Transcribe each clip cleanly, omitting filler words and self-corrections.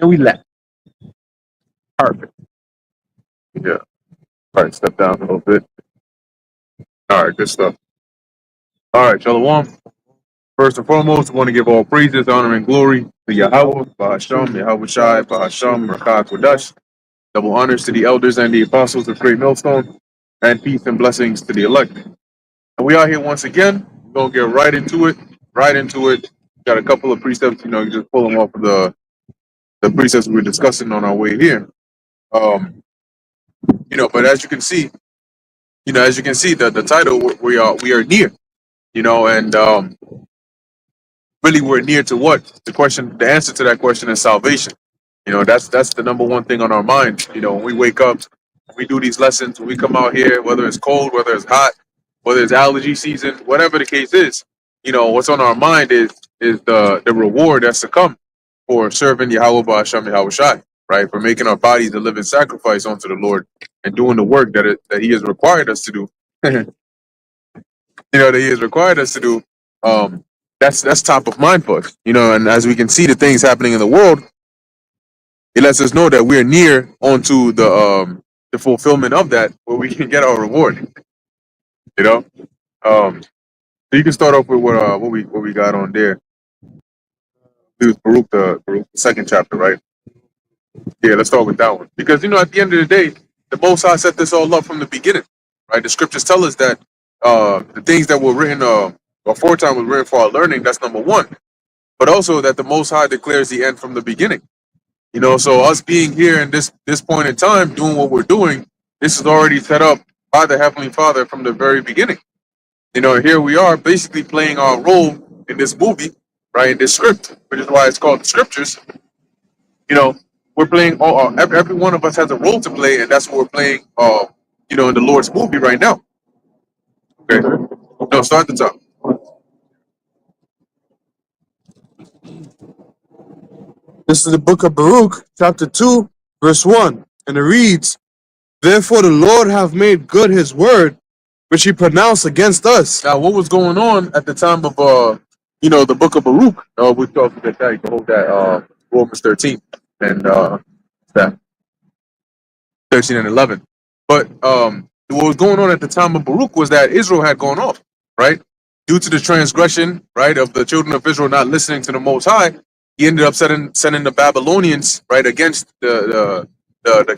And we left. Perfect. Yeah. All right, step down a little bit. All right, good stuff. All right, Shalom. First and foremost, we want to give all praises, honor, and glory to Yahweh, Bahasham, Yahweh Shai, Bahasham, Rakat Kodash. Double honors to the elders and the apostles of Great Millstone, and peace and blessings to the elect. And we are here once again. We're going to get right into it. Right into it. Got a couple of precepts, you just pull them off of the precepts we were discussing on our way here. But as you can see, the title, we are near, and really we're near to what? The answer to that question is salvation. That's the number one thing on our mind. When we wake up, we do these lessons, when we come out here, whether it's cold, whether it's hot, whether it's allergy season, whatever the case is, what's on our mind is the reward that's to come for serving Yahweh Ba'asham Yahweh Shai, right? For making our bodies a living sacrifice unto the Lord and doing the work that He has required us to do. That He has required us to do. That's top of mind for us. And as we can see the things happening in the world, it lets us know that we're near onto the fulfillment of that, where we can get our reward. So you can start off with what we got on there. It was Baruch, the second chapter, right? Yeah, let's start with that one, because at the end of the day, the Most High set this all up from the beginning, right? The scriptures tell us that the things that were written aforetime was written for our learning. That's number one, but also that the Most High declares the end from the beginning. So us being here in this point in time, doing what we're doing, this is already set up by the Heavenly Father from the very beginning. Here we are basically playing our role in this movie, right? In this script, which is why it's called the scriptures. We're playing every one of us has a role to play, and that's what we're playing, in the Lord's movie right now. Okay. No, start the top. This is the book of Baruch, chapter 2, verse 1, and it reads, "Therefore the Lord hath made good his word, which he pronounced against us." Now, what was going on at the time of the book of Baruch? We talked about that. You can hold that Romans 13 and that 13 and 11. But what was going on at the time of Baruch was that Israel had gone off, right? Due to the transgression, right, of the children of Israel not listening to the Most High, he ended up sending the Babylonians, right, against the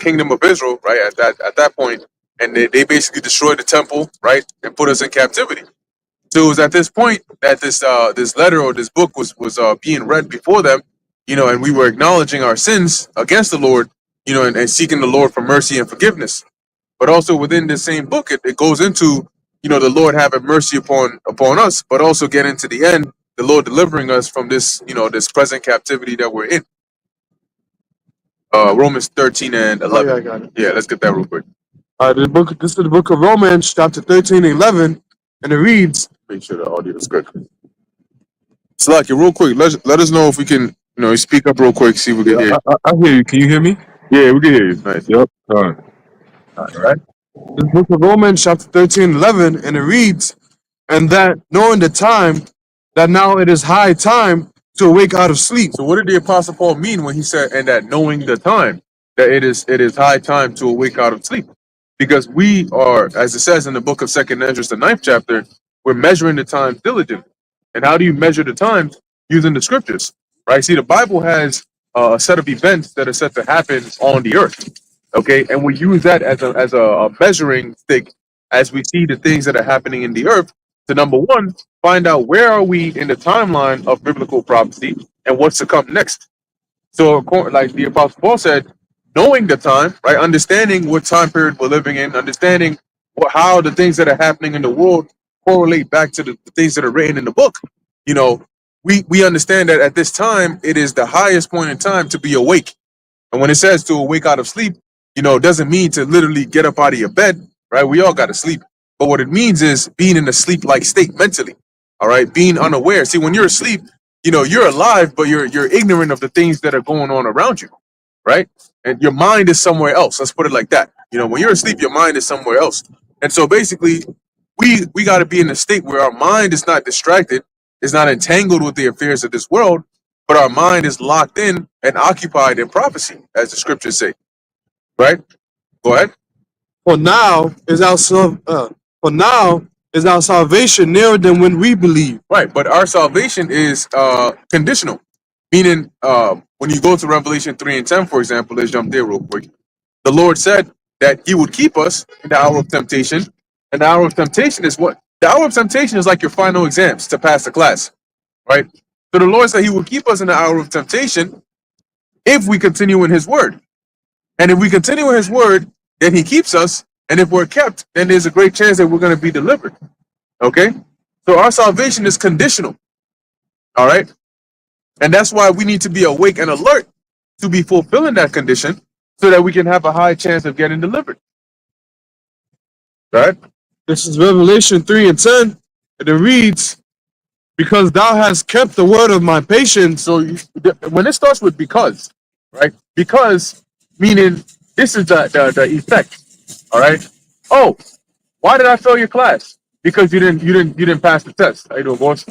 kingdom of Israel, right, at that point, and they basically destroyed the temple, right, and put us in captivity. So it was at this point that this letter or this book was being read before them, and we were acknowledging our sins against the Lord, and seeking the Lord for mercy and forgiveness. But also within this same book, it goes into, the Lord having mercy upon us, but also getting to the end, the Lord delivering us from this, this present captivity that we're in. Romans 13 and 11. Oh, yeah, I got it. Yeah, let's get that real quick. This is the book of Romans, chapter 13 and 11, and it reads, Make sure the audio is good. Slacky, real quick, let us know if we can, speak up real quick, see if we can hear you. I hear you. Can you hear me? Yeah, we can hear you. Nice. Yep. All right. All right. this book of Romans, chapter 13 and 11, and it reads, "And that knowing the time, that now it is high time to awake out of sleep." So what did the Apostle Paul mean when he said, and that knowing the time, that it is high time to awake out of sleep? Because we are, as it says in the book of 2nd Ezra, the 9th chapter, we're measuring the time diligently. And how do you measure the times? Using the scriptures, right? See, the Bible has a set of events that are set to happen on the earth, okay? And we use that as a measuring stick as we see the things that are happening in the earth to, number one, find out where are we in the timeline of biblical prophecy and what's to come next. So, like the Apostle Paul said, knowing the time, right, understanding what time period we're living in, understanding how the things that are happening in the world correlate back to the things that are written in the book. We understand that at this time it is the highest point in time to be awake. And when it says to awake out of sleep, it doesn't mean to literally get up out of your bed, right? We all got to sleep. But what it means is being in a sleep-like state mentally, all right? Being unaware. See, when you're asleep, you're alive, but you're ignorant of the things that are going on around you, right? And your mind is somewhere else. Let's put it like that. When you're asleep, your mind is somewhere else. And so basically, we got to be in a state where our mind is not distracted, is not entangled with the affairs of this world, but our mind is locked in and occupied in prophecy, as the scriptures say. Right? Go ahead. For now is our for now is our salvation nearer than when we believe. Right, but our salvation is conditional, meaning when you go to Revelation 3 and 10, for example, let's jump there real quick. The Lord said that He would keep us in the hour of temptation, and the hour of temptation is what? The hour of temptation is like your final exams to pass the class, right? So the Lord said He will keep us in the hour of temptation if we continue in His word, and if we continue in His word, then He keeps us, and if we're kept, then there's a great chance that we're going to be delivered. Okay, so our salvation is conditional. All right. And that's why we need to be awake and alert to be fulfilling that condition so that we can have a high chance of getting delivered. Right? This is Revelation 3 and 10, and it reads, "Because thou hast kept the word of my patience." So when it starts with because, right? Because meaning this is the effect. All right. Oh, why did I fail your class? Because you didn't pass the test. How you doing, boss?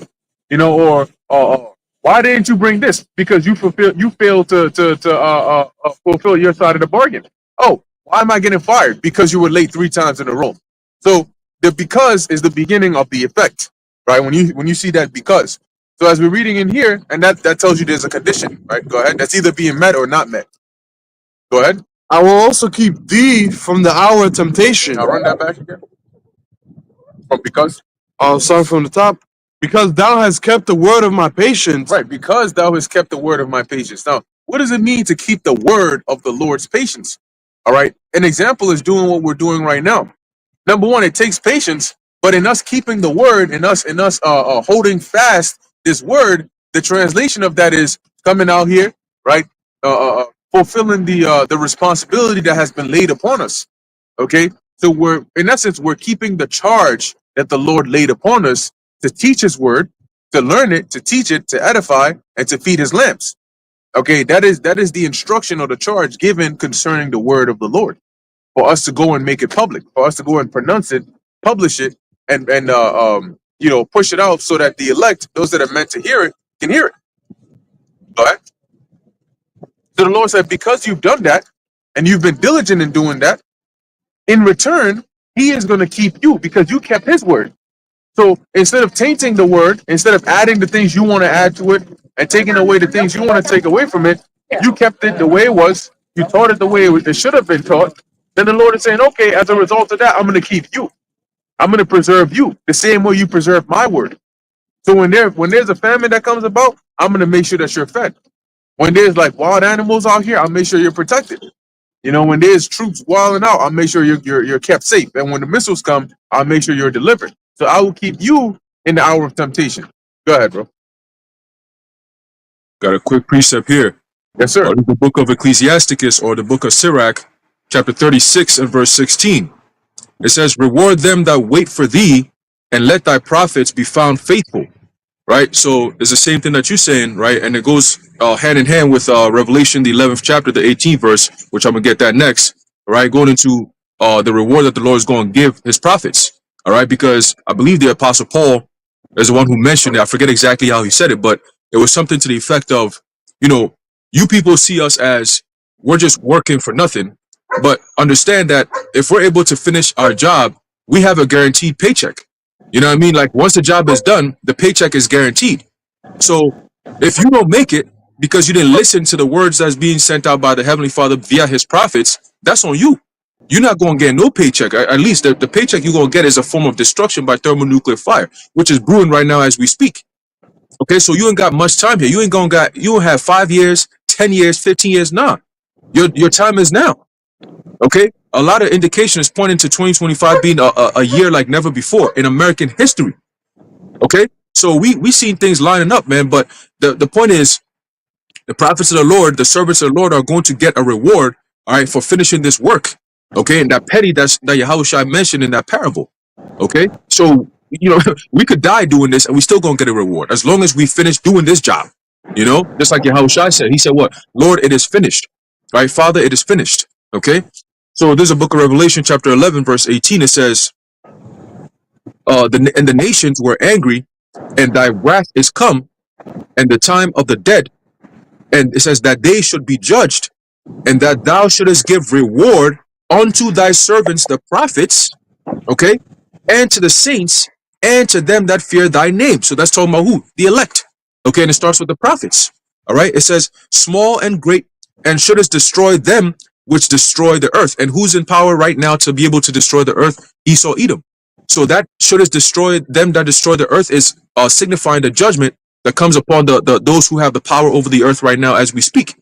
You know, or why didn't you bring this? Because you failed to fulfill your side of the bargain. Oh, why am I getting fired? Because you were late 3 times in a row. So the because is the beginning of the effect, right? When you see that because. So as we're reading in here, and that tells you there's a condition, right? Go ahead. That's either being met or not met. Go ahead. I will also keep thee from the hour of temptation. Now run that back again. From because. I'll start from the top. Because thou hast kept the word of my patience. Right, because thou hast kept the word of my patience. Now, what does it mean to keep the word of the Lord's patience? All right, an example is doing what we're doing right now. Number one, it takes patience, but in us keeping the word, in us holding fast this word, the translation of that is coming out here, right? Fulfilling the responsibility that has been laid upon us. Okay, so we're in essence we're keeping the charge that the Lord laid upon us to teach His word, to learn it, to teach it, to edify, and to feed His lambs. Okay, that is the instruction or the charge given concerning the word of the Lord, for us to go and make it public, for us to go and pronounce it, publish it, and push it out so that the elect, those that are meant to hear it, can hear it. All right. So the Lord said, because you've done that, and you've been diligent in doing that, in return, He is going to keep you because you kept His word. So instead of tainting the word, instead of adding the things you want to add to it and taking away the things you want to take away from it, you kept it the way it was. You taught it the way it should have been taught. Then the Lord is saying, okay, as a result of that, I'm going to keep you. I'm going to preserve you the same way you preserve my word. So when there's a famine that comes about, I'm going to make sure that you're fed. When there's like wild animals out here, I'll make sure you're protected. You know, when there's troops wilding out, I'll make sure you're kept safe. And when the missiles come, I'll make sure you're delivered. So I will keep you in the hour of temptation. Go ahead, bro. Got a quick precept here. Yes, sir. Out of the book of Ecclesiasticus, or the book of Sirach, chapter 36 and verse 16. It says, "Reward them that wait for thee, and let thy prophets be found faithful." Right? So it's the same thing that you're saying, right? And it goes hand in hand with Revelation, the 11th chapter, the 18th verse, which I'm going to get that next, right? Going into the reward that the Lord is going to give His prophets, all right? Because I believe the Apostle Paul is the one who mentioned it. I forget exactly how he said it, but it was something to the effect of, you people see us as we're just working for nothing, but understand that if we're able to finish our job, we have a guaranteed paycheck. You know what I mean? Like once the job is done, the paycheck is guaranteed. So if you don't make it because you didn't listen to the words that's being sent out by the Heavenly Father via His prophets, that's on you. You're not going to get no paycheck. At least the paycheck you're going to get is a form of destruction by thermonuclear fire, which is brewing right now as we speak. Okay, so you ain't got much time here. You don't have 5 years, 10 years, 15 years. Nah, your time is now. Okay, a lot of indication is pointing to 2025 being a year like never before in American history. Okay, so we seen things lining up, man. But the point is, the prophets of the Lord, the servants of the Lord, are going to get a reward, all right, for finishing this work. Okay, and that petty that Yahushua mentioned in that parable. Okay, so we could die doing this, and we still gonna get a reward as long as we finish doing this job. Just like Yahushua said. He said, "What, Lord, it is finished." Right, Father, it is finished. Okay. So there's a book of Revelation, chapter 11, verse 18. It says, and the nations were angry, and thy wrath is come, and the time of the dead And it says that they should be judged, and that thou shouldest give reward unto thy servants the prophets, okay, and to the saints, and to them that fear thy name. So that's talking about who? The elect. Okay, and it starts with the prophets. All right, it says small and great, and shouldest destroy them which destroy the earth. And who's in power right now to be able to destroy the earth? Esau, Edom. So that shouldest destroy them that destroy the earth is signifying the judgment that comes upon the those who have the power over the earth right now as we speak.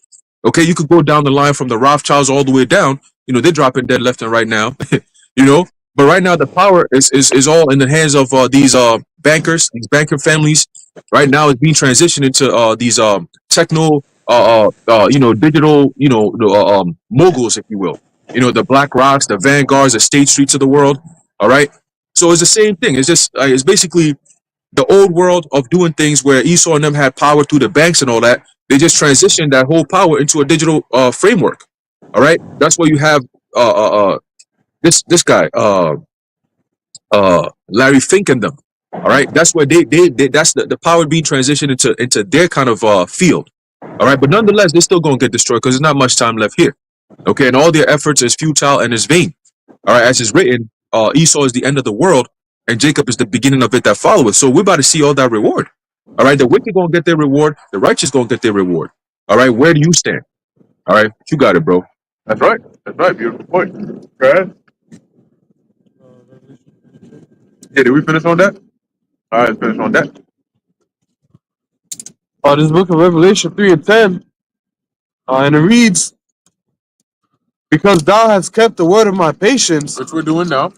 Okay, you could go down the line from the Rothschilds all the way down. You know, they're dropping dead left and right now. You know, but right now the power is all in the hands of these bankers, these banker families. Right now it's being transitioned into these techno you know, digital, you know, moguls, if you will. You know, the Black Rocks, the Vanguards, the State Streets of the world. All right. So it's the same thing. It's just it's basically the old world of doing things where Esau and them had power through the banks and all that. They just transitioned that whole power into a digital framework. All right. That's why you have this guy Larry Fink and them. All right. That's where they that's the power being transitioned into their kind of field. All right. But nonetheless, they're still going to get destroyed because there's not much time left here. Okay. And all their efforts is futile and is vain. All right. As is written, Esau is the end of the world, and Jacob is the beginning of it that followeth. So we're about to see all that reward. All right. The wicked going to get their reward. The righteous going to get their reward. All right. Where do you stand? All right. You got it, bro. That's right. That's right. Beautiful point. Go ahead. Yeah, did we finish on that? All right, let's finish on that. This book of Revelation 3 and 10, and it reads, because thou hast kept the word of my patience, Which we're doing now.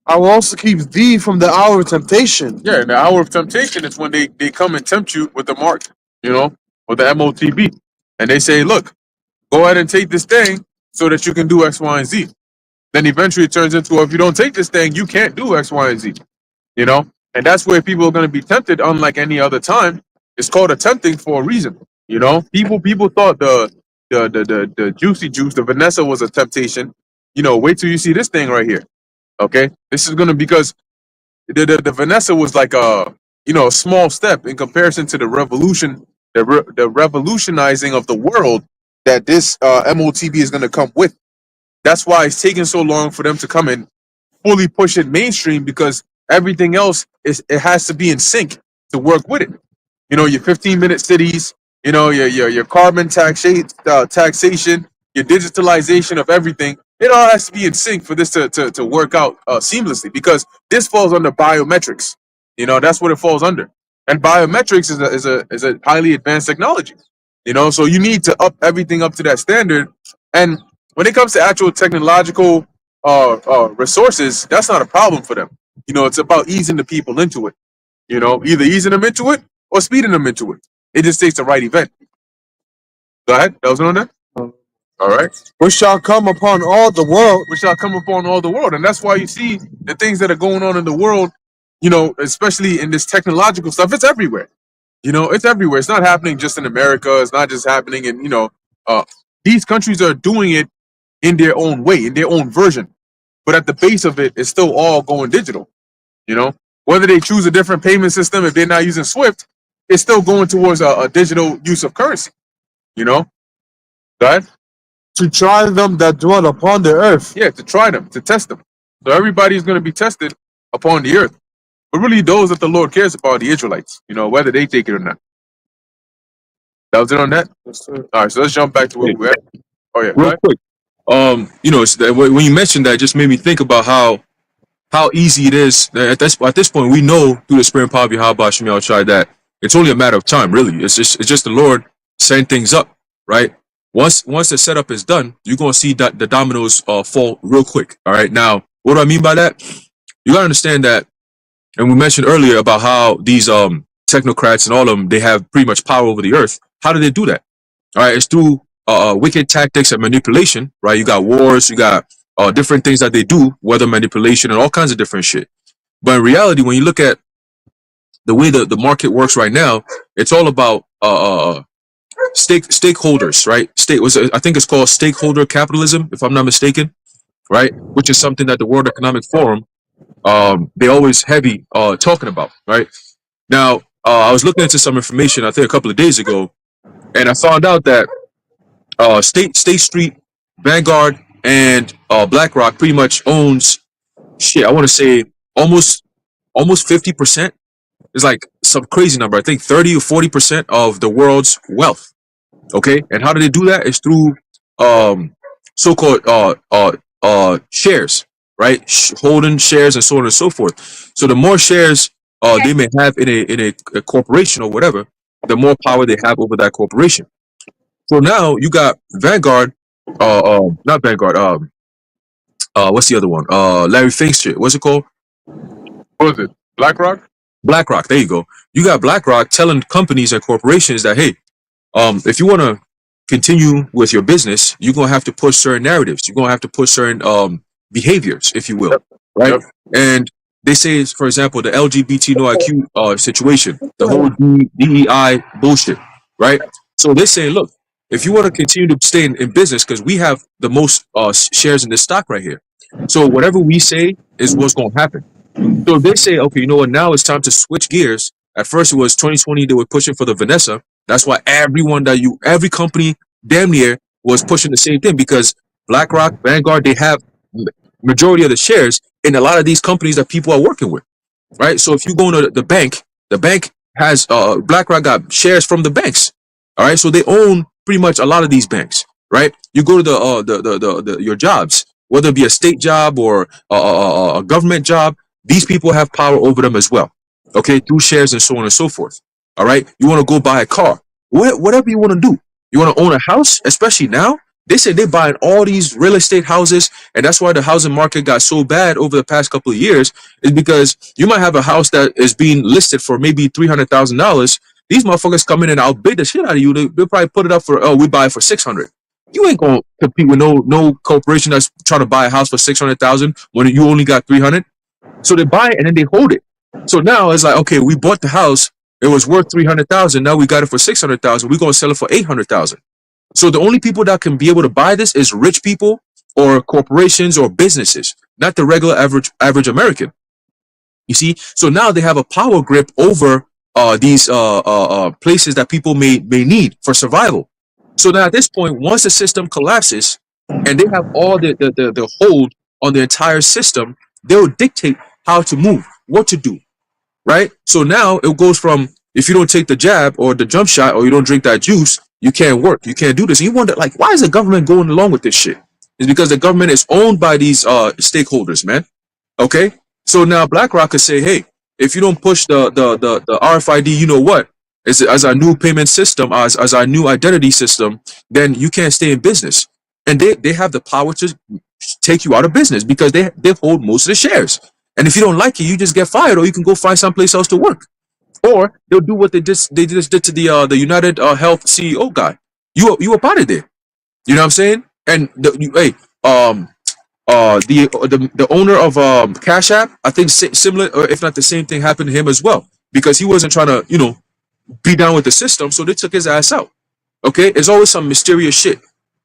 I will also keep thee from the hour of temptation. Yeah, in the hour of temptation is when they come and tempt you with the mark, you know, with the MOTB. And they say, look, go ahead and take this thing so that you can do X, Y, and Z. Then eventually it turns into, well, if you don't take this thing, you can't do X, Y, and Z. You know? And that's where people are going to be tempted, unlike any other time. It's called a tempting for a reason. You know? People thought the juicy juice, the Vanessa was a temptation. You know, wait till you see this thing right here. Okay? This is going to, because the Vanessa was like a, you know, a small step in comparison to the revolution, the revolutionizing of the world that this MOTB is going to come with. That's why it's taking so long for them to come and fully push it mainstream, because everything else it has to be in sync to work with it. You know, your 15-minute cities, you know, your carbon taxation, your digitalization of everything. It all has to be in sync for this to work out seamlessly, because this falls under biometrics. You know, that's what it falls under. And biometrics is a highly advanced technology. You know, so you need to up everything up to that standard. And when it comes to actual technological resources, that's not a problem for them. You know, it's about easing the people into it. You know, either easing them into it or speeding them into it. It just takes the right event. Go ahead. That was on there? All right. Which shall come upon all the world. Which shall come upon all the world. And that's why you see the things that are going on in the world, you know, especially in this technological stuff, it's everywhere. You know, it's everywhere. It's not happening just in America. It's not just happening in, you know, these countries are doing it in their own way, in their own version. But at the base of it, it's still all going digital. You know, whether they choose a different payment system, if they're not using SWIFT, it's still going towards a digital use of currency. You know, go ahead. To try them that dwell upon the earth. Yeah, to try them, to test them. So everybody's going to be tested upon the earth. But really, those that the Lord cares about are the Israelites, you know, whether they take it or not. That was it on that? Yes, sir. All right, so let's jump back to where we're at. Oh, yeah. Real quick. You know, when you mentioned that, it just made me think about how easy it is. At this point, we know through the Spirit and power of Yahweh Shem Yahushua that it's only a matter of time, really. It's just the Lord setting things up, right? Once the setup is done, you're gonna see that the dominoes fall real quick. All right. Now, what do I mean by that? You gotta understand that, and we mentioned earlier about how these technocrats and all of them, they have pretty much power over the earth. How do they do that? All right, it's through wicked tactics and manipulation, right? You got wars, you got different things that they do, weather manipulation and all kinds of different shit. But in reality, when you look at the way the market works right now, it's all about stakeholders, right? I think it's called stakeholder capitalism, if I'm not mistaken, right? Which is something that the World Economic Forum they always heavy talking about, right? Now, I was looking into some information, I think a couple of days ago, and I found out that State Street, Vanguard, and BlackRock pretty much owns shit. I want to say almost 50%. It's like some crazy number. I think 30 or 40% of the world's wealth. Okay, and how do they do that? It's through um, so-called shares, right? Holding shares and so on and so forth. So the more shares they may have in a corporation or whatever, the more power they have over that corporation. So now you got Vanguard, not Vanguard, what's the other one? Larry Fink shit. What's it called? What was it? BlackRock? BlackRock. There you go. You got BlackRock telling companies and corporations that, hey, if you want to continue with your business, you're gonna have to push certain narratives. You're gonna have to push certain behaviors, if you will, Yep. right? Yep. And they say, for example, the LGBT no IQ situation, the whole DEI bullshit, right? So they say, look, if you want to continue to stay in business, because we have the most shares in this stock right here, so whatever we say is what's gonna happen. So they say, okay, you know what? Now it's time to switch gears. At first, it was 2020. They were pushing for the Vanessa. That's why every company damn near was pushing the same thing because BlackRock, Vanguard, they have majority of the shares in a lot of these companies that people are working with, right? So if you go to the bank has BlackRock got shares from the banks, all right? So they own pretty much a lot of these banks, right? You go to the your jobs, whether it be a state job or a government job, these people have power over them as well, okay, through shares and so on and so forth. All right, you want to go buy a car, whatever you want to do. You want to own a house, especially now. They say they're buying all these real estate houses, and that's why the housing market got so bad over the past couple of years. Is because you might have a house that is being listed for maybe $300,000. These motherfuckers come in and outbid the shit out of you. They'll probably put it up for we buy it for 600. You ain't gonna compete with no corporation that's trying to buy a house for 600,000 when you only got 300. So they buy it and then they hold it. So now it's like, okay, we bought the house. It was worth 300,000. Now we got it for 600,000. We're gonna sell it for 800,000. So the only people that can be able to buy this is rich people or corporations or businesses, not the regular average American. You see, so now they have a power grip over these places that people may need for survival. So now at this point, once the system collapses and they have all the hold on the entire system, they'll dictate how to move, what to do, right? So now it goes from if you don't take the jab or the jump shot or you don't drink that juice, you can't work, you can't do this. And you wonder, like, why is the government going along with this shit? It's because the government is owned by these stakeholders, man. Okay, so now BlackRock could say, hey, if you don't push the RFID, you know what, as our new payment system, as our new identity system, then you can't stay in business. And they have the power to take you out of business because they hold most of the shares. And if you don't like it, you just get fired, or you can go find someplace else to work. Or they'll do what they just did to the United Health CEO guy. You up out of there. You know what I'm saying? And the owner of Cash App, I think similar, or if not the same thing, happened to him as well because he wasn't trying to be down with the system, so they took his ass out. Okay, it's always some mysterious shit.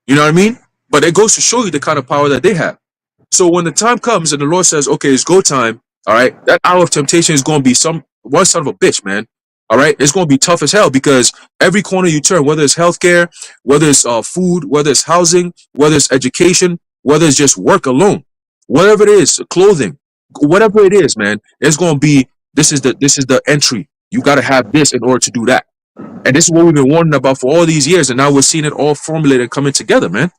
You know what I mean? But it goes to show you the kind of power that they have. So when the time comes and the Lord says, okay, it's go time, all right, that hour of temptation is going to be one son of a bitch, man. All right, it's going to be tough as hell because every corner you turn, whether it's healthcare, whether it's food, whether it's housing, whether it's education, whether it's just work alone, whatever it is, clothing, whatever it is, man, it's going to be this is the entry. You got to have this in order to do that. And this is what we've been warning about for all these years, and now we're seeing it all formulated and coming together, man.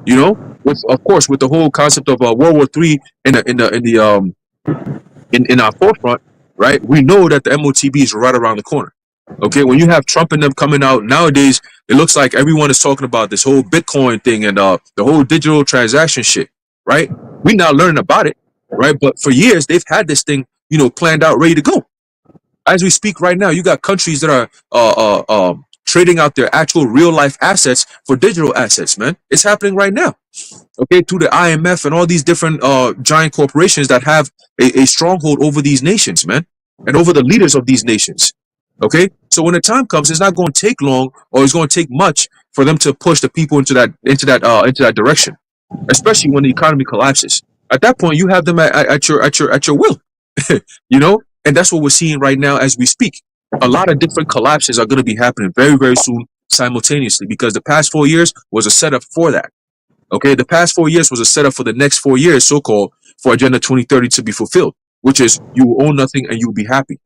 With of course with the whole concept of World War III in our forefront, right? We know that the MOTB is right around the corner. Okay, when you have Trump and them coming out nowadays, it looks like everyone is talking about this whole Bitcoin thing and the whole digital transaction shit, right? We now learning about it, right? But for years they've had this thing, planned out, ready to go. As we speak right now, you got countries that are trading out their actual real life assets for digital assets, man. It's happening right now. Okay, through the IMF and all these different giant corporations that have a stronghold over these nations, man, and over the leaders of these nations. Okay, so when the time comes, it's not going to take long, or it's going to take much for them to push the people into that direction, especially when the economy collapses. At that point, you have them at your will, and that's what we're seeing right now as we speak. A lot of different collapses are going to be happening very, very soon simultaneously, because the past 4 years was a setup for that. Okay, the past 4 years was a setup for the next 4 years, so-called, for Agenda 2030 to be fulfilled, which is you will own nothing and you will be happy.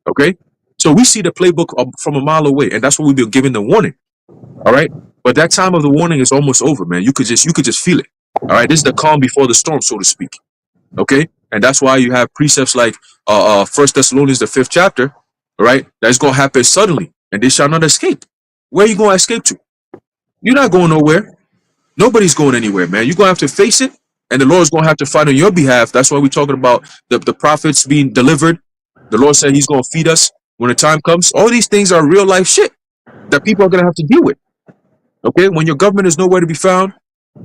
Okay, so we see the playbook from a mile away, and that's what we've been giving the warning. All right, but that time of the warning is almost over, man. You could just feel it. All right, this is the calm before the storm, so to speak. Okay, and that's why you have precepts like First Thessalonians, the 5th chapter. All right, that's gonna happen suddenly, and they shall not escape. Where are you gonna escape to? You're not going nowhere. Nobody's going anywhere, man. You're gonna have to face it, and the Lord's gonna have to fight on your behalf. That's why we're talking about the prophets being delivered. The Lord said He's gonna feed us when the time comes. All these things are real life shit that people are gonna have to deal with. Okay, when your government is nowhere to be found,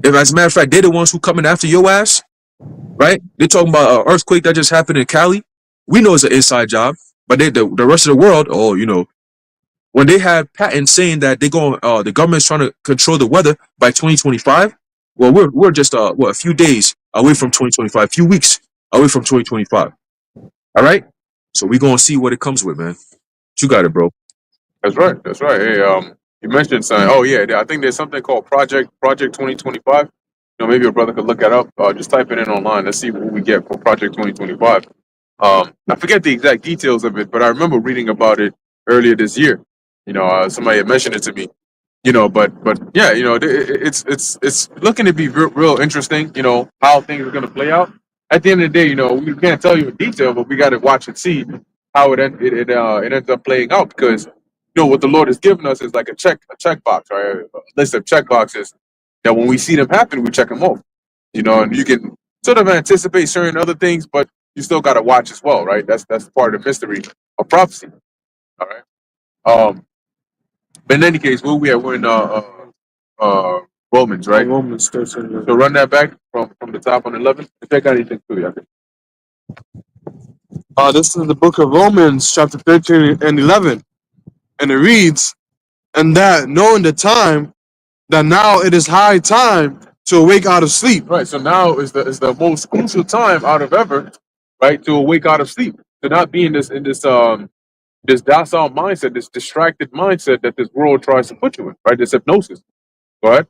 if as a matter of fact they're the ones who coming after your ass, right? They're talking about an earthquake that just happened in Cali. We know it's an inside job, but the rest of the world, oh, when they have patents saying that they're going, the government's trying to control the weather by 2025. Well, we're just a few days away from 2025, a few weeks away from 2025. All right, so we're gonna see what it comes with, man. You got it, bro. That's right. That's right. Hey, you mentioned something. Oh yeah, I think there's something called Project 2025. Maybe your brother could look that up. Just type it in online. Let's see what we get for Project 2025. I forget the exact details of it, but I remember reading about it earlier this year. Somebody had mentioned it to me. But yeah, it's looking to be real interesting. How things are going to play out. At the end of the day, we can't tell you in detail, but we got to watch and see how it ends up playing out, because what the Lord has given us is like a check box, right? A list of check boxes that when we see them happen, we check them off. And you can sort of anticipate certain other things, but you still got to watch as well, right? That's part of the mystery of prophecy. All right. But in any case, we're in Romans, right? Romans 13. So run that back from the top on 11. If I got anything to you, This is the book of Romans, chapter 13 and 11. And it reads, and that knowing the time, that now it is high time to awake out of sleep. right? So now is the most crucial time out of ever, right? To awake out of sleep, to not be in this docile mindset, this distracted mindset that this world tries to put you in, right? This hypnosis. Go ahead.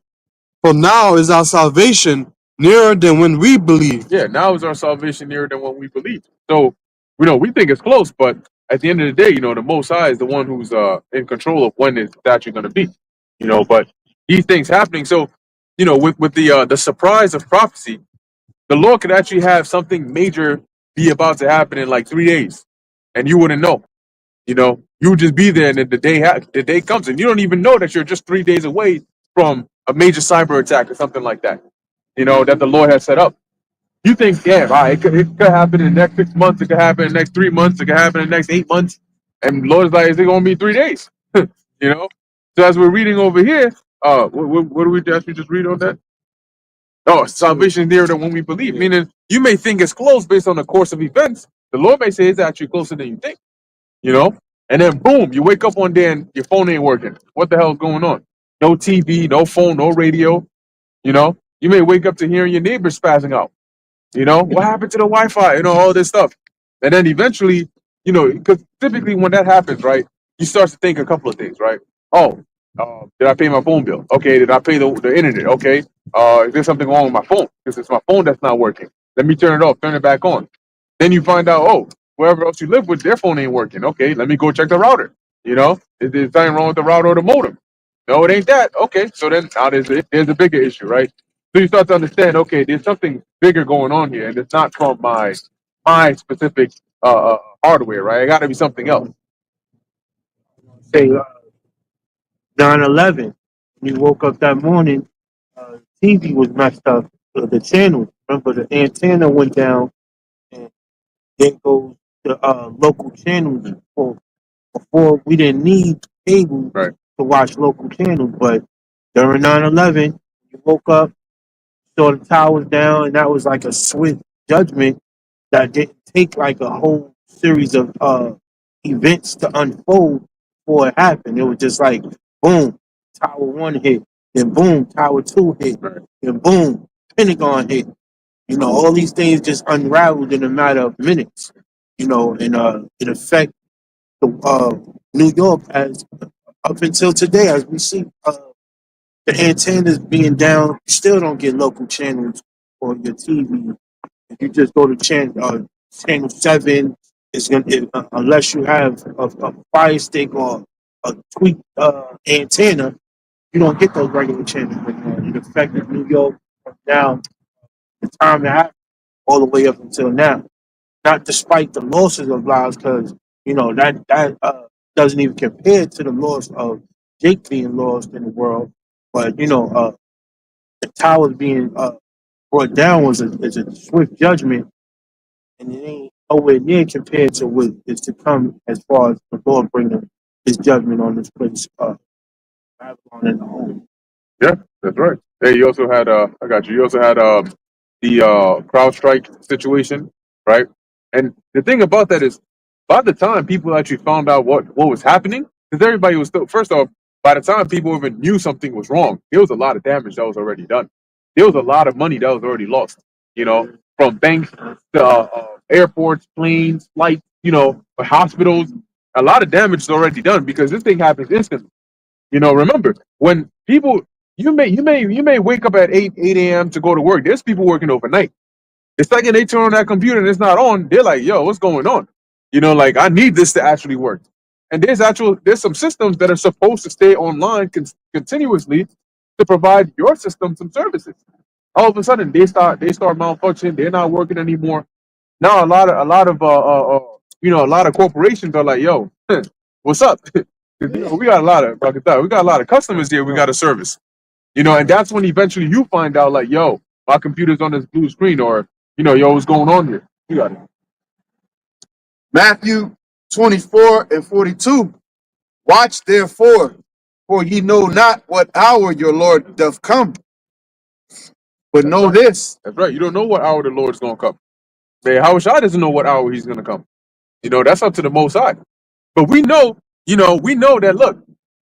For now is our salvation nearer than when we believed. Yeah, now is our salvation nearer than when we believe. So, we think it's close, but at the end of the day, the Most High is the one who's in control of when it's actually going to be. But these things happening. So, with the surprise of prophecy, the Lord could actually have something major be about to happen in like 3 days, and you wouldn't know. You would just be there, and then the day comes, and you don't even know that you're just 3 days away from a major cyber attack or something like that. That the Lord has set up. You think, yeah, right, it could happen in the next 6 months, it could happen in the next 3 months, it could happen in the next 8 months, and the Lord's like, is it going to be 3 days? So as we're reading over here, what do we actually just read on that? Oh, salvation is nearer than when we believe. Meaning, you may think it's close based on the course of events. The Lord may say it's actually closer than you think. And then boom, you wake up one day and your phone ain't working. What the hell is going on? No TV, no phone, no radio. You may wake up to hearing your neighbors spazzing out. What happened to the Wi-Fi? All this stuff. And then eventually, because typically when that happens, right, you start to think a couple of things, right? Oh, did I pay my phone bill? Okay, did I pay the internet? Okay, is there something wrong with my phone? Because it's my phone that's not working. Let me turn it off, turn it back on. Then you find out, oh, whoever else you live with, their phone ain't working. Okay, let me go check the router. Is there something wrong with the router or the modem? No, it ain't that. Okay, so then now there's a bigger issue, right? So you start to understand, okay, there's something bigger going on here, and it's not from my specific hardware, right? It got to be something else. Say 9/11. When you woke up that morning, TV was messed up. The channel, remember, the antenna went down, and there goes the local channels. Before we didn't need cable Right. to watch local channels, but during 9/11, you woke up, saw the towers down, and that was like a swift judgment that didn't take like a whole series of events to unfold before it happened. It was just like boom, Tower 1 hit, then boom, Tower 2 hit, Right. then boom, Pentagon hit. All these things just unraveled in a matter of minutes. And it affected New York as up until today, as we see the antennas being down, you still don't get local channels on your TV. If you just go to channel 7, it's gonna unless you have a Fire Stick or a tweaked antenna, you don't get those regular channels anymore. It affected New York from now the time it happened all the way up until now. Not despite the losses of lives, because that doesn't even compare to the loss of Jake being lost in the world. But the towers being brought down is a swift judgment, and it ain't nowhere near compared to what is to come as far as the Lord bringing His judgment on this place, Babylon and the whole. Yeah, that's right. Hey, you also had I got you. You also had the CrowdStrike situation, right? And the thing about that is, by the time people actually found out what was happening, because everybody was still, first off, by the time people even knew something was wrong, there was a lot of damage that was already done. There was a lot of money that was already lost. You know, from banks to airports, planes, flights, hospitals. A lot of damage is already done because this thing happens instantly. Remember when people you may wake up at 8 a.m. to go to work. There's people working overnight. The second they turn on that computer and it's not on, they're like, "Yo, what's going on?" Like I need this to actually work. And there's some systems that are supposed to stay online continuously to provide your system some services. All of a sudden, they start malfunctioning. They're not working anymore. Now a lot of corporations are like, "Yo, what's up?" 'Cause, we got a lot of customers here. We got a service. And that's when eventually you find out, like, yo, my computer's on this blue screen, or, yo, what's going on here? You got it. Matthew 24 and 42. Watch therefore, for ye know not what hour your Lord doth come. But know this. That's right. You don't know what hour the Lord's going to come. Man, Hawashai doesn't know what hour he's going to come. That's up to the Most High. But we know that, look,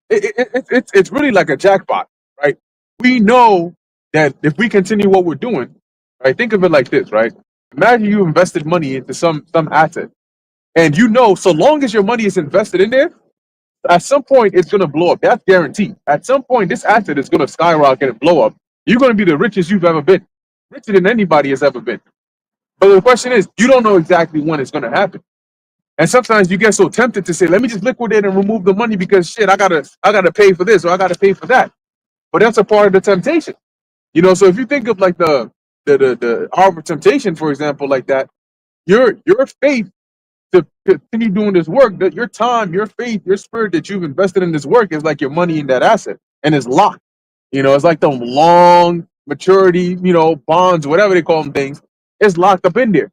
it's really like a jackpot, right? We know that if we continue what we're doing, right, think of it like this, right? Imagine you invested money into some asset. And so long as your money is invested in there, at some point it's going to blow up. That's guaranteed. At some point, this asset is going to skyrocket and blow up. You're going to be the richest you've ever been, richer than anybody has ever been. But the question is, you don't know exactly when it's going to happen. And sometimes you get so tempted to say, let me just liquidate and remove the money because shit, I gotta pay for this or I gotta pay for that. But that's a part of the temptation. So if you think of like the hour of temptation, for example, like that, your faith to continue doing this work, that your time, your faith, your spirit that you've invested in this work is like your money in that asset, and it's locked. It's like them long maturity, bonds, whatever they call them things. It's locked up in there,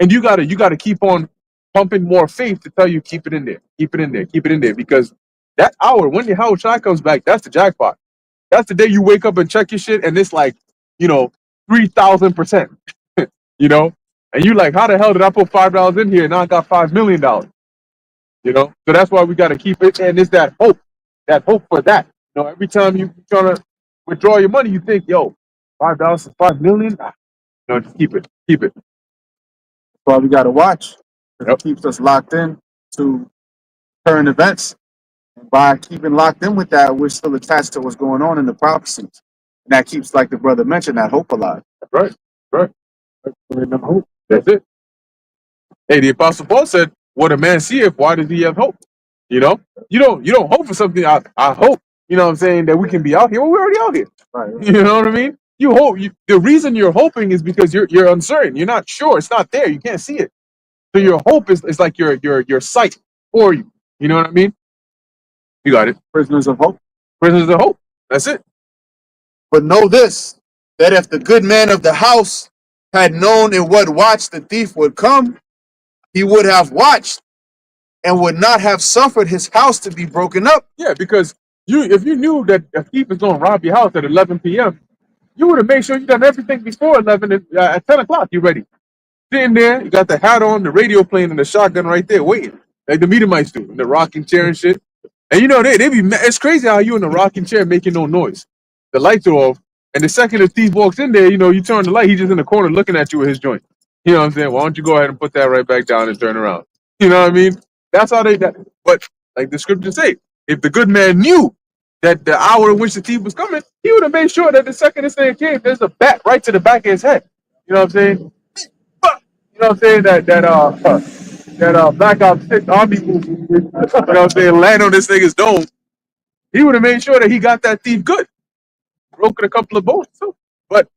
and you gotta keep on pumping more faith to tell you keep it in there, keep it in there, keep it in there, because that hour when the Hawashai comes back, that's the jackpot. That's the day you wake up and check your shit, and it's like 3,000%. And you like, how the hell did I put $5 in here and now I got $5 million? So that's why we got to keep it. And it's that hope for that. Every time you trying to withdraw your money, you think, yo, $5 is $5 million. Just keep it. That's why we got to watch. Yep. It keeps us locked in to current events. And by keeping locked in with that, we're still attached to what's going on in the prophecies. And that keeps, like the brother mentioned, that hope alive. Right. That's it. Hey, the Apostle Paul said, "What a man seeth, why does he have hope?" You don't hope for something. I hope, what I'm saying, that we can be out here. Well, we're already out here. Right. You know what I mean? You hope. The reason you're hoping is because you're uncertain. You're not sure. It's not there. You can't see it. So your hope is like your sight for you. You know what I mean? You got it. Prisoners of hope. Prisoners of hope. That's it. But know this, that if the good man of the house had known in what watch the thief would come, he would have watched and would not have suffered his house to be broken up. Yeah, because if you knew that a thief is going to rob your house at 11 p.m., you would have made sure you done everything before 11. At 10 o'clock, you're ready. Sitting there, you got the hat on, the radio playing, and the shotgun right there waiting, like the Medomites do, in the rocking chair and shit. And they be. It's crazy how you in the rocking chair making no noise. The lights are off, and the second the thief walks in there, you turn the light. He's just in the corner looking at you with his joint. You know what I'm saying? Why don't you go ahead and put that right back down and turn around? You know what I mean? That's how they. But like the scriptures say, if the good man knew that the hour in which the thief was coming, he would have made sure that the second this thing came, there's a bat right to the back of his head. You know what I'm saying? But, you know what I'm saying? That Black Ops 6 army movie, you know what I'm saying, land on this nigga's dome. He would have made sure that he got that thief good, broken a couple of bones too. But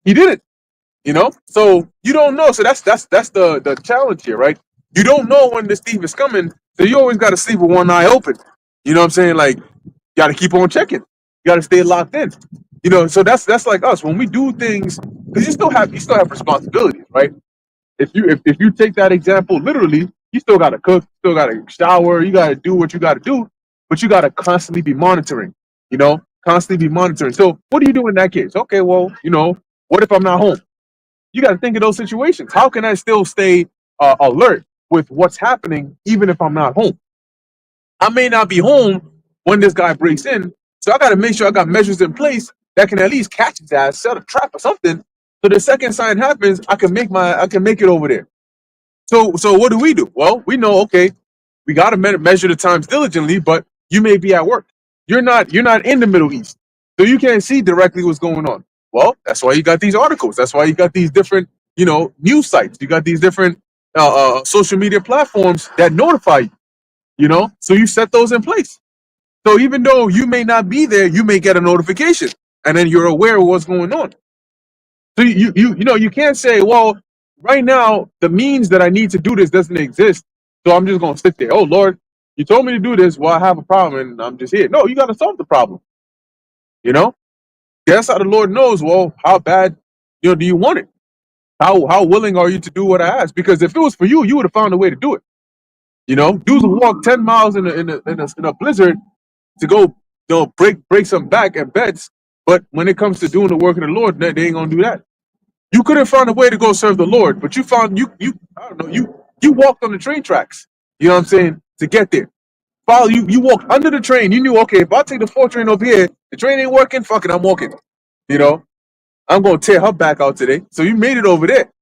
he didn't. You know, so you don't know. So that's the challenge here, right? You don't know when this thief is coming, so you always got to sleep with one eye open. You know what I'm saying? Like, you got to keep on checking. You got to stay locked in. You know, so that's like us when we do things, because you still have responsibilities, right? If you take that example literally, you still got to cook, still got to shower, you got to do what you got to do, but you got to constantly be monitoring. You know, constantly be monitoring. So what do you do in that case? Okay, well, you know, what if I'm not home? You got to think of those situations. How can I still stay alert with what's happening, even if I'm not home? I may not be home when this guy breaks in, so I got to make sure I got measures in place that can at least catch his ass, set a trap or something. So the second sign happens, I can make it over there. So what do? Well, we know, okay, we got to measure the times diligently, but you may be at work. You're not in the Middle East, so you can't see directly what's going on. Well, that's why you got these articles. That's why you got these different, you know, news sites. You got these different social media platforms that notify you. You know, so you set those in place. So even though you may not be there, you may get a notification, and then you're aware of what's going on. So you can't say, well, right now the means that I need to do this doesn't exist, so I'm just gonna sit there. Oh Lord, you told me to do this. Well, I have a problem, and I'm just here. No, you got to solve the problem. You know, that's how the Lord knows. Well, how bad, you know, do you want it? How willing are you to do what I ask? Because if it was for you, you would have found a way to do it. You know, dudes will walk 10 miles in a blizzard to go, you know, break some back and beds. But when it comes to doing the work of the Lord, they ain't gonna do that. You could have found a way to go serve the Lord, but you found you I don't know, you walked on the train tracks. You know what I'm saying? To get there. Follow you walked under the train. You knew, okay, if I take the 4 train over here, the train ain't working, fuck it, I'm walking. You know, I'm gonna tear her back out today. So you made it over there.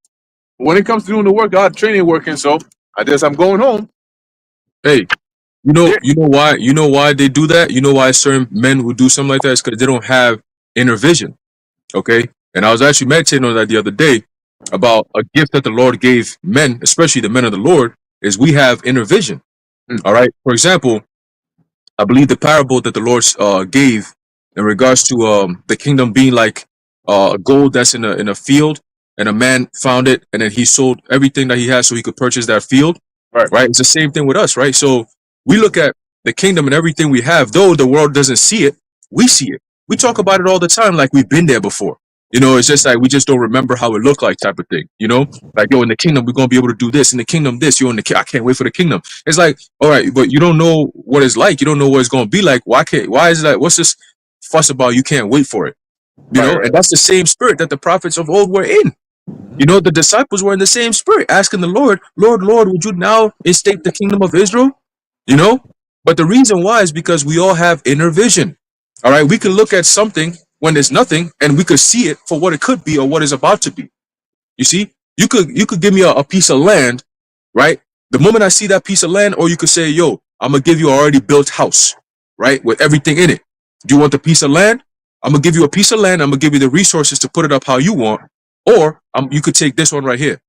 But when it comes to doing the work, the train ain't working, so I guess I'm going home. Hey, you know why they do that? You know why certain men would do something like that? It's because they don't have inner vision. Okay, and I was actually meditating on that the other day about a gift that the Lord gave men, especially the men of the Lord, is we have inner vision. All right. For example, I believe the parable that the Lord gave in regards to the kingdom being like gold that's in a field, and a man found it, and then he sold everything that he had so he could purchase that field. Right. It's the same thing with us, right? So we look at the kingdom and everything we have, though the world doesn't see it, we see it. We talk about it all the time, like we've been there before. You know, it's just like we just don't remember how it looked like, type of thing. You know, like, yo, in the kingdom we're gonna be able to do this. In the kingdom, this. Yo, I can't wait for the kingdom. It's like, all right, but you don't know what it's like. You don't know what it's gonna be like. Why is it like? What's this fuss about? You can't wait for it. You know, and that's the same spirit that the prophets of old were in. You know, the disciples were in the same spirit, asking the Lord, Lord, would you now instate the kingdom of Israel? You know, but the reason why is because we all have inner vision. All right, we can look at something when there's nothing, and we could see it for what it could be or what it's about to be. You see, you could give me a piece of land, right? The moment I see that piece of land, or you could say, yo, I'm gonna give you an already built house, right, with everything in it. Do you want the piece of land? I'm gonna give you a piece of land. I'm gonna give you the resources to put it up how you want, or you could take this one right here.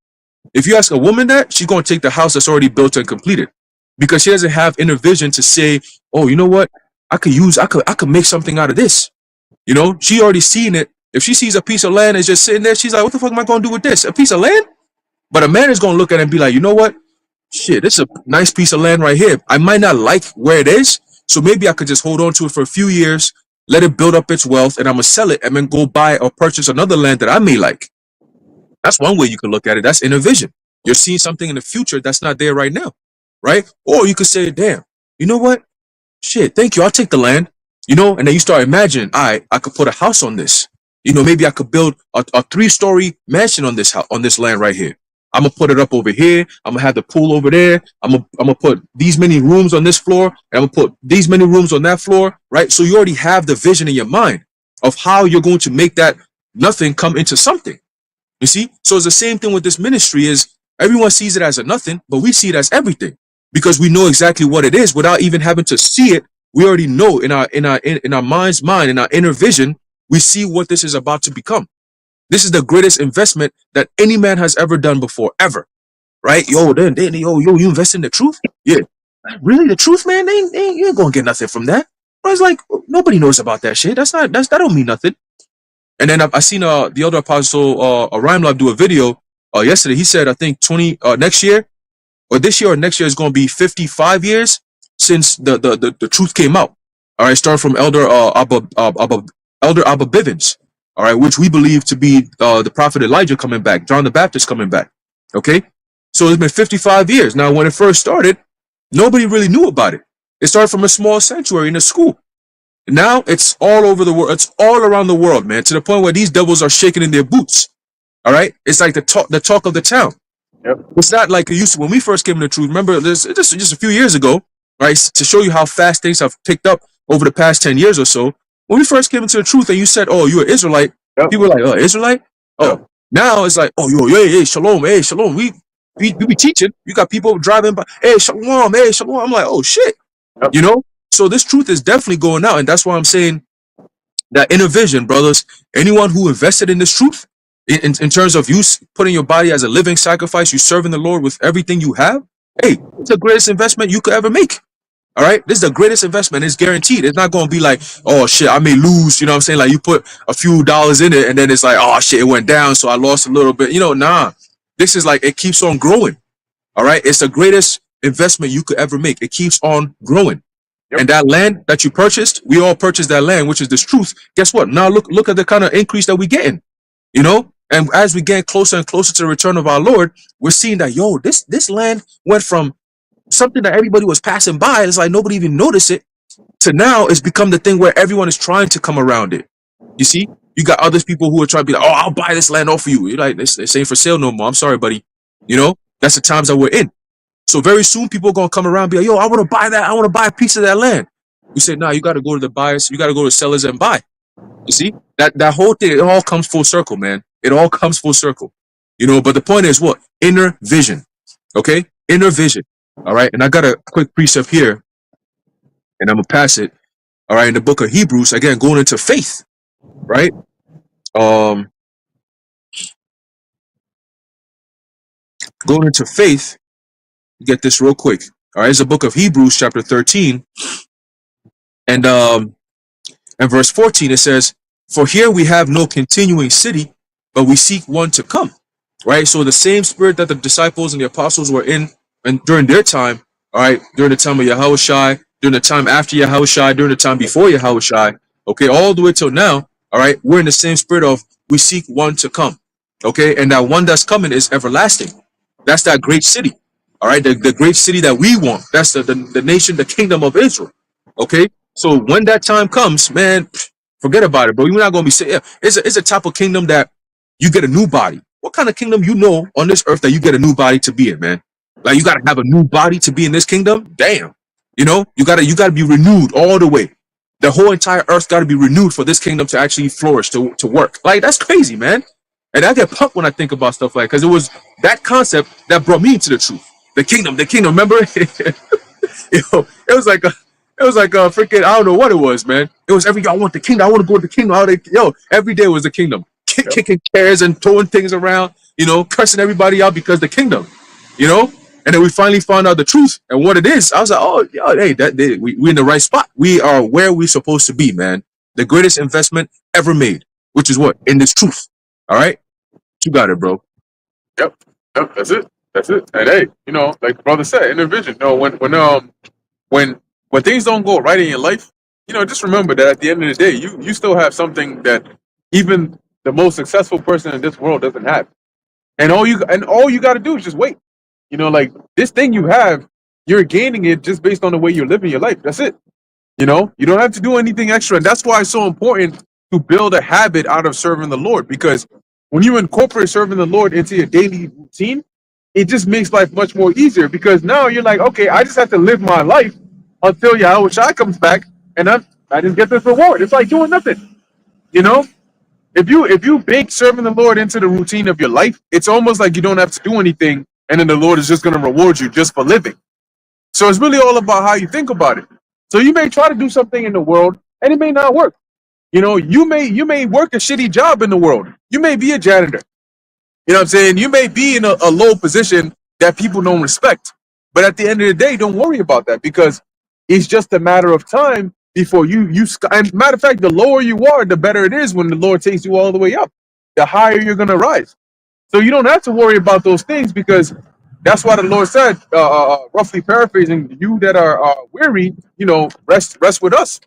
If you ask a woman that, she's gonna take the house that's already built and completed, because she doesn't have inner vision to say, oh, you know what? I could make something out of this. You know, she already seen it. If she sees a piece of land is just sitting there, she's like, what the fuck am I going to do with this? A piece of land? But a man is going to look at it and be like, you know what? Shit, this is a nice piece of land right here. I might not like where it is, so maybe I could just hold on to it for a few years, let it build up its wealth, and I'm going to sell it and then go buy or purchase another land that I may like. That's one way you can look at it. That's inner vision. You're seeing something in the future that's not there right now, right? Or you could say, damn, you know what? Shit, thank you. I'll take the land. You know, and then you start imagining, I could put a house on this. You know, maybe I could build a 3-story mansion on this house, on this land right here. I'm gonna put it up over here. I'm gonna have the pool over there. I'm gonna put these many rooms on this floor, and I'm gonna put these many rooms on that floor, right? So you already have the vision in your mind of how you're going to make that nothing come into something. You see? So it's the same thing with this ministry. Is everyone sees it as a nothing, but we see it as everything, because we know exactly what it is without even having to see it we already know in our mind's mind, in our inner vision, we see what this is about to become. This is the greatest investment that any man has ever done before, ever. Right? Yo, you invest in the truth? Yeah. Really, the truth, man? You ain't gonna get nothing from that. I was like, nobody knows about that shit. That don't mean nothing. And then I seen the other apostle Rhyme Lab do a video yesterday. He said, I think next year or this year or next year is gonna be 55 years since the truth came out. All right, starting from Elder Abba Bivens, all right, which we believe to be the prophet Elijah coming back, John the Baptist coming back. Okay, so it's been 55 years now. When it first started, nobody really knew about it. It started from a small sanctuary in a school. Now it's all over the world. It's all around the world, man, to the point where these devils are shaking in their boots. All right, it's like the talk of the town. Yep. It's not like it used to when we first came into the truth. Remember, this just a few years ago, right? To show you how fast things have picked up over the past 10 years or so. When we first came into the truth, and you said, "Oh, you're an Israelite," Yep. people were like, "Oh, Israelite." Oh, Yep. now it's like, "Oh, hey, shalom, hey, shalom." We be teaching. You got people driving by, "Hey, shalom, hey, shalom." I'm like, "Oh shit," Yep. you know. So this truth is definitely going out, and that's why I'm saying that inner vision, brothers. Anyone who invested in this truth, in terms of you putting your body as a living sacrifice, you serving the Lord with everything you have, hey, it's the greatest investment you could ever make. All right, this is the greatest investment. It's guaranteed. It's not going to be like, oh shit, I may lose. You know what I'm saying? Like you put a few dollars in it, and then it's like, oh shit, it went down, so I lost a little bit. You know, nah. This is like it keeps on growing. All right, it's the greatest investment you could ever make. It keeps on growing. Yep. And that land that you purchased, we all purchased that land, which is this truth. Guess what? Now look at the kind of increase that we're getting. You know, and as we get closer and closer to the return of our Lord, we're seeing that this land went from something that everybody was passing by. It's like nobody even noticed it. To now, it's become the thing where everyone is trying to come around it. You see, you got other people who are trying to be like, "Oh, I'll buy this land off of you." You're like, this ain't for sale no more. I'm sorry, buddy. You know, that's the times that we're in. So very soon, people are gonna come around and be like, "Yo, I want to buy that. I want to buy a piece of that land." You say, "Nah, you got to go to the buyers. You got to go to sellers and buy." You see, that whole thing, it all comes full circle, man. It all comes full circle. You know, but the point is what? Inner vision. Okay? Inner vision. All right. And I got a quick precept here, and I'm gonna pass it. All right, in the book of Hebrews, again, going into faith, right? Going into faith, get this real quick. All right, it's the book of Hebrews, chapter 13, and verse 14, it says, "For here we have no continuing city, but we seek one to come." Right? So the same spirit that the disciples and the apostles were in and during their time, all right, during the time of Yahushua, during the time after Yahushua, during the time before Yahushua, okay, all the way till now, all right, we're in the same spirit of we seek one to come. Okay, and that one that's coming is everlasting. That's that great city. All right, the great city that we want. That's the nation, the kingdom of Israel. Okay, so when that time comes, man, forget about it, bro. You're not gonna be saying, yeah, it's a type of kingdom that you get a new body. What kind of kingdom you know on this earth that you get a new body to be in, man? Like you gotta have a new body to be in this kingdom? Damn. You know, you gotta be renewed all the way. The whole entire earth gotta be renewed for this kingdom to actually flourish, to work. Like that's crazy, man. And I get pumped when I think about stuff like, because it was that concept that brought me into the truth. The kingdom. Remember? Yo, it was like a freaking, I don't know what it was, man. It was I want the kingdom. I want to go to the kingdom. Yo, every day was the kingdom. Kicking chairs and throwing things around, you know, cursing everybody out because the kingdom, you know. And then we finally found out the truth and what it is. I was like, oh, yo, hey, we in the right spot. We are where we're supposed to be, man. The greatest investment ever made, which is what? In this truth. All right? You got it, bro. Yep. That's it. And hey, you know, like the brother said, inner vision. No, when things don't go right in your life, you know, just remember that at the end of the day, you still have something that even the most successful person in this world doesn't have. And all you got to do is just wait. You know, like this thing you have, you're gaining it just based on the way you're living your life. That's it. You know, you don't have to do anything extra. And that's why it's so important to build a habit out of serving the Lord. Because when you incorporate serving the Lord into your daily routine, it just makes life much more easier. Because now you're like, okay, I just have to live my life until Yahushua comes back, and I just get this reward. It's like doing nothing. You know, if you bake serving the Lord into the routine of your life, it's almost like you don't have to do anything, and then the Lord is just going to reward you just for living. So it's really all about how you think about it. So you may try to do something in the world and it may not work. You know, you may work a shitty job in the world. You may be a janitor. You know what I'm saying? You may be in a low position that people don't respect. But at the end of the day, don't worry about that because it's just a matter of time before and matter of fact, the lower you are, the better it is when the Lord takes you all the way up. The higher you're gonna rise. So you don't have to worry about those things because that's why the Lord said, roughly paraphrasing, you that are weary, you know, rest with us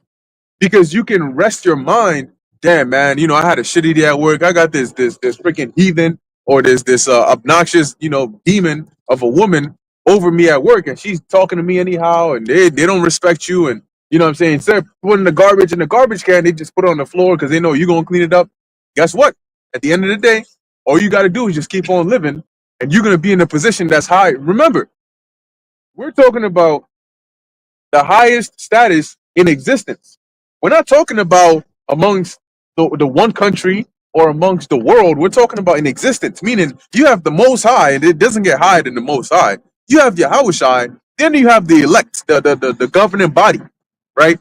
because you can rest your mind. Damn, man, you know, I had a shitty day at work. I got this freaking heathen or this obnoxious, you know, demon of a woman over me at work, and she's talking to me anyhow, and they don't respect you, and you know what I'm saying. Instead of putting the garbage in the garbage can, they just put it on the floor because they know you're gonna clean it up. Guess what? At the end of the day, all you got to do is just keep on living, and you're gonna be in a position that's high. Remember, we're talking about the highest status in existence. We're not talking about amongst the one country or amongst the world. We're talking about in existence, meaning you have the Most High, and it doesn't get higher than the Most High. You have Yahushai, then you have the elect, the governing body, right?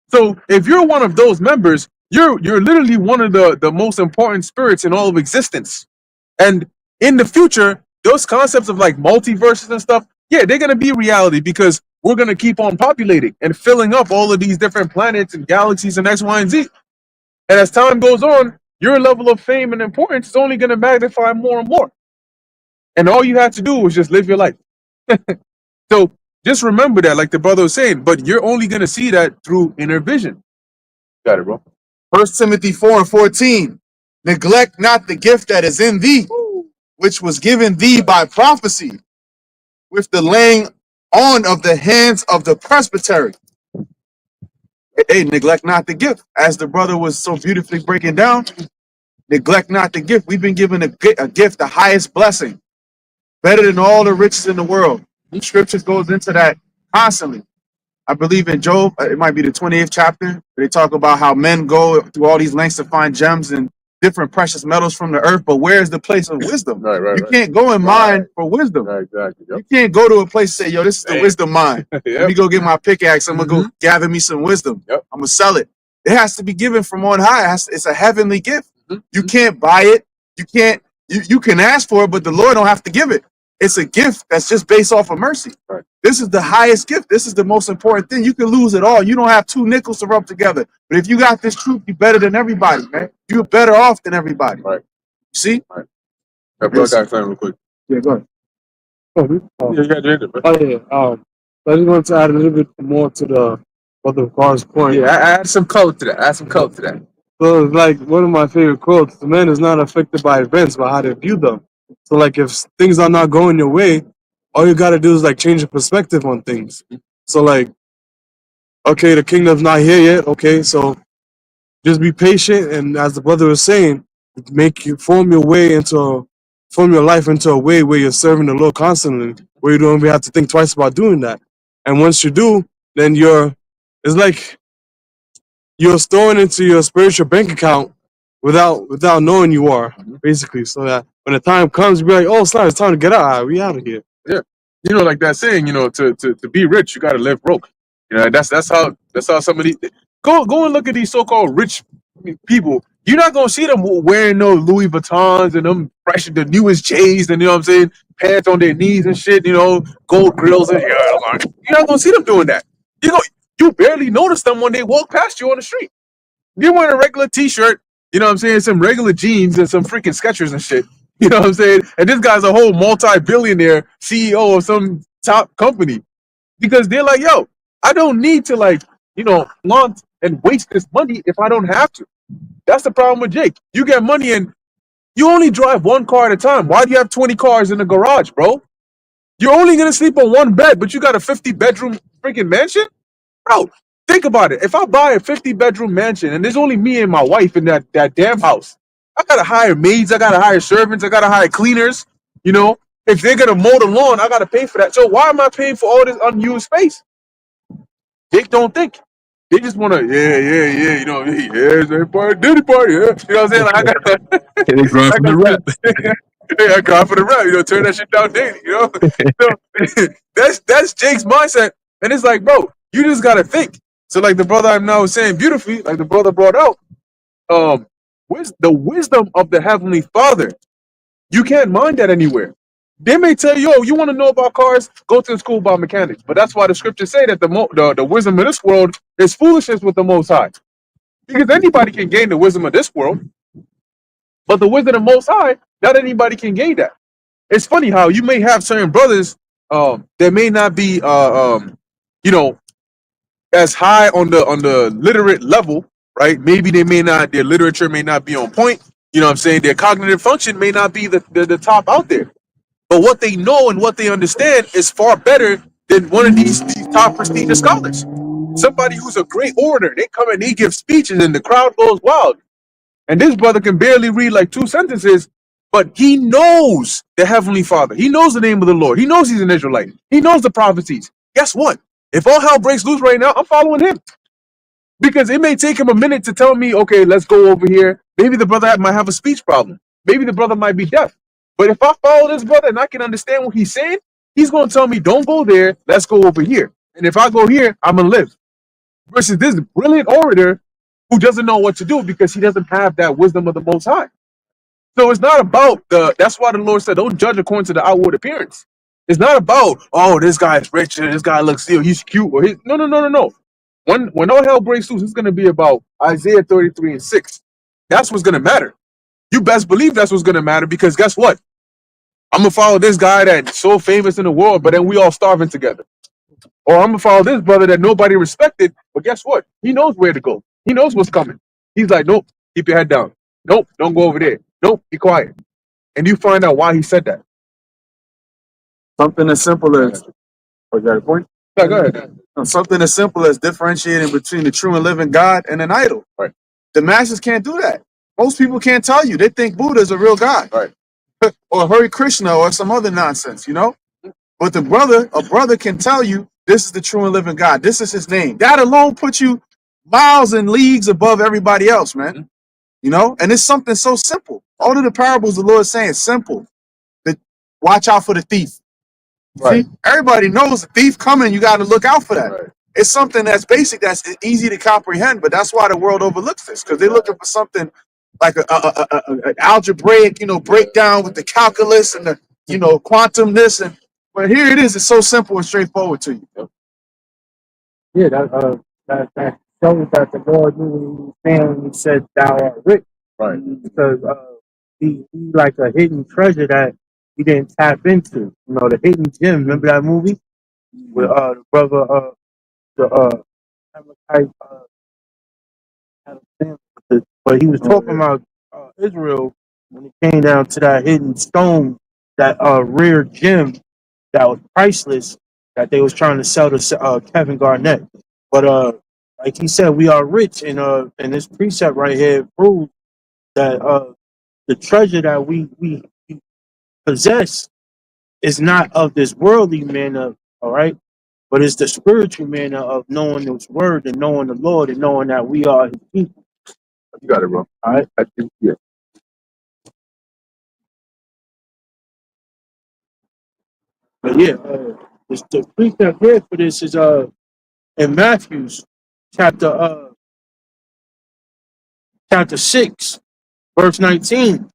So if you're one of those members, you're literally one of the most important spirits in all of existence. And in the future, those concepts of like multiverses and stuff, yeah, they're gonna be reality because we're gonna keep on populating and filling up all of these different planets and galaxies and X, Y, and Z. And as time goes on, your level of fame and importance is only gonna magnify more and more. And all you have to do is just live your life. So just remember that, like the brother was saying, but you're only gonna see that through inner vision. Got it, bro. 1 Timothy 4:14. Neglect not the gift that is in thee, which was given thee by prophecy, with the laying on of the hands of the presbytery. Hey, neglect not the gift. As the brother was so beautifully breaking down, neglect not the gift. We've been given a gift, the highest blessing, better than all the riches in the world. Scriptures goes into that constantly. I believe in Job, it might be the 28th chapter. They talk about how men go through all these lengths to find gems and different precious metals from the earth, but where's the place of wisdom? Right. You can't go and mine for wisdom. Right, exactly. You can't go to a place and say, yo, this is the wisdom mine. Let Yep. me go get my pickaxe. I'm going to go gather me some wisdom. Yep. I'm going to sell it. It has to be given from on high. It's a heavenly gift. Mhm. You can't buy it. You can ask for it, but the Lord don't have to give it. It's a gift that's just based off of mercy. Right. This is the highest gift. This is the most important thing. You can lose it all. You don't have two nickels to rub together. But if you got this truth, you're better than everybody, man. You're better off than everybody. Right. See? Right. Yeah, bro, I got something real quick. Yeah, go ahead. Yeah, you got it, bro. Oh yeah. I just want to add a little bit more to the brother Carr's point. Yeah, add some color to that. Add some color to that. So it's like one of my favorite quotes: "The man is not affected by events, but how they view them." So like if things are not going your way, all you gotta do is like change your perspective on things. So like, okay, the kingdom's not here yet. Okay, so just be patient, and as the brother was saying, form your life into a way where you're serving the Lord constantly, where you don't even have to think twice about doing that. And once you do, then it's like you're storing into your spiritual bank account without knowing you are, basically. So that when the time comes, you'll be like, oh, it's time to get out. All right, we out of here. Yeah. You know, like that saying, you know, to be rich, you gotta live broke. You know, that's how some of these go and look at these so-called rich people. You're not gonna see them wearing no Louis Vuittons and them fresh the newest J's and you know what I'm saying, pants on their knees and shit, you know, gold grills and you're not gonna see them doing that. You barely notice them when they walk past you on the street. You're wearing a regular t-shirt, you know what I'm saying, some regular jeans and some freaking Skechers and shit. You know what I'm saying? And this guy's a whole multi-billionaire CEO of some top company. Because they're like, yo, I don't need to like, you know, flaunt and waste this money if I don't have to. That's the problem with Jake. You get money and you only drive one car at a time. Why do you have 20 cars in the garage, bro? You're only going to sleep on one bed, but you got a 50-bedroom freaking mansion? Bro, think about it. If I buy a 50-bedroom mansion and there's only me and my wife in that damn house, I got to hire maids. I got to hire servants. I got to hire cleaners. You know, if they're going to mow the lawn, I got to pay for that. So why am I paying for all this unused space? Jake don't think. They just want to, you know, it's a party, Diddy party, yeah. You know what I'm saying? Like, I got They grind from the rap. I got for the rap, you know, turn that shit down daily, you know? So, that's Jake's mindset. And it's like, bro, you just got to think. So like the brother I'm now saying beautifully, like the brother brought out, the wisdom of the Heavenly Father. You can't mind that anywhere. They may tell you, oh, you want to know about cars? Go to the school about mechanics. But that's why the scriptures say that the wisdom of this world is foolishness with the Most High. Because anybody can gain the wisdom of this world, but the wisdom of the Most High, not anybody can gain that. It's funny how you may have certain brothers that may not be, you know, as high on the literate level, right? Maybe they may not, their literature may not be on point. You know what I'm saying? Their cognitive function may not be the top out there. But what they know and what they understand is far better than one of these top prestigious scholars. Somebody who's a great orator, they come and they give speeches and the crowd goes wild. And this brother can barely read like 2 sentences, but he knows the Heavenly Father. He knows the name of the Lord. He knows he's an Israelite. He knows the prophecies. Guess what? If all hell breaks loose right now, I'm following him. Because it may take him a minute to tell me, okay, let's go over here. Maybe the brother might have a speech problem. Maybe the brother might be deaf. But if I follow this brother and I can understand what he's saying, he's going to tell me, don't go there. Let's go over here. And if I go here, I'm going to live. Versus this brilliant orator who doesn't know what to do because he doesn't have that wisdom of the Most High. So it's not about that's why the Lord said, don't judge according to the outward appearance. It's not about, oh, this guy's rich and this guy looks ill, he's cute. Or he's, no. When all hell breaks loose, it's going to be about Isaiah 33:6. That's what's going to matter. You best believe that's what's going to matter because guess what? I'm going to follow this guy that's so famous in the world, but then we all starving together. Or I'm going to follow this brother that nobody respected, but guess what? He knows where to go. He knows what's coming. He's like, nope, keep your head down. Nope, don't go over there. Nope, be quiet. And you find out why he said that. Something as simple as, oh, you got a point? Yeah, go ahead. Something as simple as differentiating between the true and living God and an idol. Right. The masses can't do that. Most people can't tell you. They think Buddha is a real God. Right. Or Hare Krishna or some other nonsense, you know? But a brother can tell you this is the true and living God. This is his name. That alone puts you miles and leagues above everybody else, man. Mhm. You know? And it's something so simple. All of the parables the Lord is saying is simple. That watch out for the thief. Right. See, everybody knows the thief coming. You got to look out for that. Right. It's something that's basic, that's easy to comprehend, but that's why the world overlooks this because they're looking for something like an algebraic, breakdown with the calculus and the, quantum this and. But here it is. It's so simple and straightforward to you. Yeah, that shows that the Lord knew what he was saying when he said, "Thou art rich," Right. because he like a hidden treasure that he didn't tap into. You know, the hidden gem. Remember that movie with the brother the Amalekite, Adam Sandler, but he was talking about Israel when it came down to that hidden stone, that rare gem that was priceless that they was trying to sell to Kevin Garnett. But like he said, we are rich, and this precept right here proves that the treasure that we possess is not of this worldly manner, all right, but it's the spiritual manner of knowing His word and knowing the Lord and knowing that we are His people. You got it, bro. All right. I think, yeah. But yeah, the precept here for this is in Matthew's chapter 6, verse 19.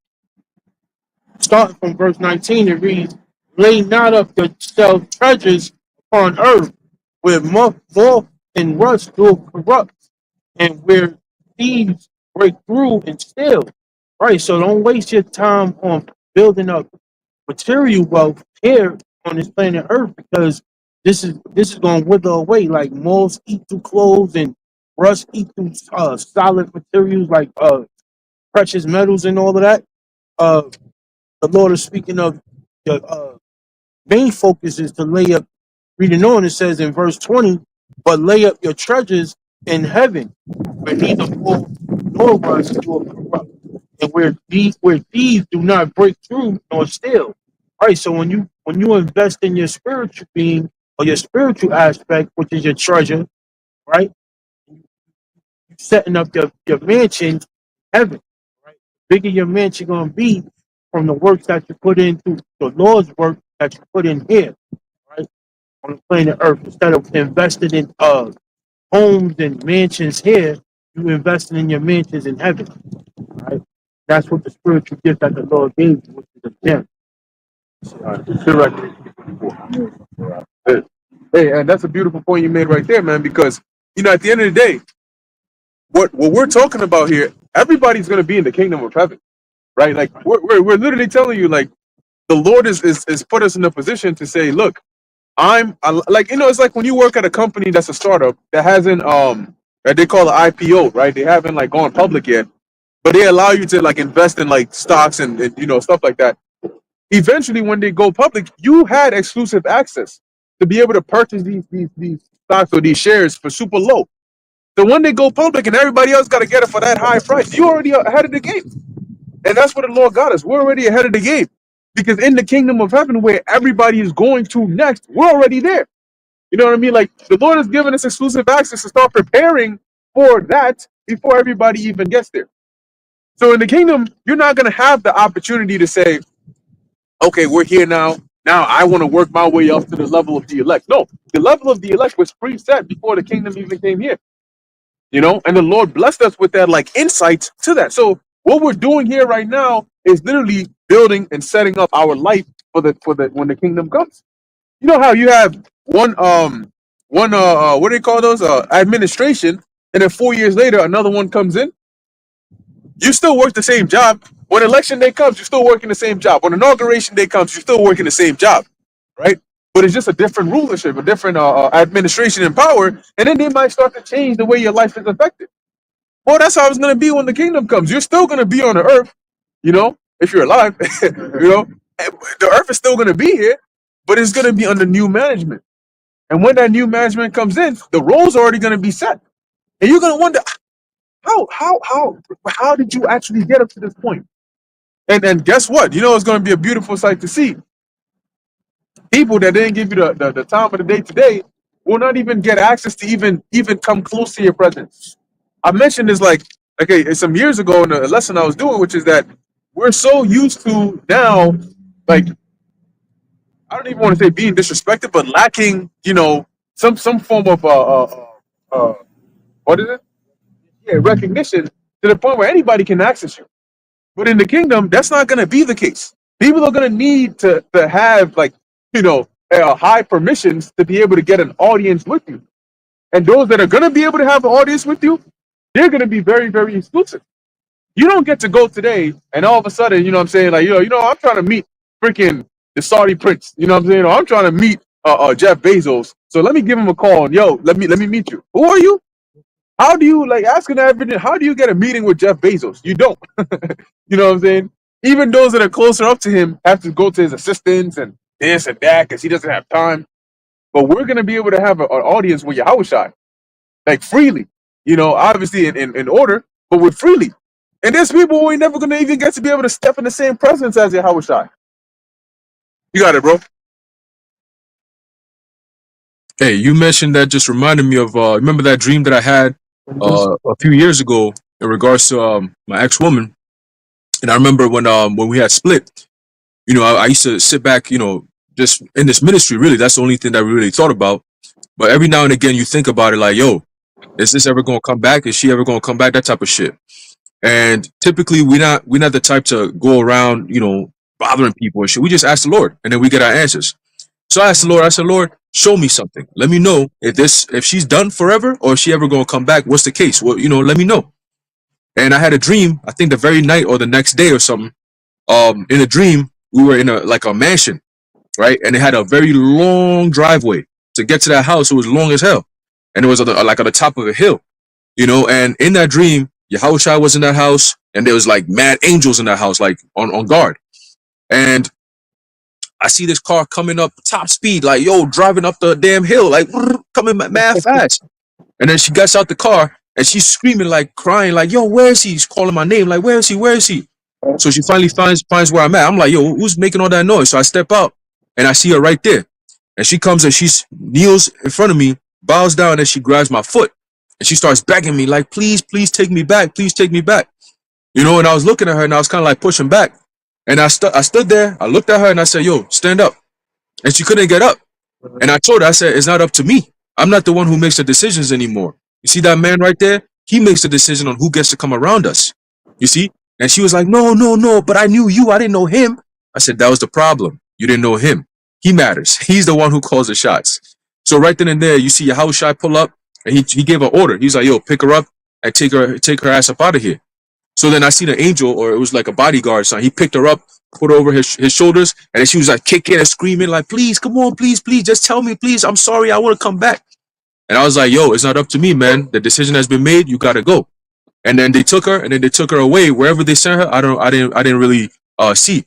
Starting from verse 19, it reads, "Lay not up yourself treasures upon earth, where moth and rust do corrupt, and where thieves break through and steal." Right. So don't waste your time on building up material wealth here on this planet Earth, because this is going to wither away like moths eat through clothes and rust eat through solid materials like precious metals and all of that. Uh, the Lord is speaking of the main focus is to lay up. Reading on, it says in verse 20, "But lay up your treasures in heaven, where neither moth nor rust do corrupt, and where thieves do not break through nor steal." Right. So when you invest in your spiritual being or your spiritual aspect, which is your treasure, right? You're setting up your mansion in heaven. Right. The bigger your mansion gonna be from the work that you put into the Lord's work that you put in here, right, on the planet Earth, instead of invested in homes and mansions here, you investing in your mansions in heaven. Right? That's what the spiritual gift that the Lord gave you, which is a gem. Correct. Hey, and that's a beautiful point you made right there, man. Because at the end of the day, what we're talking about here, everybody's going to be in the kingdom of heaven, right? Like we're literally telling you, like the Lord is put us in a position to say, look, like it's like when you work at a company that's a startup that hasn't that they call an IPO, right? They haven't like gone public yet, but they allow you to like invest in like stocks and stuff like that. Eventually, when they go public, you had exclusive access to be able to purchase these stocks or these shares for super low. So when they go public and everybody else got to get it for that high price, you already ahead of the game. And that's what the Lord got us. We're already ahead of the game. Because in the kingdom of heaven, where everybody is going to next, we're already there. You know what I mean? Like the Lord has given us exclusive access to start preparing for that before everybody even gets there. So in the kingdom, you're not going to have the opportunity to say, okay, we're here now. Now I want to work my way up to the level of the elect. No, the level of the elect was preset before the kingdom even came here. And the Lord blessed us with that like insight to that. So what we're doing here right now is literally building and setting up our life for the when the kingdom comes. You know how you have one what do they call those administration, and then 4 years later another one comes in. You still work the same job. When election day comes, you're still working the same job. When inauguration day comes, you're still working the same job, right? But it's just a different rulership, a different administration and power, and then they might start to change the way your life is affected. Well, that's how it's going to be when the kingdom comes. You're still going to be on the earth, if you're alive, the earth is still going to be here, but it's going to be under new management. And when that new management comes in, the roles are already going to be set. And you're going to wonder, how did you actually get up to this point? And guess what? It's going to be a beautiful sight to see. People that didn't give you the time of the day today will not even get access to even come close to your presence. I mentioned this like some years ago in a lesson I was doing, which is that we're so used to now, like I don't even want to say being disrespected, but lacking, some form of what is it? Yeah, recognition to the point where anybody can access you. But in the kingdom, that's not going to be the case. People are going to need to have like high permissions to be able to get an audience with you. And those that are going to be able to have an audience with you, they're going to be very, very exclusive. You don't get to go today and all of a sudden, I'm saying, like, I'm trying to meet freaking the Saudi prince. You know what I'm saying? Or I'm trying to meet Jeff Bezos. So let me give him a call and let me meet you. Who are you? How do you asking everything? How do you get a meeting with Jeff Bezos? You don't. You know what I'm saying? Even those that are closer up to him have to go to his assistants and this and that because he doesn't have time. But we're gonna be able to have an audience with Yahushua, like freely. Obviously in order, but with freely. And there's people who ain't never gonna even get to be able to step in the same presence as Yahushua. You got it, bro. Hey, you mentioned that just reminded me of remember that dream that I had a few years ago in regards to my ex-woman. And I remember when we had split, I used to sit back, just in this ministry, really. That's the only thing that we really thought about. But every now and again you think about it like, yo, is this ever gonna come back? Is she ever gonna come back? That type of shit. And typically we're not the type to go around, bothering people and shit. We just ask the Lord and then we get our answers. So I asked the Lord, I said, Lord, show me something. Let me know if she's done forever or if she ever gonna come back. What's the case? Well, let me know. And I had a dream, I think the very night or the next day or something. In a dream, we were in a mansion, right? And it had a very long driveway. To get to that house, it was long as hell. And it was on the top of a hill, and in that dream, Yahushua was in that house, and there was like mad angels in that house, like on guard. And I see this car coming up top speed, like, driving up the damn hill, like coming mad fast. And then she gets out the car and she's screaming, like crying, like, yo, where is he? She's calling my name, like, where is he? Where is he? So she finally finds where I'm at. I'm like, yo, who's making all that noise? So I step out and I see her right there. And she comes and she kneels in front of me, bows down, and she grabs my foot. And she starts begging me, like, please take me back. Please take me back. And I was looking at her and I was kind of like pushing back. And I stood there, I looked at her and I said, yo, stand up. And she couldn't get up. And I told her, I said, it's not up to me. I'm not the one who makes the decisions anymore. You see that man right there? He makes the decision on who gets to come around us. You see? And she was like, no, no, no, but I knew you. I didn't know him. I said, that was the problem. You didn't know him. He matters. He's the one who calls the shots. So right then and there, you see Yahushua pull up, and he gave an order. He's like, yo, pick her up and take her ass up out of here. So then I seen an angel, or it was like a bodyguard, son. He picked her up, put her over his shoulders, and then she was like kicking and screaming, like, please, come on, please, please, just tell me, please. I'm sorry, I want to come back. And I was like, yo, it's not up to me, man. The decision has been made. You gotta go. And then they took her, and then they took her away. Wherever they sent her, I didn't really see.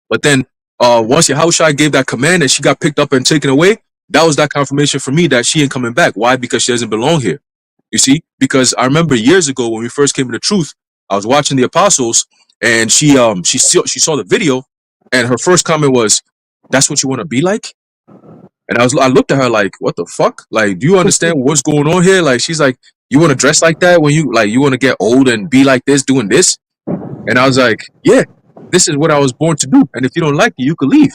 But then once Yahushua gave that command and she got picked up and taken away, that was that confirmation for me that she ain't coming back. Why? Because she doesn't belong here. You see? Because I remember years ago when we first came to the truth, I was watching the apostles, and she saw the video, and her first comment was, "That's what you want to be like?" And I looked at her like, "What the fuck? Like, do you understand what's going on here?" Like, she's like, "You want to dress like that when you want to get old and be like this, doing this?" And I was like, "Yeah, this is what I was born to do. And if you don't like it, you could leave."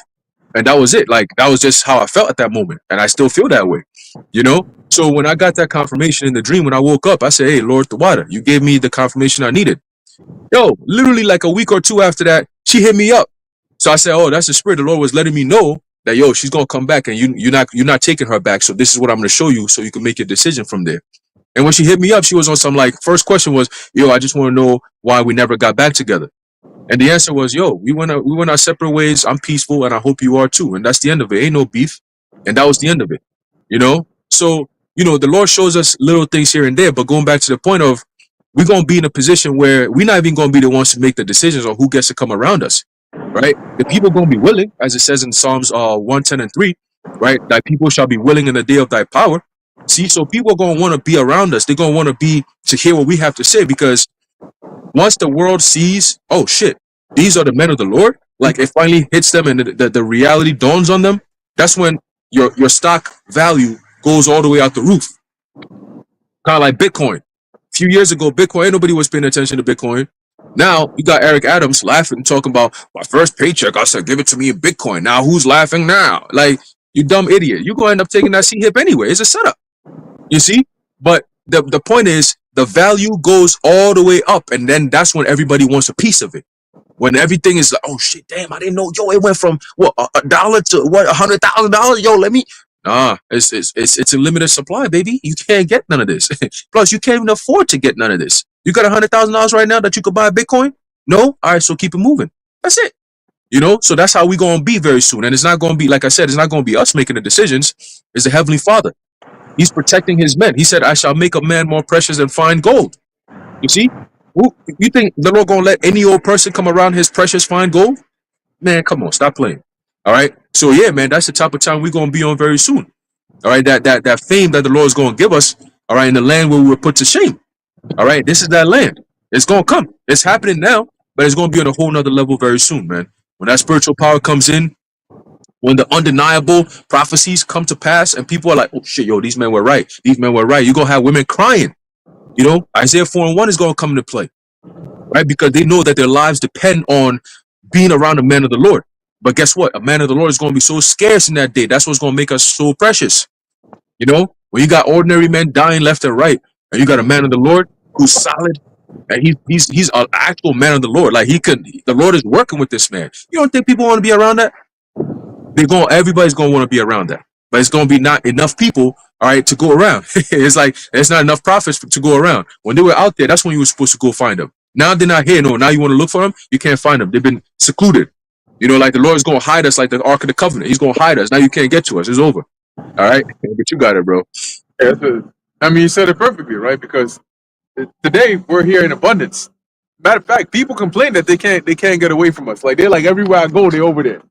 And that was it. Like, that was just how I felt at that moment, and I still feel that way, you know. So when I got that confirmation in the dream, when I woke up, I said, "Hey, Lord, the water, you gave me the confirmation I needed." Yo, literally like a week or two after that, she hit me up. So I said, "Oh, that's the spirit." The Lord was letting me know that, yo, she's gonna come back, and you're not taking her back. So this is what I'm gonna show you, so you can make your decision from there. And when she hit me up, she was on some like, first question was, "Yo, I just want to know why we never got back together." And the answer was, "Yo, we went our separate ways. I'm peaceful, and I hope you are too." And that's the end of it. Ain't no beef, and that was the end of it. You know. So the Lord shows us little things here and there, but going back to the point of, we're gonna be in a position where we're not even gonna be the ones to make the decisions on who gets to come around us, right? The people gonna be willing, as it says in Psalms 110:3, right? That people shall be willing in the day of thy power. See, so people are gonna want to be around us. They're gonna want to hear what we have to say, because once the world sees, oh shit, these are the men of the Lord, like it finally hits them and the reality dawns on them, that's when your stock value goes all the way out the roof. Kind of like Bitcoin. A few years ago, Bitcoin, ain't nobody was paying attention to Bitcoin. Now you got Eric Adams laughing, talking about my first paycheck, I said, give it to me in Bitcoin. Now who's laughing now? Like, you dumb idiot. You're gonna end up taking that C-hip anyway. It's a setup. You see? But the point is, the value goes all the way up, and then that's when everybody wants a piece of it. When everything is like, oh shit, damn, I didn't know, yo, it went from what, $1 to what, $100,000, yo, let me. Nah, it's a limited supply, baby. You can't get none of this. Plus, you can't even afford to get none of this. You got $100,000 right now that you could buy Bitcoin? No, all right, so keep it moving. That's it. So that's how we gonna be very soon, and it's not gonna be, like I said, it's not gonna be us making the decisions. It's the Heavenly Father. He's protecting his men. He said, "I shall make a man more precious than fine gold." You see? You think the Lord gonna let any old person come around his precious fine gold? Man, come on, stop playing. All right. So yeah, man, that's the type of time we're gonna be on very soon. All right, that fame that the Lord is gonna give us. All right, in the land where we were put to shame. All right, this is that land. It's gonna come. It's happening now, but it's gonna be on a whole nother level very soon, man. When that spiritual power comes in, when the undeniable prophecies come to pass, and people are like, "Oh shit, yo, these men were right. These men were right." You're gonna have women crying. Isaiah 4:1 is gonna come into play, right? Because they know that their lives depend on being around a man of the Lord. But guess what? A man of the Lord is gonna be so scarce in that day. That's what's gonna make us so precious. When you got ordinary men dying left and right, and you got a man of the Lord who's solid, and he's an actual man of the Lord. Like, the Lord is working with this man. You don't think people want to be around that? Everybody's gonna want to be around that, but it's gonna be not enough people, all right, to go around. It's like there's not enough prophets to go around. When they were out there, that's when you were supposed to go find them. Now they're not here. No, now you want to look for them, you can't find them. They've been secluded. Like the Lord is gonna hide us, like the Ark of the Covenant. He's gonna hide us. Now you can't get to us. It's over. All right, but you got it, bro. Yeah, I mean, you said it perfectly, right? Because today we're here in abundance. Matter of fact, people complain that they can't get away from us. Like, they're like, everywhere I go, they're over there.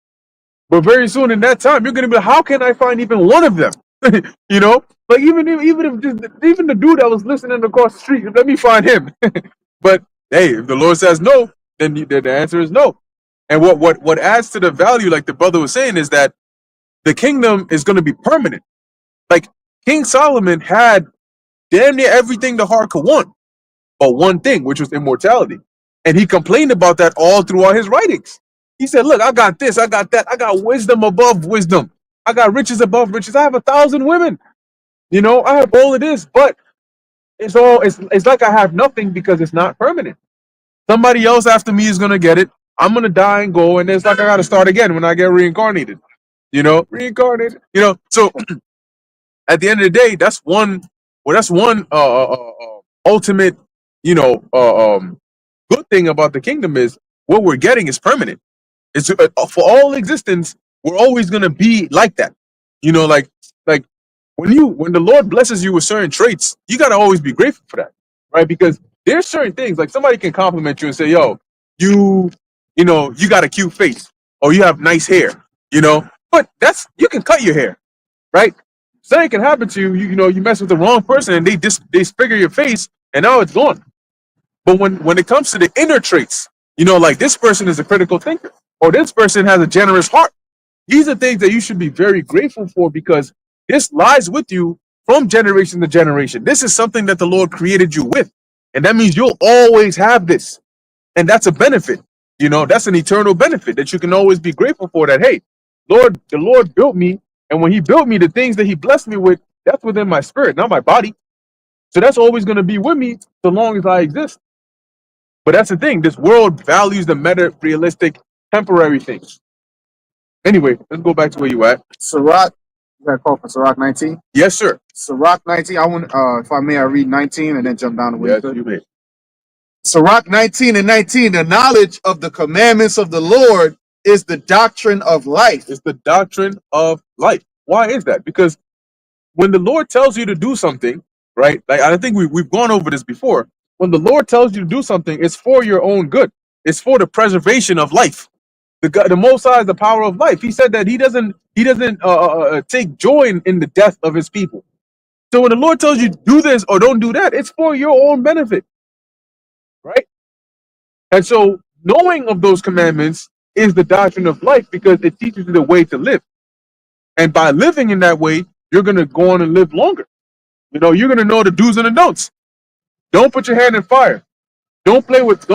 But very soon in that time, you're gonna be like, how can I find even one of them? Like, even the dude that was listening across the street, let me find him. But hey, if the Lord says no, then the answer is no. And what adds to the value, like the brother was saying, is that the kingdom is going to be permanent. Like, King Solomon had damn near everything the heart could want, but one thing, which was immortality. And he complained about that all throughout his writings. He said, look, I got this, I got that, I got wisdom above wisdom, I got riches above riches, I have 1,000 women, I have all of this, but it's like I have nothing because it's not permanent. Somebody else after me is gonna get it. I'm gonna die and go, and it's like I gotta start again when I get reincarnated. Reincarnated. So at the end of the day, that's one. Well, that's one ultimate. Good thing about the kingdom is what we're getting is permanent. It's for all existence. We're always gonna be like that. Like when the Lord blesses you with certain traits, you gotta always be grateful for that, right? Because there's certain things like somebody can compliment you and say, "Yo, you, you got a cute face, or you have nice hair," But you can cut your hair, right? Something can happen to you. You mess with the wrong person and they disfigure your face, and now it's gone. But when it comes to the inner traits, like this person is a critical thinker, or this person has a generous heart. These are things that you should be very grateful for because this lies with you from generation to generation. This is something that the Lord created you with. And that means you'll always have this. And that's a benefit. That's an eternal benefit that you can always be grateful for that, hey, the Lord built me. And when he built me, the things that he blessed me with, that's within my spirit, not my body. So that's always going to be with me so long as I exist. But that's the thing. This world values the materialistic, temporary things. Anyway, let's go back to where you at. Sirach, you got to call for Sirach 19. Yes, sir. Sirach 19. I want, if I may, I read 19 and then jump down to where Yes, you may. Sirach 19 and 19. The knowledge of the commandments of the Lord is the doctrine of life. It's the doctrine of life. Why is that? Because when the Lord tells you to do something, right? Like I think we've gone over this before. When the Lord tells you to do something, it's for your own good. It's for the preservation of life. The Most High is the power of life. He said that he doesn't take joy in the death of his people. So when the Lord tells you do this or don't do that, it's for your own benefit, right? And so knowing of those commandments is the doctrine of life because it teaches you the way to live. And by living in that way, you're going to go on and live longer. You're going to know the do's and the don'ts. Don't put your hand in fire. Don't play with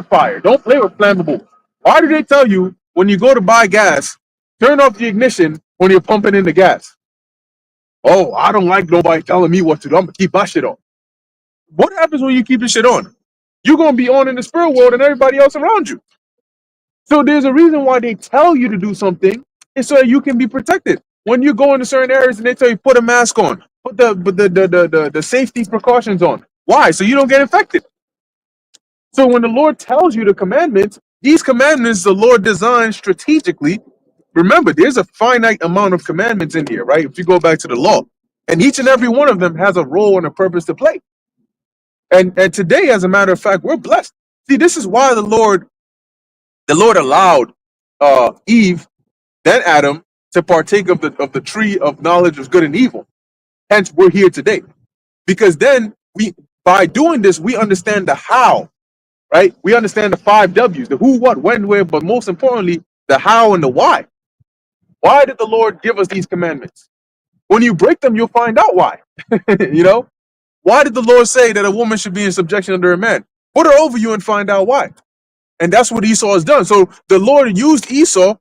fire. Don't play with flammable. Why do they tell you when you go to buy gas, turn off the ignition when you're pumping in the gas? Oh, I don't like nobody telling me what to do. I'm going to keep my shit on. What happens when you keep your shit on? You're going to be on in the spirit world and everybody else around you. So there's a reason why they tell you to do something is so that you can be protected. When you go into certain areas and they tell you put a mask on, put the safety precautions on. Why? So you don't get infected. So when the Lord tells you the commandments, these commandments the Lord designed strategically. Remember, there's a finite amount of commandments in here, right? If you go back to the law, and each and every one of them has a role and a purpose to play. And today, as a matter of fact, we're blessed. See, this is why the Lord allowed Eve, then Adam, to partake of the tree of knowledge of good and evil. Hence, we're here today, because then by doing this, we understand the how. Right? We understand the 5 W's, the who, what, when, where, but most importantly, the how and the why. Why did the Lord give us these commandments? When you break them, you'll find out why. Why did the Lord say that a woman should be in subjection under a man? Put her over you and find out why. And that's what Esau has done. So the Lord used Esau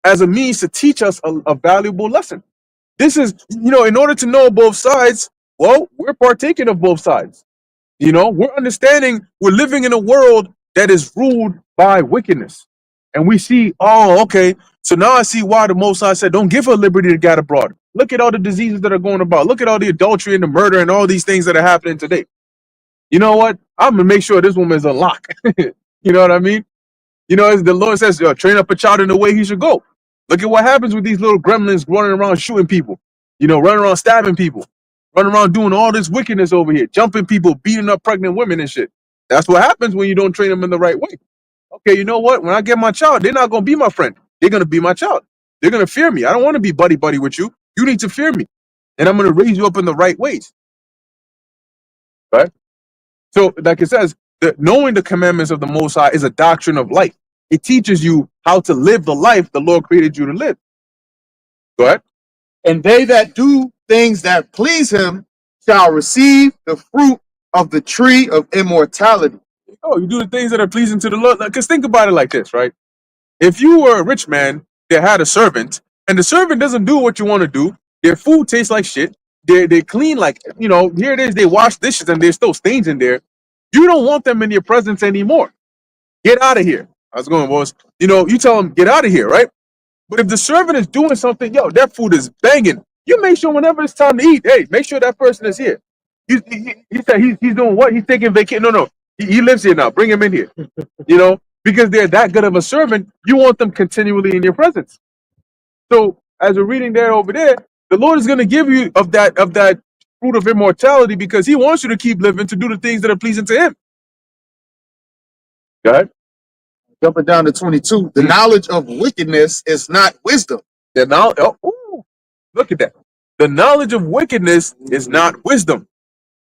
as a means to teach us a valuable lesson. This is, in order to know both sides, well, we're partaking of both sides. We're understanding we're living in a world that is ruled by wickedness. And we see, oh, okay, so now I see why the Most High said, don't give her liberty to get abroad. Look at all the diseases that are going about. Look at all the adultery and the murder and all these things that are happening today. You know what? I'm going to make sure this woman is unlocked. You know what I mean? As the Lord says, train up a child in the way he should go. Look at what happens with these little gremlins running around shooting people, running around stabbing people. Running around doing all this wickedness over here, jumping people, beating up pregnant women and shit. That's what happens when you don't train them in the right way. Okay, you know what? When I get my child, they're not going to be my friend. They're going to be my child. They're going to fear me. I don't want to be buddy-buddy with you. You need to fear me. And I'm going to raise you up in the right ways. Right? So, like it says, knowing the commandments of the Most High is a doctrine of life. It teaches you how to live the life the Lord created you to live. Go ahead. And they that do things that please him shall receive the fruit of the tree of immortality. Oh, you do the things that are pleasing to the Lord. Because think about it like this, right? If you were a rich man that had a servant, and the servant doesn't do what you want to do, their food tastes like shit, they clean, like, here it is, they wash dishes and there's still stains in there. You don't want them in your presence anymore. Get out of here. I was going, boss. You tell them, get out of here, right? But if the servant is doing something, yo, that food is banging, you make sure whenever it's time to eat, hey, make sure that person is here. He said he's doing what? He's taking vacation. No. He lives here now. Bring him in here. Because they're that good of a servant, you want them continually in your presence. So as we're reading there over there, the Lord is going to give you of that fruit of immortality because He wants you to keep living to do the things that are pleasing to Him. Go ahead. Jumping down to 22, the knowledge of wickedness is not wisdom. The knowledge. Look at that. The knowledge of wickedness is not wisdom.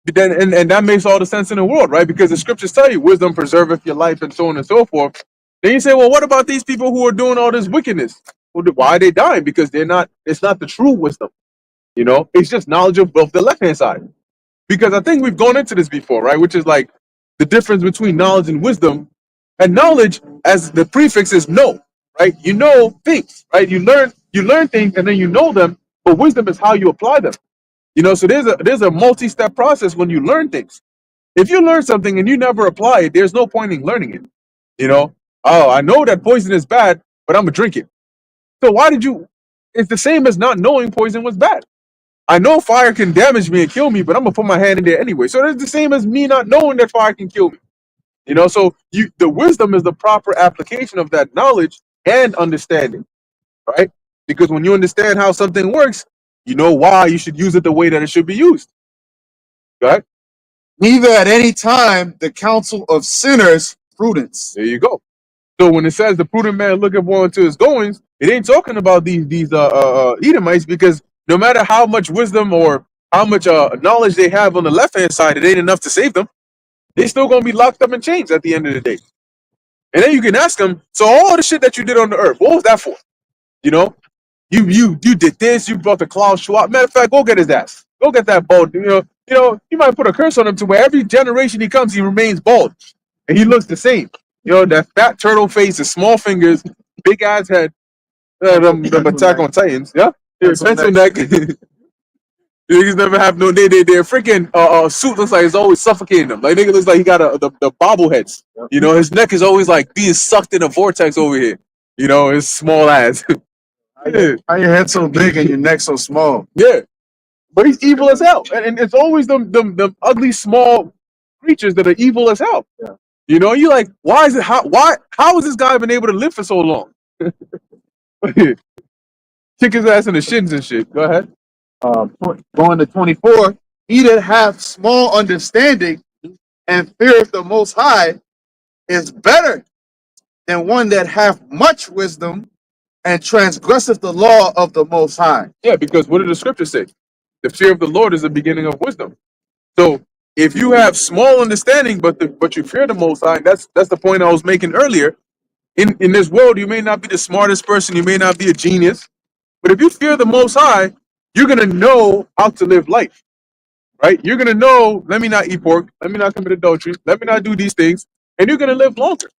But then, and that makes all the sense in the world, right? Because the scriptures tell you wisdom preserveth your life and so on and so forth. Then you say, well, what about these people who are doing all this wickedness? Well, why are they dying? Because it's not the true wisdom. It's just knowledge of the left-hand side. Because I think we've gone into this before, right? Which is like the difference between knowledge and wisdom. And knowledge, as the prefix is know, right? You know things, right? You learn things and then you know them, but wisdom is how you apply them. So there's a multi-step process when you learn things. If you learn something and you never apply it, there's no point in learning it. Oh, I know that poison is bad, but I'm gonna drink it. So why did you? It's the same as not knowing poison was bad. I know fire can damage me and kill me, but I'm gonna put my hand in there anyway. So it's the same as me not knowing that fire can kill me. So the wisdom is the proper application of that knowledge and understanding, right? Because when you understand how something works, you know why you should use it the way that it should be used. Right? Neither at any time the counsel of sinners prudence. There you go. So when it says the prudent man looketh well into his goings, it ain't talking about these Edomites, because no matter how much wisdom or how much knowledge they have on the left hand side, it ain't enough to save them. They're still gonna be locked up in chains at the end of the day. And then you can ask them, so all the shit that you did on the earth, what was that for? You did this, you brought the Klaus Schwab. Matter of fact, go get his ass. Go get that bald. You might put a curse on him to where every generation he comes, he remains bald. And he looks the same. That fat turtle face, the small fingers, big ass head. Them Attack on Titans, yeah? Pencil neck. Niggas never have no. Their freaking suit looks like it's always suffocating them. Like nigga looks like he got the bobbleheads. His neck is always like being sucked in a vortex over here. His small ass. Yeah. How your head so big and your neck so small? Yeah, but he's evil as hell, and it's always them ugly small creatures that are evil as hell. Yeah. You like, why is it how has this guy been able to live for so long? Kick his ass in the shins and shit. Go ahead. Going to 24, he that hath small understanding and feareth the Most High is better than one that hath much wisdom and transgresseth the law of the Most High. Yeah, because what did the scripture say? The fear of the Lord is the beginning of wisdom. So if you have small understanding, but you fear the Most High, that's the point I was making earlier. In this world, you may not be the smartest person, you may not be a genius, but if you fear the Most High, you're gonna know how to live life, right? You're gonna know, let me not eat pork, let me not commit adultery, let me not do these things, and you're gonna live longer.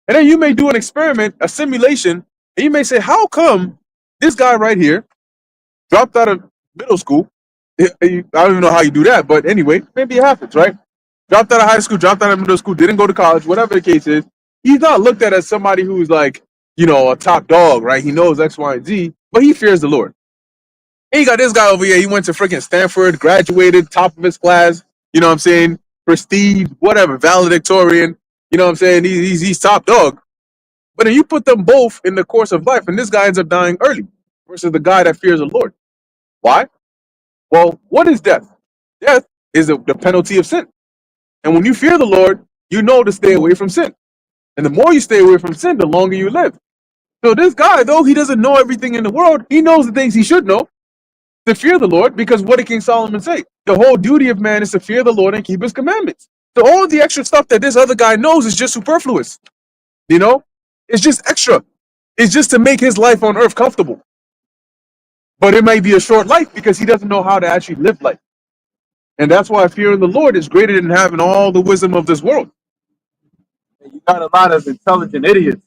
And then you may do an experiment, a simulation, and you may say, how come this guy right here dropped out of middle school? I don't even know how you do that, but anyway, maybe it happens, right? Dropped out of high school, dropped out of middle school, didn't go to college, whatever the case is. He's not looked at as somebody who's like, a top dog, right? He knows X, Y, and Z, but he fears the Lord. And you got this guy over here, he went to freaking Stanford, graduated, top of his class, you know what I'm saying? Prestige, whatever, valedictorian, you know what I'm saying? He's top dog. But then you put them both in the course of life, and this guy ends up dying early versus the guy that fears the Lord. Why? Well, what is death? Death is the penalty of sin. And when you fear the Lord, you know to stay away from sin. And the more you stay away from sin, the longer you live. So this guy, though he doesn't know everything in the world, he knows the things he should know to fear the Lord, because what did King Solomon say? The whole duty of man is to fear the Lord and keep his commandments. So all the extra stuff that this other guy knows is just superfluous. It's just extra. It's just to make his life on earth comfortable. But it may be a short life because he doesn't know how to actually live life. And that's why fearing the Lord is greater than having all the wisdom of this world. You got a lot of intelligent idiots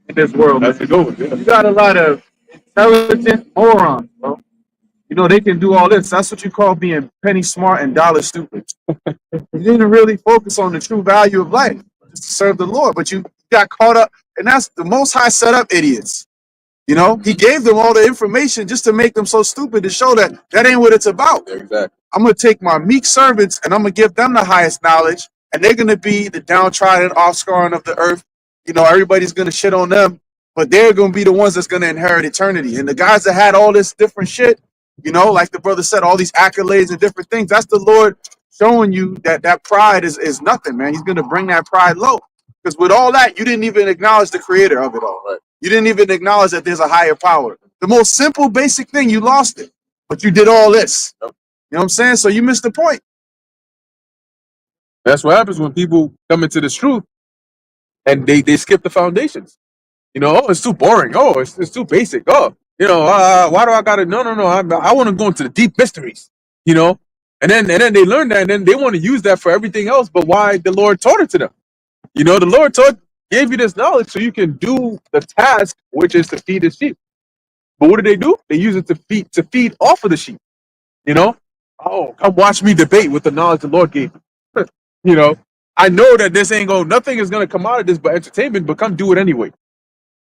in this world. That's the goal. Yeah. You got a lot of intelligent morons, bro. You know, they can do all this. That's what you call being penny smart and dollar stupid. You didn't really focus on the true value of life, just to serve the Lord. But you got caught up, and that's the Most High set up idiots. You know, he gave them all the information just to make them so stupid to show that that ain't what it's about. Yeah, exactly. I'm going to take my meek servants and I'm going to give them the highest knowledge, and they're going to be the downtrodden offscouring of the earth. You know, everybody's going to shit on them, but they're going to be the ones that's going to inherit eternity. And the guys that had all this different shit, you know, like the brother said, all these accolades and different things, that's the Lord showing you that that pride is nothing, man. He's going to bring that pride low. Because with all that, you didn't even acknowledge the creator of it all. Right. You didn't even acknowledge that there's a higher power. The most simple, basic thing, you lost it. But you did all this. Yep. You know what I'm saying? So you missed the point. That's what happens when people come into this truth and they skip the foundations. You know, oh, it's too boring. Oh, it's too basic. Oh, you know, why do I gotta? No. I want to go into the deep mysteries. You know, and then they learn that, and then they want to use that for everything else. But why the Lord taught it to them? You know, the Lord gave you this knowledge so you can do the task, which is to feed the sheep. But what do? They use it to feed off of the sheep. You know, oh, come watch me debate with the knowledge the Lord gave you. You know, I know that nothing is gonna come out of this but entertainment, but come do it anyway.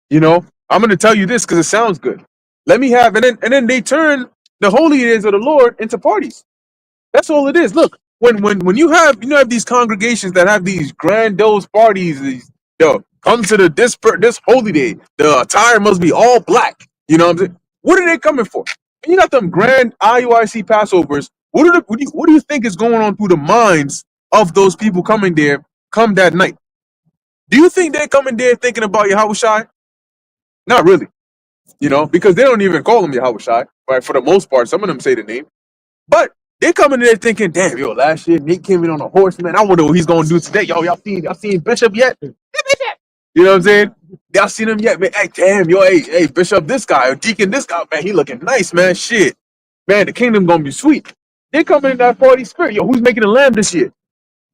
You know, I'm gonna tell you this because it sounds good. Let me have, and then they turn the holy days of the Lord into parties. That's all it is. Look, when you have these congregations that have these grandiose parties, come to this holy day. The attire must be all black. You know what I'm saying? What are they coming for? When you got them grand IUIC Passovers, what do you think is going on through the minds of those people coming there come that night? Do you think they're coming there thinking about Yahushua? Not really. You know, because they don't even call him Yahushua, right? For the most part, some of them say the name. But they coming there thinking, damn, yo, last year Nate came in on a horse, man. I wonder what he's gonna do today. Yo, y'all seen Bishop yet? You know what I'm saying? Y'all seen him yet, man? Hey, damn, yo, hey, Bishop, this guy, or Deacon, this guy, man, he looking nice, man. Shit. Man, the kingdom gonna be sweet. They coming in that party spirit. Yo, who's making the lamb this year?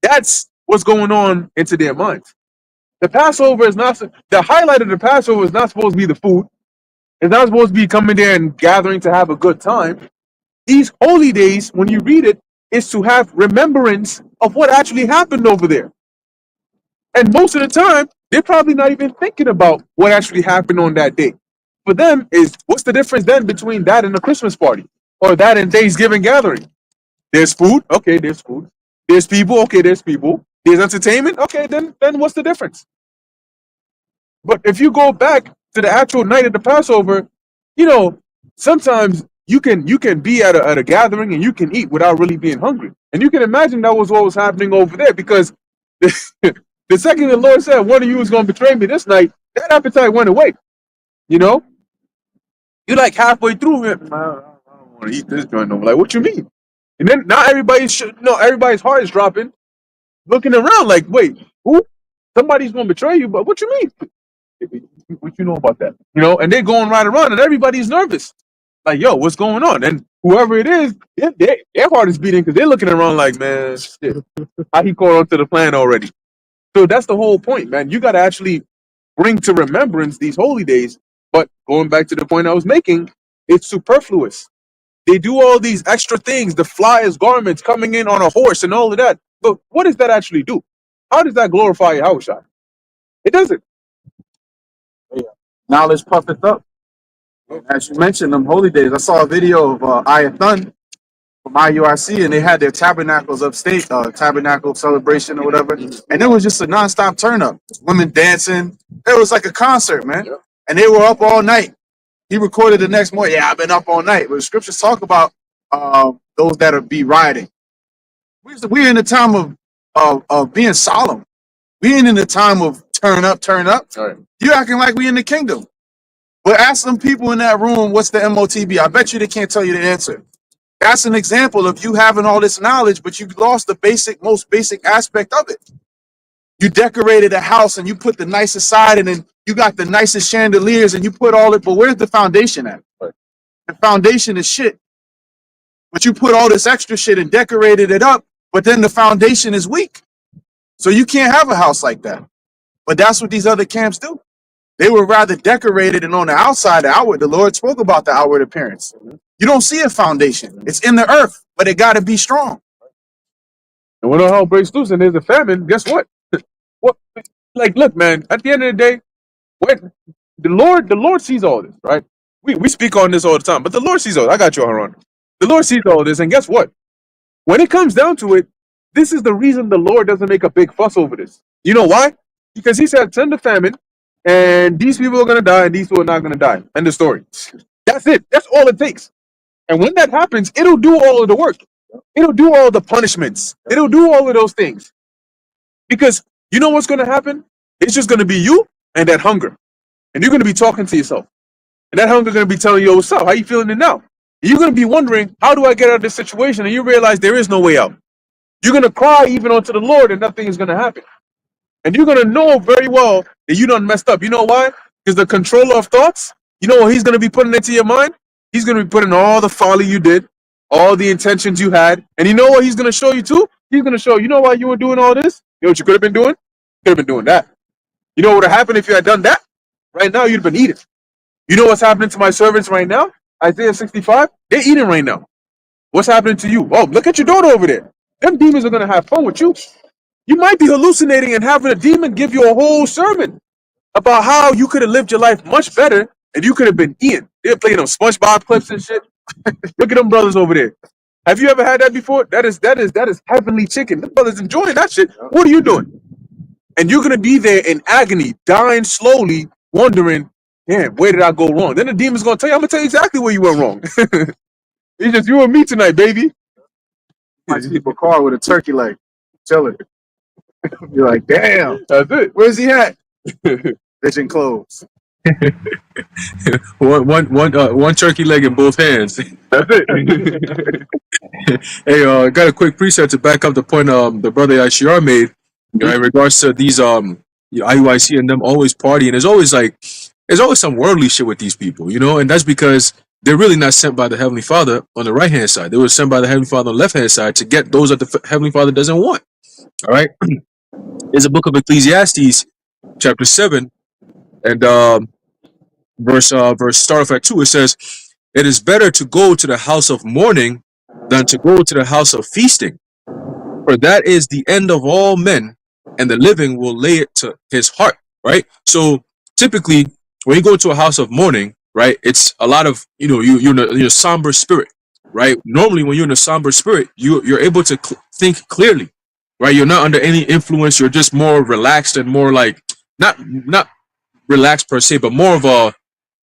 That's what's going on into their minds. The Passover is not the highlight of the Passover is not supposed to be the food. It's not supposed to be coming there and gathering to have a good time. These holy days, when you read it, is to have remembrance of what actually happened over there. And most of the time, they're probably not even thinking about what actually happened on that day. For them, what's the difference then between that and a Christmas party? Or that and Thanksgiving gathering? There's food, okay, there's food. There's people, okay, there's people. There's entertainment, okay, then what's the difference? But if you go back to the actual night of the Passover, you know, sometimes you can be at a gathering and you can eat without really being hungry. And you can imagine that was what was happening over there, because the second the Lord said one of you is going to betray me this night, that appetite went away. You know, you're like halfway through it. I don't want to eat this joint no more. Like, what you mean? And then now everybody's heart is dropping, looking around like, wait, who? Somebody's going to betray you, but what you mean? What you know about that? You know, and they're going right around and everybody's nervous. Like, yo, what's going on? And whoever it is, their heart is beating because they're looking around like, man, shit, how he caught on to the plan already. So that's the whole point, man. You got to actually bring to remembrance these holy days. But going back to the point I was making, it's superfluous. They do all these extra things, the flyers, garments, coming in on a horse and all of that. But what does that actually do? How does that glorify Yahushua? It doesn't. Knowledge puffeth up. As you mentioned, them holy days. I saw a video of Ayathun from IUIC, and they had their tabernacles upstate, tabernacle celebration or whatever. And it was just a nonstop turn up. Women dancing. It was like a concert, man. Yep. And they were up all night. He recorded the next morning. Yeah, I've been up all night. But the scriptures talk about those that be rioting. We're in the time of being solemn. We ain't in the time of turn up. All right. You acting like we in the kingdom. But ask some people in that room, what's the MOTB? I bet you they can't tell you the answer. That's an example of you having all this knowledge, but you lost the most basic aspect of it. You decorated a house and you put the nicest side, and then you got the nicest chandeliers and you put all it, but where's the foundation at? Right. The foundation is shit. But you put all this extra shit and decorated it up, but then the foundation is weak. So you can't have a house like that. But that's what these other camps do. They were rather decorated and on the outside, the Lord spoke about the outward appearance. You don't see a foundation. It's in the earth, but it got to be strong. And when all hell breaks loose and there's a famine, guess what? What? Like, look, man. At the end of the day, when the Lord sees all this, right? We speak on this all the time, but the Lord sees all. I got you, Haran. The Lord sees all this, and guess what? When it comes down to it, this is the reason the Lord doesn't make a big fuss over this. You know why? Because He said, "Send the famine, and these people are gonna die, and these people are not gonna die." End of story. That's it. That's all it takes. And when that happens, it'll do all of the work. It'll do all the punishments. It'll do all of those things. Because you know what's gonna happen? It's just gonna be you and that hunger, and you're gonna be talking to yourself, and that hunger gonna be telling you, "What's up? How you feeling it now?" And you're gonna be wondering, "How do I get out of this situation?" And you realize there is no way out. You're gonna cry even unto the Lord, and nothing is gonna happen. And you're gonna know very well that you done messed up. You know why? Because the controller of thoughts, you know what he's gonna be putting into your mind? He's gonna be putting all the folly you did, all the intentions you had, and you know what he's gonna show you too? He's gonna show you know why you were doing all this? You know what you could have been doing? Could have been doing that. You know what would have happened if you had done that? Right now you'd have been eating. You know what's happening to my servants right now? Isaiah 65, they're eating right now. What's happening to you? Oh, look at your daughter over there. Them demons are gonna have fun with you. You might be hallucinating and having a demon give you a whole sermon about how you could have lived your life much better and you could have been eating. They're playing them SpongeBob clips and shit. Look at them brothers over there. Have you ever had that before? That is heavenly chicken. The brothers enjoying that shit. What are you doing? And you're gonna be there in agony, dying slowly, wondering, damn, where did I go wrong? Then the demon's gonna tell you, I'm gonna tell you exactly where you went wrong. It's just you and me tonight, baby. Might keep a car with a turkey leg. Chilling. You're like, damn, That's it. where's he at? Bitching clothes. One turkey leg in both hands. That's it. Hey, I got a quick preset to back up the point the brother ICR made, you know, in regards to these IUIC and them always partying. There's always some worldly shit with these people, you know, and that's because they're really not sent by the Heavenly Father on the right hand side. They were sent by the Heavenly Father on the left hand side to get those that the Heavenly Father doesn't want. All right. There's a book of Ecclesiastes, chapter 7, and verse start off at 2. It says, "It is better to go to the house of mourning than to go to the house of feasting, for that is the end of all men, and the living will lay it to his heart." Right. So typically, when you go to a house of mourning, right, it's a lot of, you know, you're in a somber spirit, right? Normally, when you're in a somber spirit, you're able to think clearly, right? You're not under any influence. You're just more relaxed and more like not relaxed per se, but more of a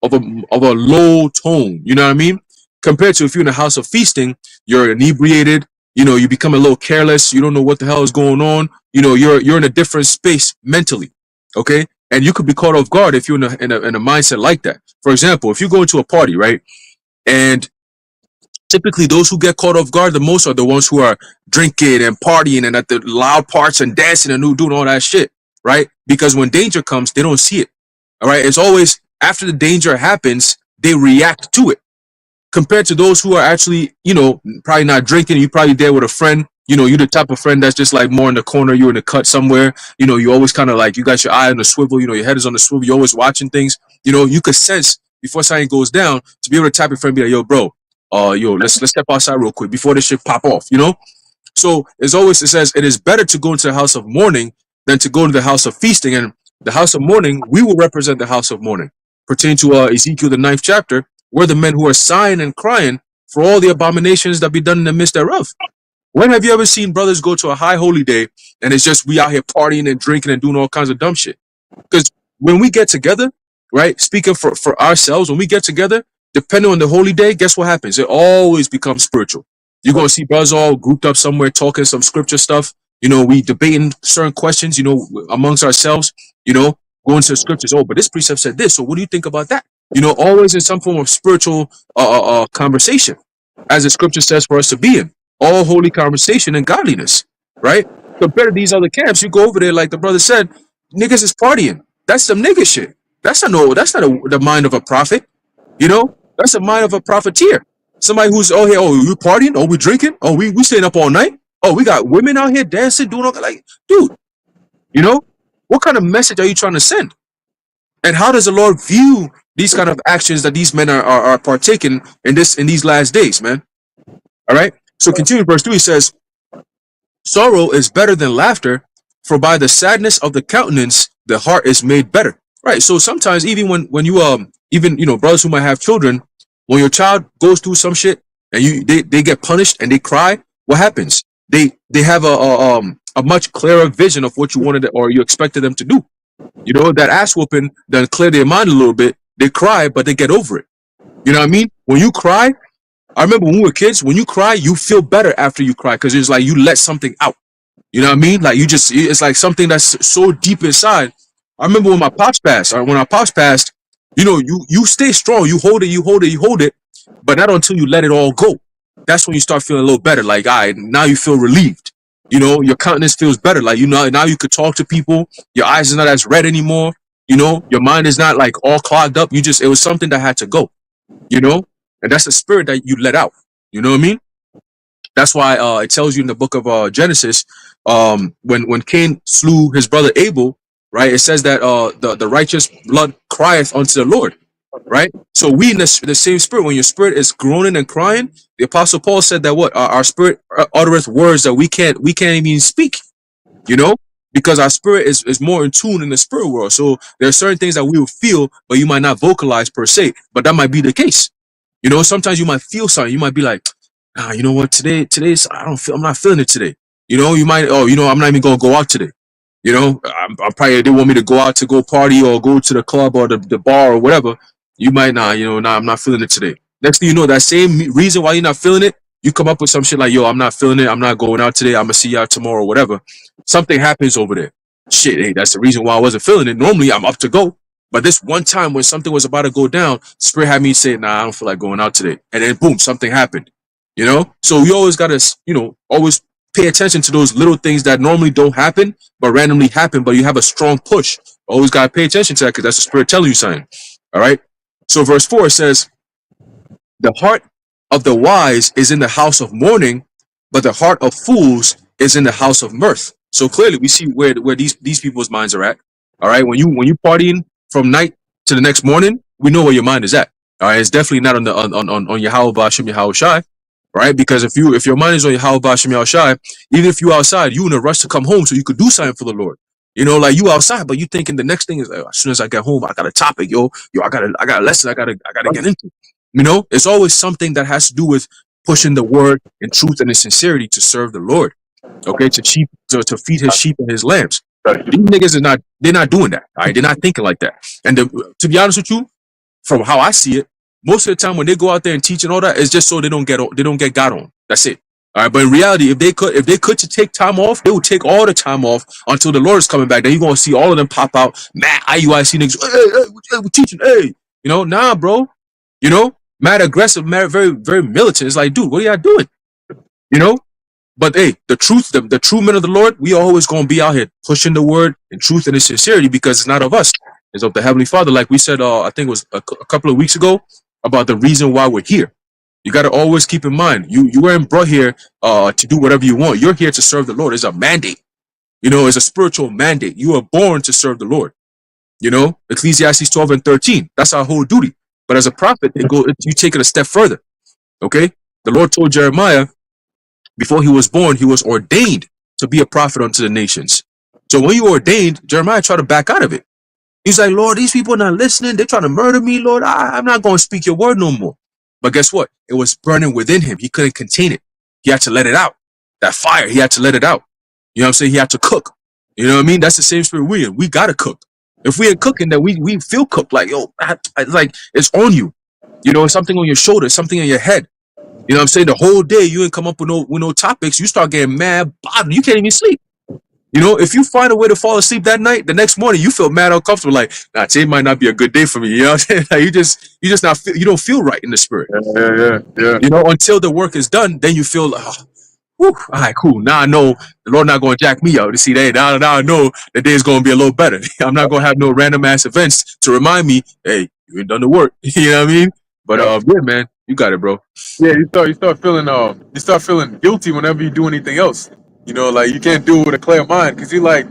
low tone. You know what I mean? Compared to if you're in a house of feasting, you're inebriated. You know, you become a little careless. You don't know what the hell is going on. You know, you're in a different space mentally. Okay, and you could be caught off guard if you're in a mindset like that. For example, if you go into a party, right, and typically those who get caught off guard the most are the ones who are drinking and partying and at the loud parts and dancing and doing all that shit, right? Because when danger comes, they don't see it. All right, it's always after the danger happens, they react to it. Compared to those who are actually, you know, probably not drinking, you're probably there with a friend. You know, you're the type of friend that's just like more in the corner, you're in the cut somewhere. You know, you always kind of like, you got your eye on the swivel, you know, your head is on the swivel, you're always watching things. You know, you could sense before something goes down to be able to tap your friend and be like, yo, bro, let's step outside real quick before this shit pop off, you know? So as always, it says, it is better to go into the house of mourning than to go to the house of feasting. And the house of mourning, we will represent the house of mourning. Pertaining to Ezekiel, the 9th chapter, we're the men who are sighing and crying for all the abominations that be done in the midst thereof. When have you ever seen brothers go to a high holy day and it's just we out here partying and drinking and doing all kinds of dumb shit? Because when we get together, right, speaking for ourselves, when we get together, depending on the holy day, guess what happens? It always becomes spiritual. You're going to see brothers all grouped up somewhere talking some scripture stuff. You know, we debating certain questions, you know, amongst ourselves, you know, going to the scriptures. Oh, but this precept said this. So what do you think about that? You know, always in some form of spiritual conversation, as the scripture says for us to be in. All holy conversation and godliness, right? Compared to these other camps, you go over there, like the brother said, niggas is partying. That's some nigga shit. That's not the mind of a prophet. You know, that's the mind of a profiteer. Somebody who's, oh, hey, oh, you partying? Oh, we drinking? Oh, we staying up all night? Oh, we got women out here dancing, doing all that. Like, dude, you know, what kind of message are you trying to send? And how does the Lord view these kind of actions that these men are partaking in these last days, man. All right. So continue verse 3 says, sorrow is better than laughter, for by the sadness of the countenance the heart is made better. Right. So sometimes even when you even brothers who might have children, when your child goes through some shit and they get punished and they cry, what happens? They have a much clearer vision of what you wanted or you expected them to do. You know, that ass whooping then clear their mind a little bit. They cry, but they get over it. You know what I mean? When you cry, I remember when we were kids, when you cry, you feel better after you cry because it's like you let something out. You know what I mean? Like it's like something that's so deep inside. I remember when my pops passed, or when our pops passed, you stay strong, you hold it, but not until you let it all go. That's when you start feeling a little better. Like, all right, now you feel relieved. Your countenance feels better. Like, now you could talk to people. Your eyes are not as red anymore. Your mind is not like all clogged up. It was something that had to go, and that's the spirit that you let out. You know what I mean? That's why it tells you in the book of Genesis, when Cain slew his brother Abel, right? It says that the righteous blood crieth unto the Lord, right? So we in the same spirit, when your spirit is groaning and crying, the Apostle Paul said that what our spirit uttereth words that we can't even speak, because our spirit is more in tune in the spirit world. So there are certain things that we will feel, but you might not vocalize per se, but that might be the case. Sometimes you might feel something. You might be like, you know what? Today's I'm not feeling it today. You might, I'm not even gonna go out today. I'm probably, they want me to go out to go party or go to the club or the bar or whatever. You might not, I'm not feeling it today. Next thing you know, that same reason why you're not feeling it, you come up with some shit like, yo, I'm not feeling it. I'm not going out today. I'm gonna see y'all tomorrow or whatever. Something happens over there. Shit, hey, that's the reason why I wasn't feeling it. Normally I'm up to go. But this one time when something was about to go down, Spirit had me say, nah, I don't feel like going out today. And then boom, something happened. So we always gotta, always pay attention to those little things that normally don't happen, but randomly happen, but you have a strong push. Always gotta pay attention to that because that's the Spirit telling you something. All right. So verse 4 says, the heart of the wise is in the house of mourning, but the heart of fools is in the house of mirth. So clearly we see where these people's minds are at. All right. When you partying from night to the next morning, we know where your mind is at. All right. It's definitely not on Yahweh Bashim Yahweh Shai. Right? Because if your mind is on Yahweh Bashim Yahweh Shai, even if you outside, you in a rush to come home so you could do something for the Lord. Like you outside, but you thinking the next thing is as soon as I get home, I got a topic, I got a lesson I gotta get into. It's always something that has to do with pushing the word in truth and in sincerity to serve the Lord. Okay, to feed his sheep and his lambs. These niggas they're not doing that. All right, they're not thinking like that. And to be honest with you, from how I see it, most of the time when they go out there and teach and all that, it's just so they don't get got on. That's it. All right. But in reality, if they could to take time off, they would take all the time off until the Lord is coming back. Then you're gonna see all of them pop out, mad IUIC niggas. Hey, we're teaching. Hey, nah, bro. Mad aggressive, mad very, very militant. It's like, dude, what are y'all doing? But hey, the truth, the true men of the Lord, we always gonna be out here pushing the word in truth and in sincerity because it's not of us. It's of the Heavenly Father. Like we said, I think it was a couple of weeks ago about the reason why we're here. You got to always keep in mind, you weren't brought here to do whatever you want. You're here to serve the Lord. It's a mandate. It's a spiritual mandate. You are born to serve the Lord. Ecclesiastes 12 and 13. That's our whole duty. But as a prophet, you take it a step further. Okay? The Lord told Jeremiah before he was born, he was ordained to be a prophet unto the nations. So when you were ordained, Jeremiah tried to back out of it. He's like, Lord, these people are not listening. They're trying to murder me, Lord. I'm not going to speak your word no more. But guess what? It was burning within him. He couldn't contain it. He had to let it out. That fire, he had to let it out. You know what I'm saying? He had to cook. You know what I mean? That's the same spirit we're in. We got to cook. If we ain't cooking, then we feel cooked. Like, yo, like it's on you. Something on your shoulder, something on your head. You know what I'm saying? The whole day you ain't come up with no topics. You start getting mad, bothered. You can't even sleep. If you find a way to fall asleep that night, the next morning you feel mad uncomfortable. Like, nah, today might not be a good day for me. You know what I'm saying? Like you just not feel, you don't feel right in the spirit. Yeah. Until the work is done, then you feel like, oh, whew, all right, cool. Now I know the Lord not going to jack me out. To see that now I know the day is going to be a little better. I'm not going to have no random ass events to remind me, hey, you ain't done the work. You know what I mean? But yeah, man, you got it, bro. Yeah, you start feeling guilty whenever you do anything else. Like you can't do it with a clear mind because you're like,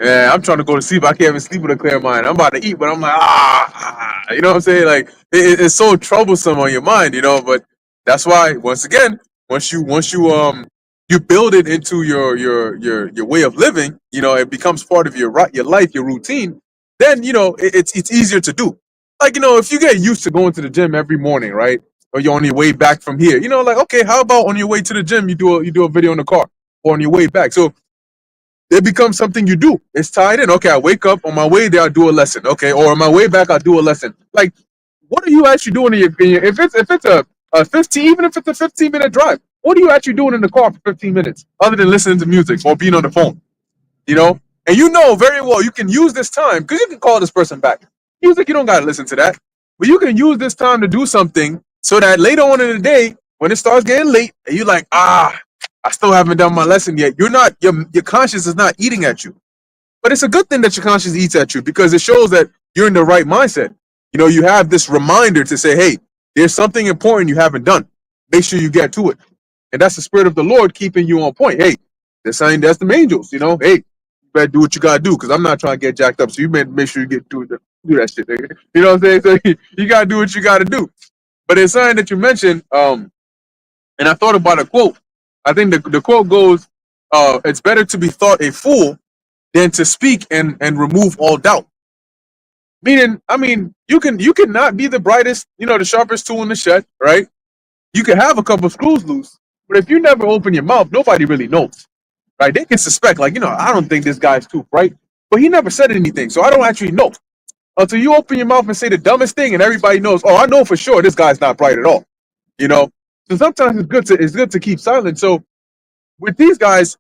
Yeah, I'm trying to go to sleep. I can't even sleep with a clear mind. I'm about to eat, but I'm like, you know what I'm saying? Like it's so troublesome on your mind, you know. But that's why, once again, once you build it into your way of living, you know, it becomes part of your life, your routine. Then you know it's easier to do. Like you know, if you get used to going to the gym every morning, right? Or you're on your way back from here, you know, like okay, how about on your way to the gym you do a video in the car or on your way back? So it becomes something you do. It's tied in. Okay, I wake up on my way there, I'll do a lesson. Okay, or on my way back, I'll do a lesson. Like, what are you actually doing if it's a 15, even if it's a 15-minute drive? What are you actually doing in the car for 15 minutes other than listening to music or being on the phone? You know, and you know very well you can use this time because you can call this person back. Music, you don't gotta listen to that, but you can use this time to do something so that later on in the day, when it starts getting late, and you're like, I still haven't done my lesson yet. You're not your conscience is not eating at you, but it's a good thing that your conscience eats at you because it shows that you're in the right mindset. You know, you have this reminder to say, hey, there's something important you haven't done. Make sure you get to it, and that's the spirit of the Lord keeping you on point. Hey, that's the angels. You know, hey, you better do what you gotta do because I'm not trying to get jacked up. So you better make sure you do that shit. Nigga. You know what I'm saying? So you gotta do what you gotta do. But it's something that you mentioned, and I thought about a quote. I think the quote goes, "It's better to be thought a fool than to speak and remove all doubt." Meaning, I mean, you can not be the brightest, you know, the sharpest tool in the shed, right? You can have a couple screws loose, but if you never open your mouth, nobody really knows, right? They can suspect, like, you know, I don't think this guy's too bright, but he never said anything, so I don't actually know until you open your mouth and say the dumbest thing, and everybody knows. Oh, I know for sure this guy's not bright at all, you know. So sometimes it's good to keep silent. So with these guys,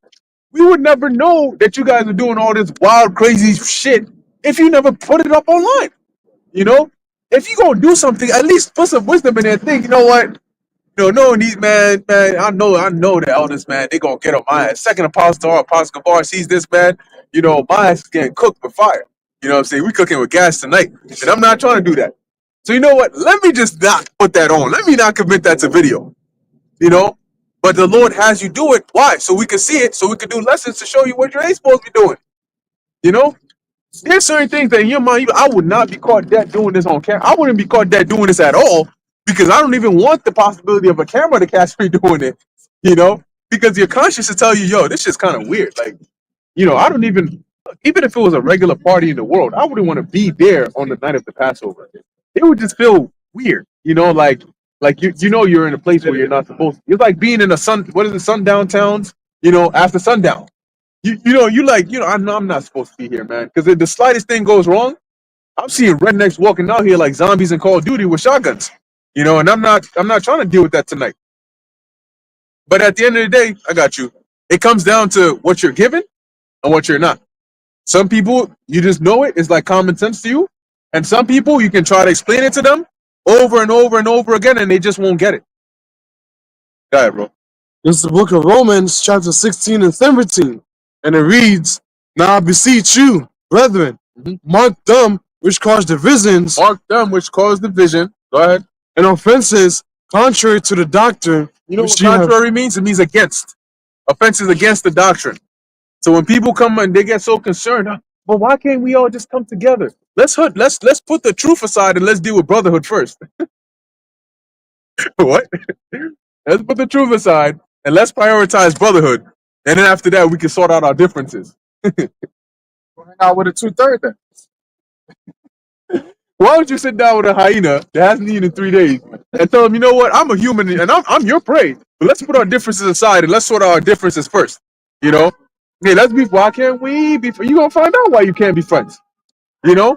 we would never know that you guys are doing all this wild, crazy shit if you never put it up online. You know, if you gonna do something, at least put some wisdom in there. Think, you know what? You know, knowing these man, I know the elders, man, they gonna get on my ass. Second apostle or apostle Gabar sees this man, you know, my ass is getting cooked with fire. You know what I'm saying? We cooking with gas tonight, and I'm not trying to do that. So you know what? Let me just not put that on. Let me not commit that to video. You know, but the Lord has you do it. Why? So we can see it. So we can do lessons to show you what you ain't supposed to be doing. You know, there's certain things that in your mind, I would not be caught dead doing this on camera. I wouldn't be caught dead doing this at all because I don't even want the possibility of a camera to catch me doing it. You know, because your conscience will tell you, yo, this is kind of weird. Like, you know, I don't even if it was a regular party in the world, I wouldn't want to be there on the night of the Passover. It would just feel weird, you know, like you know you're in a place where you're not supposed to. It's like being in a sundown towns, you know, after sundown. You know, you like, you know, I know I'm not supposed to be here, man. Because if the slightest thing goes wrong, I'm seeing rednecks walking out here like zombies in Call of Duty with shotguns. You know, and I'm not trying to deal with that tonight. But at the end of the day, I got you. It comes down to what you're given and what you're not. Some people, you just know it. It's like common sense to you. And some people, you can try to explain it to them over and over and over again, and they just won't get it. Go ahead, bro. This is the book of Romans, chapter 16 and 17. And it reads, Now I beseech you, brethren, Mhm. mark them which cause divisions Mark them which cause division. Go ahead. and offenses contrary to the doctrine You know what which ye have. contrary means? It means against. Offenses against the doctrine. So when people come and they get so concerned, but why can't we all just come together? Let's put the truth aside and let's deal with brotherhood first. What? Let's put the truth aside and let's prioritize brotherhood. And then after that, we can sort out our differences. Hang out with a 2/3 then. Why don't you sit down with a hyena that hasn't eaten in 3 days and tell them, you know what, I'm a human and I'm your prey. But let's put our differences aside and let's sort out our differences first. You know? Hey, why can't we be you gonna find out why you can't be friends. You know?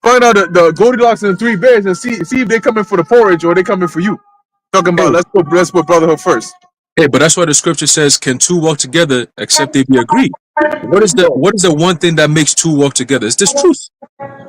Find out the Goldilocks and the Three Bears and see if they coming for the porridge or they coming for you. Talking about Hey, let's put brotherhood first. hey, but that's why the scripture says, "Can two walk together except they be agreed?" What is the one thing that makes two walk together? It's this truth.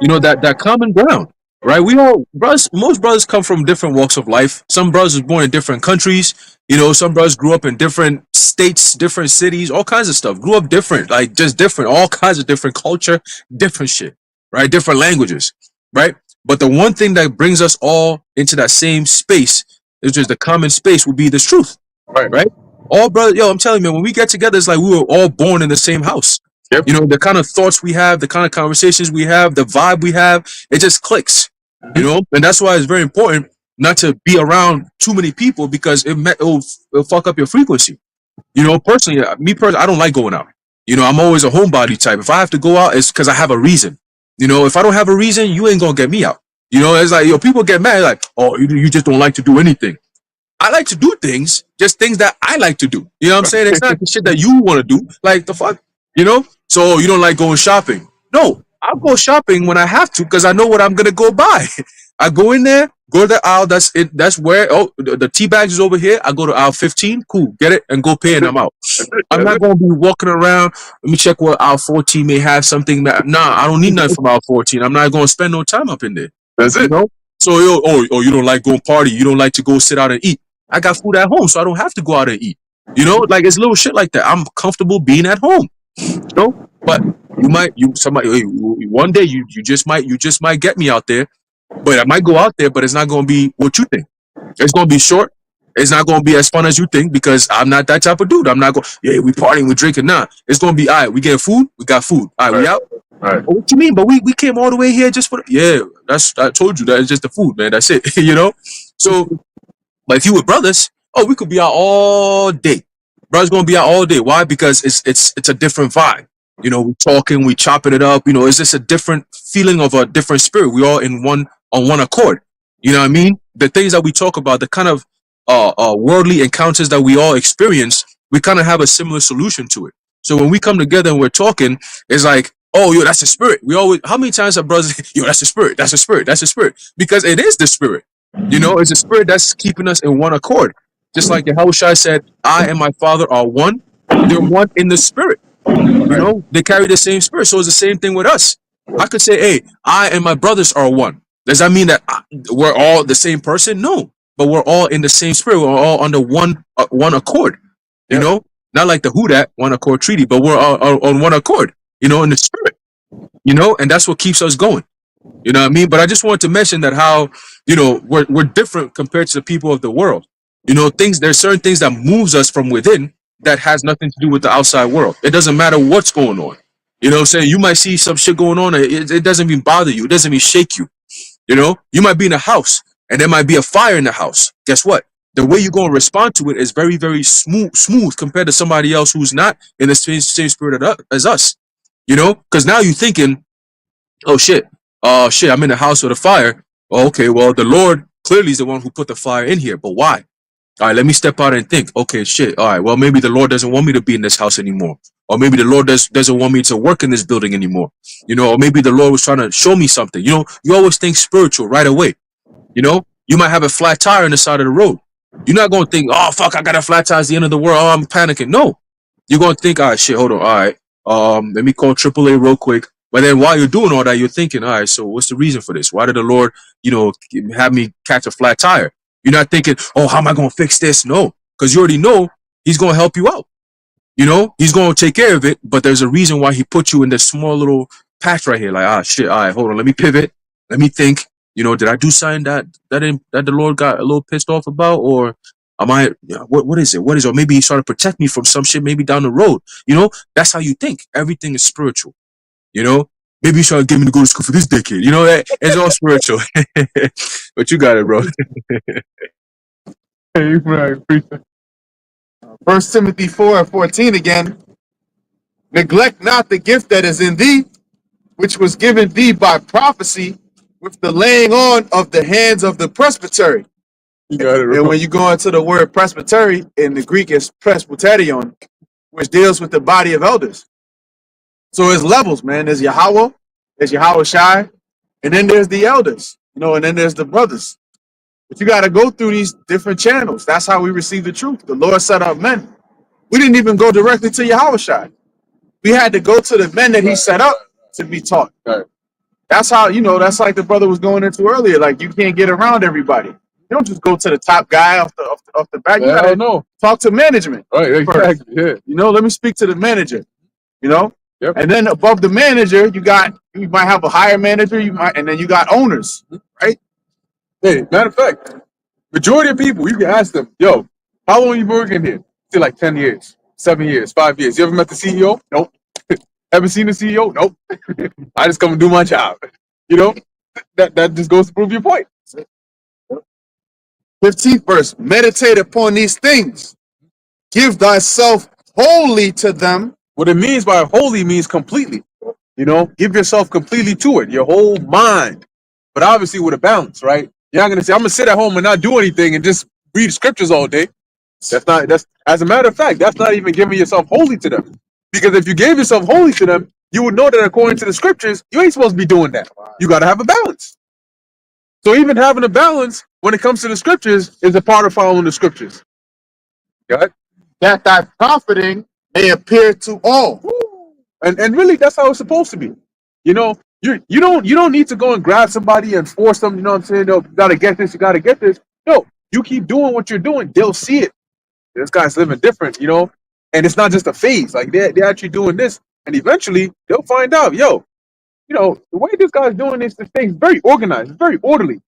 You know, that common ground, right? We all brothers. Most brothers come from different walks of life. Some brothers was born in different countries. You know, some brothers grew up in different states, different cities, all kinds of stuff. Grew up different, like just different, all kinds of different culture, different shit, right? Different languages, right? But the one thing that brings us all into that same space, which is the common space, will be this truth, Right. right? All brothers, yo, I'm telling you, man, when we get together, it's like we were all born in the same house. Yep. You know, the kind of thoughts we have, the kind of conversations we have, the vibe we have, it just clicks. You know, and that's why it's very important not to be around too many people because it'll fuck up your frequency. You know, personally, me personally, I don't like going out. You know, I'm always a homebody type. If I have to go out, it's because I have a reason. You know, if I don't have a reason, you ain't gonna get me out. You know, it's like, yo, people get mad, like, oh, you just don't like to do anything. I like to do things, just things that I like to do. You know what I'm saying? It's not the shit that you want to do. Like the fuck, you know? So you don't like going shopping. No, I'll go shopping when I have to because I know what I'm gonna go buy. I go in there, go to the aisle, that's it, that's where the tea bags is over here. I go to aisle 15, cool, get it and go pay and I'm out. I'm not gonna be walking around. Let me check what aisle 14 may have something that nah, I don't need nothing from aisle 14. I'm not gonna spend no time up in there. That's You it. know? So you don't like going party, you don't like to go sit out and eat. I got food at home, so I don't have to go out and eat. You know, like it's little shit like that. I'm comfortable being at home. You know, but one day you just might get me out there, but I might go out there, but it's not gonna be what you think. It's gonna be short. It's not gonna be as fun as you think because I'm not that type of dude. I'm not going, yeah, we partying, we drinking. Nah, it's gonna be all right, we getting food, we got food. All right, we out. Right. Oh, what you mean? But we came all the way here just for yeah. I told you that it's just the food, man. That's it. You know. So, but if you with brothers, oh, we could be out all day. Brothers gonna be out all day. Why? Because it's a different vibe. You know, we talking, we chopping it up. You know, it's just a different feeling of a different spirit. We all on one accord. You know what I mean? The things that we talk about, the kind of worldly encounters that we all experience, we kind of have a similar solution to it. So when we come together and we're talking, it's like, oh, yo, that's the spirit. We always, how many times have brothers, yo, that's the spirit, that's the spirit, that's the spirit, because it is the spirit. You know, it's the spirit that's keeping us in one accord. Just like Yahushua said, I and my Father are one. They're one in the spirit. You know, they carry the same spirit. So it's the same thing with us. I could say, hey, I and my brothers are one. Does that mean that we're all the same person? No, but we're all in the same spirit. We're all under one accord. You know, not like the Who Dat one accord treaty, but we're all on one accord. You know, in the spirit. You know, and that's what keeps us going. You know what I mean? But I just wanted to mention that how, you know, we're different compared to the people of the world. You know, there's certain things that moves us from within that has nothing to do with the outside world. It doesn't matter what's going on. You know what I'm saying? You might see some shit going on, it doesn't even bother you. It doesn't even shake you. You know, you might be in a house and there might be a fire in the house. Guess what? The way you're going to respond to it is very, very smooth compared to somebody else who's not in the same spirit as us. You know, because now you're thinking, oh shit, I'm in the house with a fire. Oh, okay, well, the Lord clearly is the one who put the fire in here, but why? All right, let me step out and think. Okay, shit. All right, well, maybe the Lord doesn't want me to be in this house anymore. Or maybe the Lord doesn't want me to work in this building anymore. You know, or maybe the Lord was trying to show me something. You know, you always think spiritual right away. You know, you might have a flat tire on the side of the road. You're not going to think, oh, fuck, I got a flat tire. It's the end of the world. Oh, I'm panicking. No. You're going to think, all right, shit, hold on. All right, let me call AAA real quick. But then while you're doing all that, you're thinking, all right, so what's the reason for this? Why did the Lord, you know, have me catch a flat tire? You're not thinking, oh, how am I going to fix this? No, because you already know he's going to help you out. You know, he's going to take care of it, but there's a reason why he put you in this small little patch right here. Like, ah, shit, all right, hold on, let me pivot. Let me think, you know, did I do something that the Lord got a little pissed off about? Or am I, what is it? What is it? Or maybe he's trying to protect me from some shit maybe down the road. You know, that's how you think. Everything is spiritual. You know, maybe he's trying to get me to go to school for this decade. You know, it's all spiritual. But you got it, bro. Hey, right. 1 Timothy 4:14 again. Neglect not the gift that is in thee, which was given thee by prophecy with the laying on of the hands of the presbytery. You got it, And bro. when you go into the word presbytery, in the Greek is presbyterion, which deals with the body of elders. So it's levels, man. There's Yahweh, there's Yahweh Shai, and then there's the elders, you know, and then there's the brothers. But you got to go through these different channels. That's how we receive the truth. The Lord set up men. We didn't even go directly to Yahweh Shai. We had to go to the men that he set up to be taught. Right. That's how, you know, that's like the brother was going into earlier. Like, you can't get around everybody. You don't just go to the top guy off the back. You I gotta don't know. talk to management. Right, exactly. Yeah. You know, let me speak to the manager. You know, Yep. and then above the manager, you might have a higher manager. And then you got owners, right? Hey, matter of fact, majority of people, you can ask them, yo, how long you been working here? Say like 10 years, 7 years, 5 years. You ever met the CEO? Nope. Ever seen a CEO? Nope. I just come and do my job. You know, that just goes to prove your point. 15th verse. Meditate upon these things. Give thyself wholly to them. What it means by holy means completely. You know, give yourself completely to it, your whole mind. But obviously with a balance, right? You're not gonna say, I'm gonna sit at home and not do anything and just read scriptures all day. That's as a matter of fact, that's not even giving yourself wholly to them. Because if you gave yourself wholly to them, you would know that according to the scriptures, you ain't supposed to be doing that. You gotta have a balance. So even having a balance when it comes to the scriptures is a part of following the scriptures. Got it? That thy profiting may appear to all. And really that's how it's supposed to be. You know, you don't need to go and grab somebody and force them, you know what I'm saying? No, you gotta get this, you gotta get this. No, you keep doing what you're doing, they'll see it. This guy's living different, you know, and it's not just a phase. Like they're actually doing this, and eventually they'll find out, yo, you know, the way this guy's doing this thing is very organized, it's very orderly.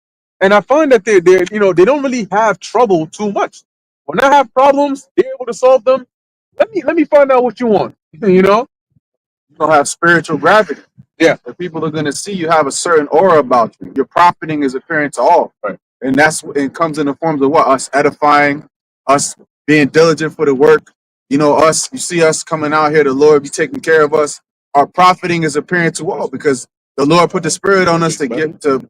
And I find that they're you know, they don't really have trouble too much. When I have problems, they're able to solve them. Let me find out what you want. You know? You're going to have spiritual gravity. Yeah. The people are going to see you have a certain aura about you. Your profiting is apparent to all. Right. And it comes in the forms of what? Us edifying, us being diligent for the work. You know, you see us coming out here, the Lord be taking care of us. Our profiting is apparent to all because the Lord put the Spirit on us to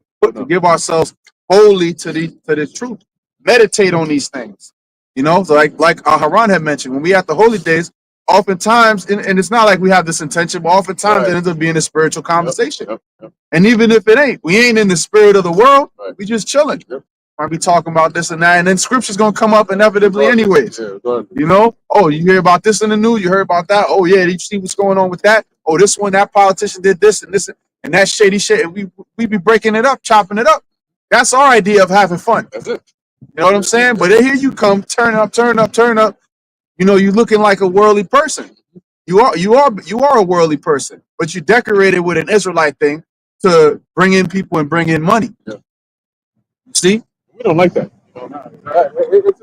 give ourselves wholly to the truth. Meditate on these things. You know, so like Haran had mentioned, when we at the holy days, oftentimes, and it's not like we have this intention, but oftentimes Right. it ends up being a spiritual conversation. Yep. And even if it ain't, we ain't in the spirit of the world, Right. we just chilling. Yep. Might be talking about this and that, and then scripture's gonna come up inevitably anyways. Yeah, go ahead. You know, oh, you hear about this in the news, you heard about that. Oh yeah, did you see what's going on with that? Oh, this one, that politician did this and this and that shady shit, and we be breaking it up, chopping it up. That's our idea of having fun. That's it. You know what I'm saying? But then here you come, turn up. You know, you looking like a worldly person. You are a worldly person, but you decorated with an Israelite thing to bring in people and bring in money. Yeah. See? We don't like that. You know?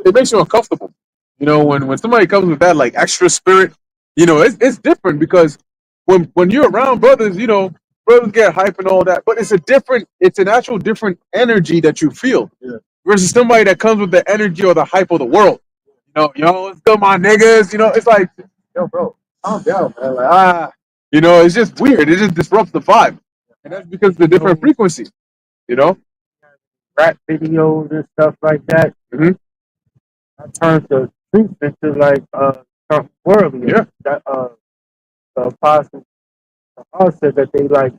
It makes you uncomfortable. You know, when somebody comes with that like extra spirit, you know, it's different because when you're around brothers, you know, brothers get hype and all that, but it's an actual different energy that you feel. Yeah. Versus somebody that comes with the energy or the hype of the world. You know, yo, it's still my niggas, you know, it's like, yo, bro, calm down, man. Like, you know, it's just weird. It just disrupts the vibe. And that's because of the different frequency, you know? Rap videos and stuff like that. Mhm. I turned the truth into like something worldly. Yeah. That the apostle Paul said that they like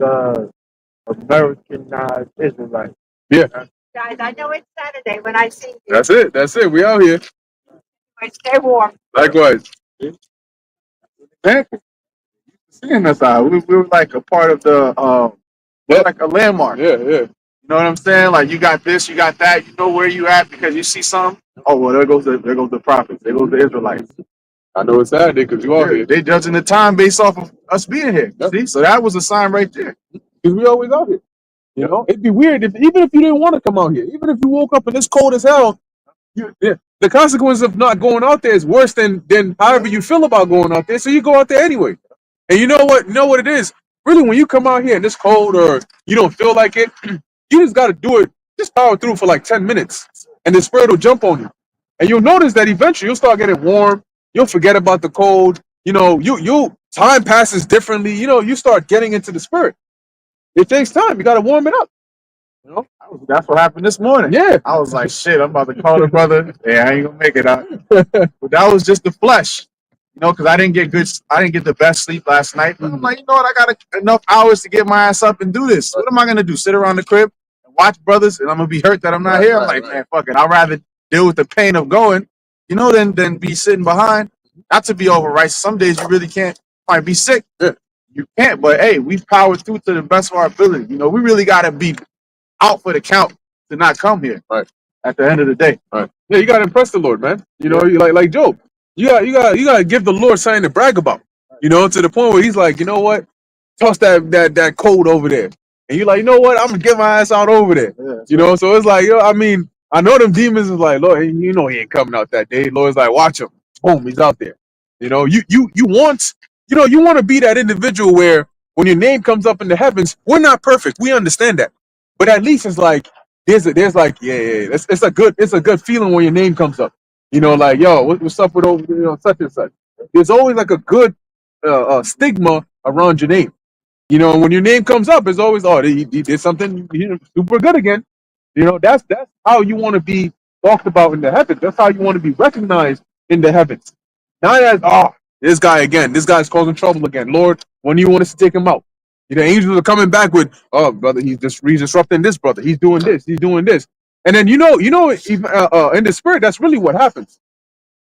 Americanized Israelites. Yeah. Guys, I know it's Saturday when I see you. That's it. We out here. Stay warm. Likewise. Exactly. Seeing us out. We were like a part of the we're like a landmark. Yeah. You know what I'm saying? Like you got this, you got that, you know where you at because you see something. Oh well, there goes the prophets, there goes the Israelites. I know it's Saturday because you out here. They judging the time based off of us being here. Yep. See? So that was a sign right there. Because we always out here. You know, it'd be weird even if you didn't want to come out here, even if you woke up and it's cold as hell, the consequence of not going out there is worse than however you feel about going out there. So you go out there anyway. And you know what it is? Really, when you come out here and it's cold or you don't feel like it, you just got to do it. Just power through for like 10 minutes and the spirit will jump on you. And you'll notice that eventually you'll start getting warm. You'll forget about the cold. You know, time passes differently. You know, you start getting into the spirit. It takes time. You got to warm it up. You know? That's what happened this morning. Yeah. I was like, shit, I'm about to call the brother. Yeah, I ain't gonna make it out. But that was just the flesh. You know, because I didn't get the best sleep last night. But I'm like, you know what? I got enough hours to get my ass up and do this. What am I gonna do? Sit around the crib and watch brothers, and I'm gonna be hurt that I'm not here. I'm like, man, fuck it. I'd rather deal with the pain of going, you know, than be sitting behind. Not to be over right. Some days you really can't. Might be sick. Yeah. You can't. But hey, we've powered through to the best of our ability. You know, we really gotta be out for the count to not come here. Right. At the end of the day. Right. Yeah, you gotta impress the Lord, man. You know, you like Job. You gotta give the Lord something to brag about. You know, to the point where he's like, you know what? Toss that cold over there. And you're like, you know what? I'm gonna get my ass out over there. Yeah. You know, so it's like, yo, I mean, I know them demons is like, Lord, you know he ain't coming out that day. Lord's like, watch him. Boom, he's out there. You know, you want you know, you want to be that individual where when your name comes up in the heavens, we're not perfect. We understand that. But at least it's like there's like it's a good feeling when your name comes up. You know, like yo, what's up with such and such. There's always like a good stigma around your name. You know, when your name comes up, it's always he did something super good again. You know, that's how you want to be talked about in the heavens. That's how you want to be recognized in the heavens. Not as this guy again. This guy's causing trouble again. Lord, when do you want us to take him out? You know, angels are coming back with, oh brother, he's disrupting this brother. He's doing this. He's doing this. And then in the spirit, that's really what happens.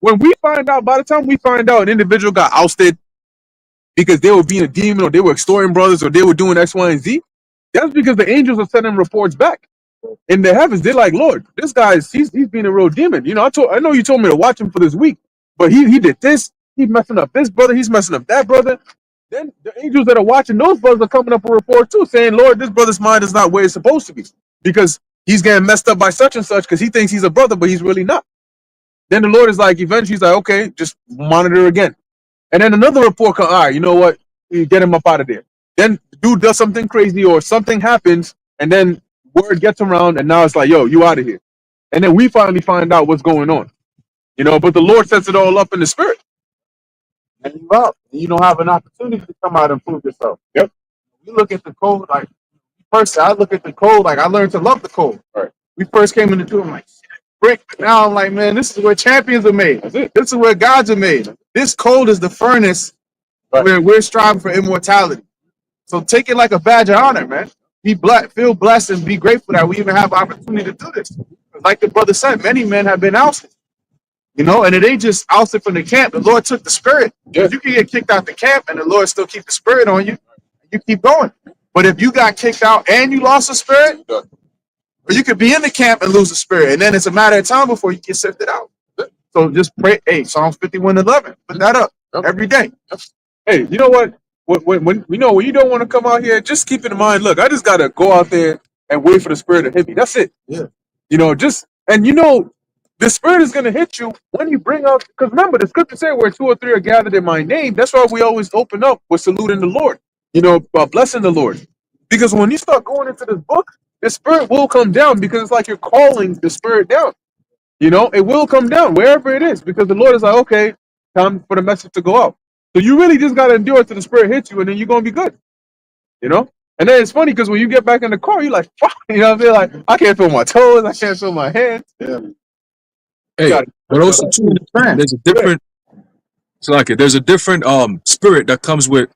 When we find out, by the time we find out an individual got ousted because they were being a demon or they were extorting brothers or they were doing X, Y, and Z, that's because the angels are sending reports back in the heavens. They're like, Lord, this guy's he's being a real demon. You know, I know you told me to watch him for this week, but he did this. He's messing up this brother. He's messing up that brother. Then the angels that are watching those brothers are coming up a report too, saying, Lord, this brother's mind is not where it's supposed to be because he's getting messed up by such and such because he thinks he's a brother, but he's really not. Then the Lord is like, eventually he's like, okay, just monitor again. And then another report comes, all right, you know what? You get him up out of there. Then the dude does something crazy or something happens, and then word gets around, and now it's like, yo, you out of here. And then we finally find out what's going on. You know, but the Lord sets it all up in the spirit. And you out. And you don't have an opportunity to come out and prove yourself. Yep. You look at the code like first. I look at the code like I learned to love the code. Right. We first came into it, I'm like brick. Now I'm like, man, this is where champions are made. That's it. This is where gods are made. This code is the furnace Right. where we're striving for immortality. So take it like a badge of honor, man. Be blessed, feel blessed, and be grateful that we even have opportunity to do this. Like the brother said, many men have been ousted. You know, and it ain't just ousted from the camp. The Lord took the spirit. Yeah. You can get kicked out the camp, and the Lord still keep the spirit on you. You keep going. But if you got kicked out and you lost the spirit, or you could be in the camp and lose the spirit, and then it's a matter of time before you get sifted out. So just pray. Hey, Psalms 51:11. Put that up every day. Hey, you know what? When you don't want to come out here, just keep in mind. Look, I just gotta go out there and wait for the spirit to hit me. That's it. Yeah. You know, the spirit is gonna hit you when you bring out. Because remember, the scripture said, "Where two or three are gathered in my name." That's why we always open up with saluting the Lord. You know, blessing the Lord. Because when you start going into this book, the spirit will come down because it's like you're calling the spirit down. You know, it will come down wherever it is because the Lord is like, okay, time for the message to go out. So you really just gotta endure till the spirit hits you, and then you're gonna be good. You know. And then it's funny because when you get back in the car, you're like, fuck, you know what I'm saying? Like, I can't feel my toes, I can't feel my hands. Yeah. Hey, Got it. but also too, there's a different, there's a different spirit that comes with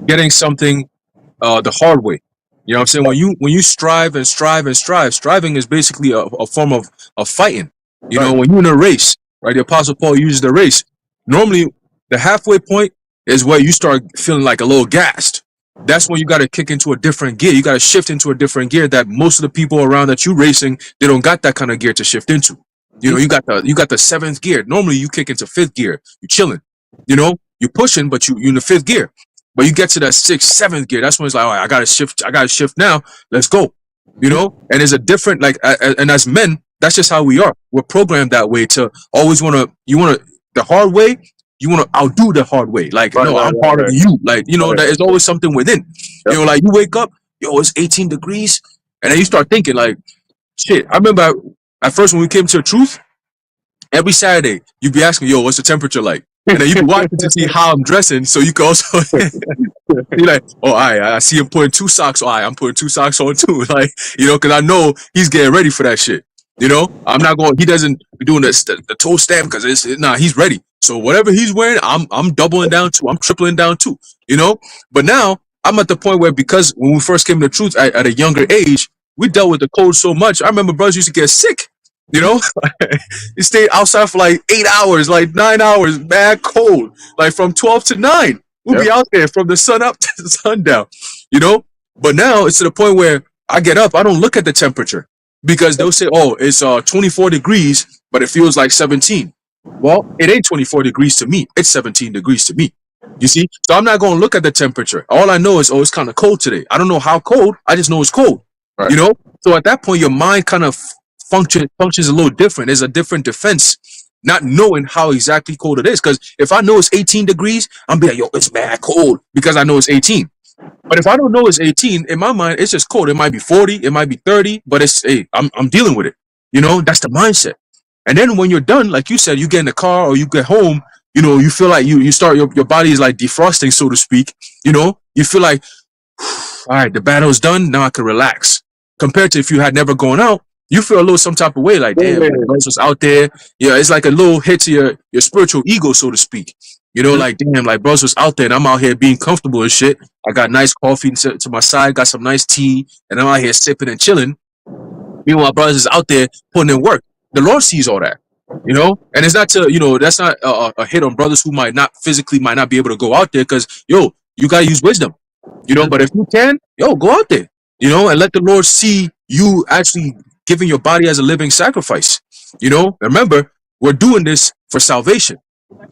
getting something the hard way. You know what I'm saying? When you strive and strive and strive, striving is basically a form of fighting. You know, when you're in a race, right? The Apostle Paul uses the race. Normally, the halfway point is where you start feeling like a little gassed. That's when you got to kick into a different gear. You got to shift into a different gear that most of the people around that you racing, they don't got that kind of gear to shift into. You know, you got the seventh gear. Normally, you kick into fifth gear. You chilling. You know, you pushing, but you in the fifth gear. But you get to that sixth, seventh gear. That's when it's like, all right, I gotta shift now. Let's go. You know, and it's a different and as men, that's just how we are. We're programmed that way to always the hard way. You want to outdo the hard way. Like, no, I'm harder than you. Like, you know, there's always something within. You know, like you wake up, yo, it's 18 degrees, and then you start thinking like, shit. I remember at first when we came to the truth, every Saturday you'd be asking, yo, what's the temperature like? And then you be watching to see how I'm dressing, so you can also you're like, oh, I see him putting 2 socks on. I'm putting 2 socks on too. Like, you know, because I know he's getting ready for that shit. You know, I'm not going. He doesn't be doing the toe stamp because he's ready. So whatever he's wearing, I'm doubling down too. I'm tripling down too. You know, but now I'm at the point where because when we first came to truth at a younger age, we dealt with the cold so much. I remember brothers used to get sick. You know, you stayed outside for like 8 hours, like 9 hours, bad cold, like from 12 to 9. We'll be out there from the sun up to the sundown, you know? But now it's to the point where I get up, I don't look at the temperature because they'll say, oh, it's 24 degrees, but it feels like 17. Well, it ain't 24 degrees to me. It's 17 degrees to me. You see? So I'm not going to look at the temperature. All I know is, oh, it's kind of cold today. I don't know how cold. I just know it's cold, you know? So at that point, your mind kind of functions a little different. There's a different defense not knowing how exactly cold it is. Because if I know it's 18 degrees, I'm be like, yo, it's mad cold because I know it's 18. But if I don't know it's 18, in my mind, it's just cold. It might be 40, it might be 30, but it's, hey, I'm dealing with it. You know, that's the mindset. And then when you're done, like you said, you get in the car or you get home, you know, you feel like you start, your body is like defrosting, so to speak. You know, you feel like, all right, the battle's done. Now I can relax. Compared to if you had never gone out, you feel a little some type of way, like, damn, Yeah. like, brothers was out there. Yeah, it's like a little hit to your spiritual ego, so to speak. You know, like, damn, like, brothers was out there and I'm out here being comfortable and shit. I got nice coffee to my side, got some nice tea, and I'm out here sipping and chilling. Meanwhile, brothers is out there putting in work. The Lord sees all that, you know, and it's not to, you know, that's not a hit on brothers who might not be able to go out there because, yo, you got to use wisdom, you know, but if you can, yo, go out there, you know, and let the Lord see you actually giving your body as a living sacrifice, you know. Remember, we're doing this for salvation,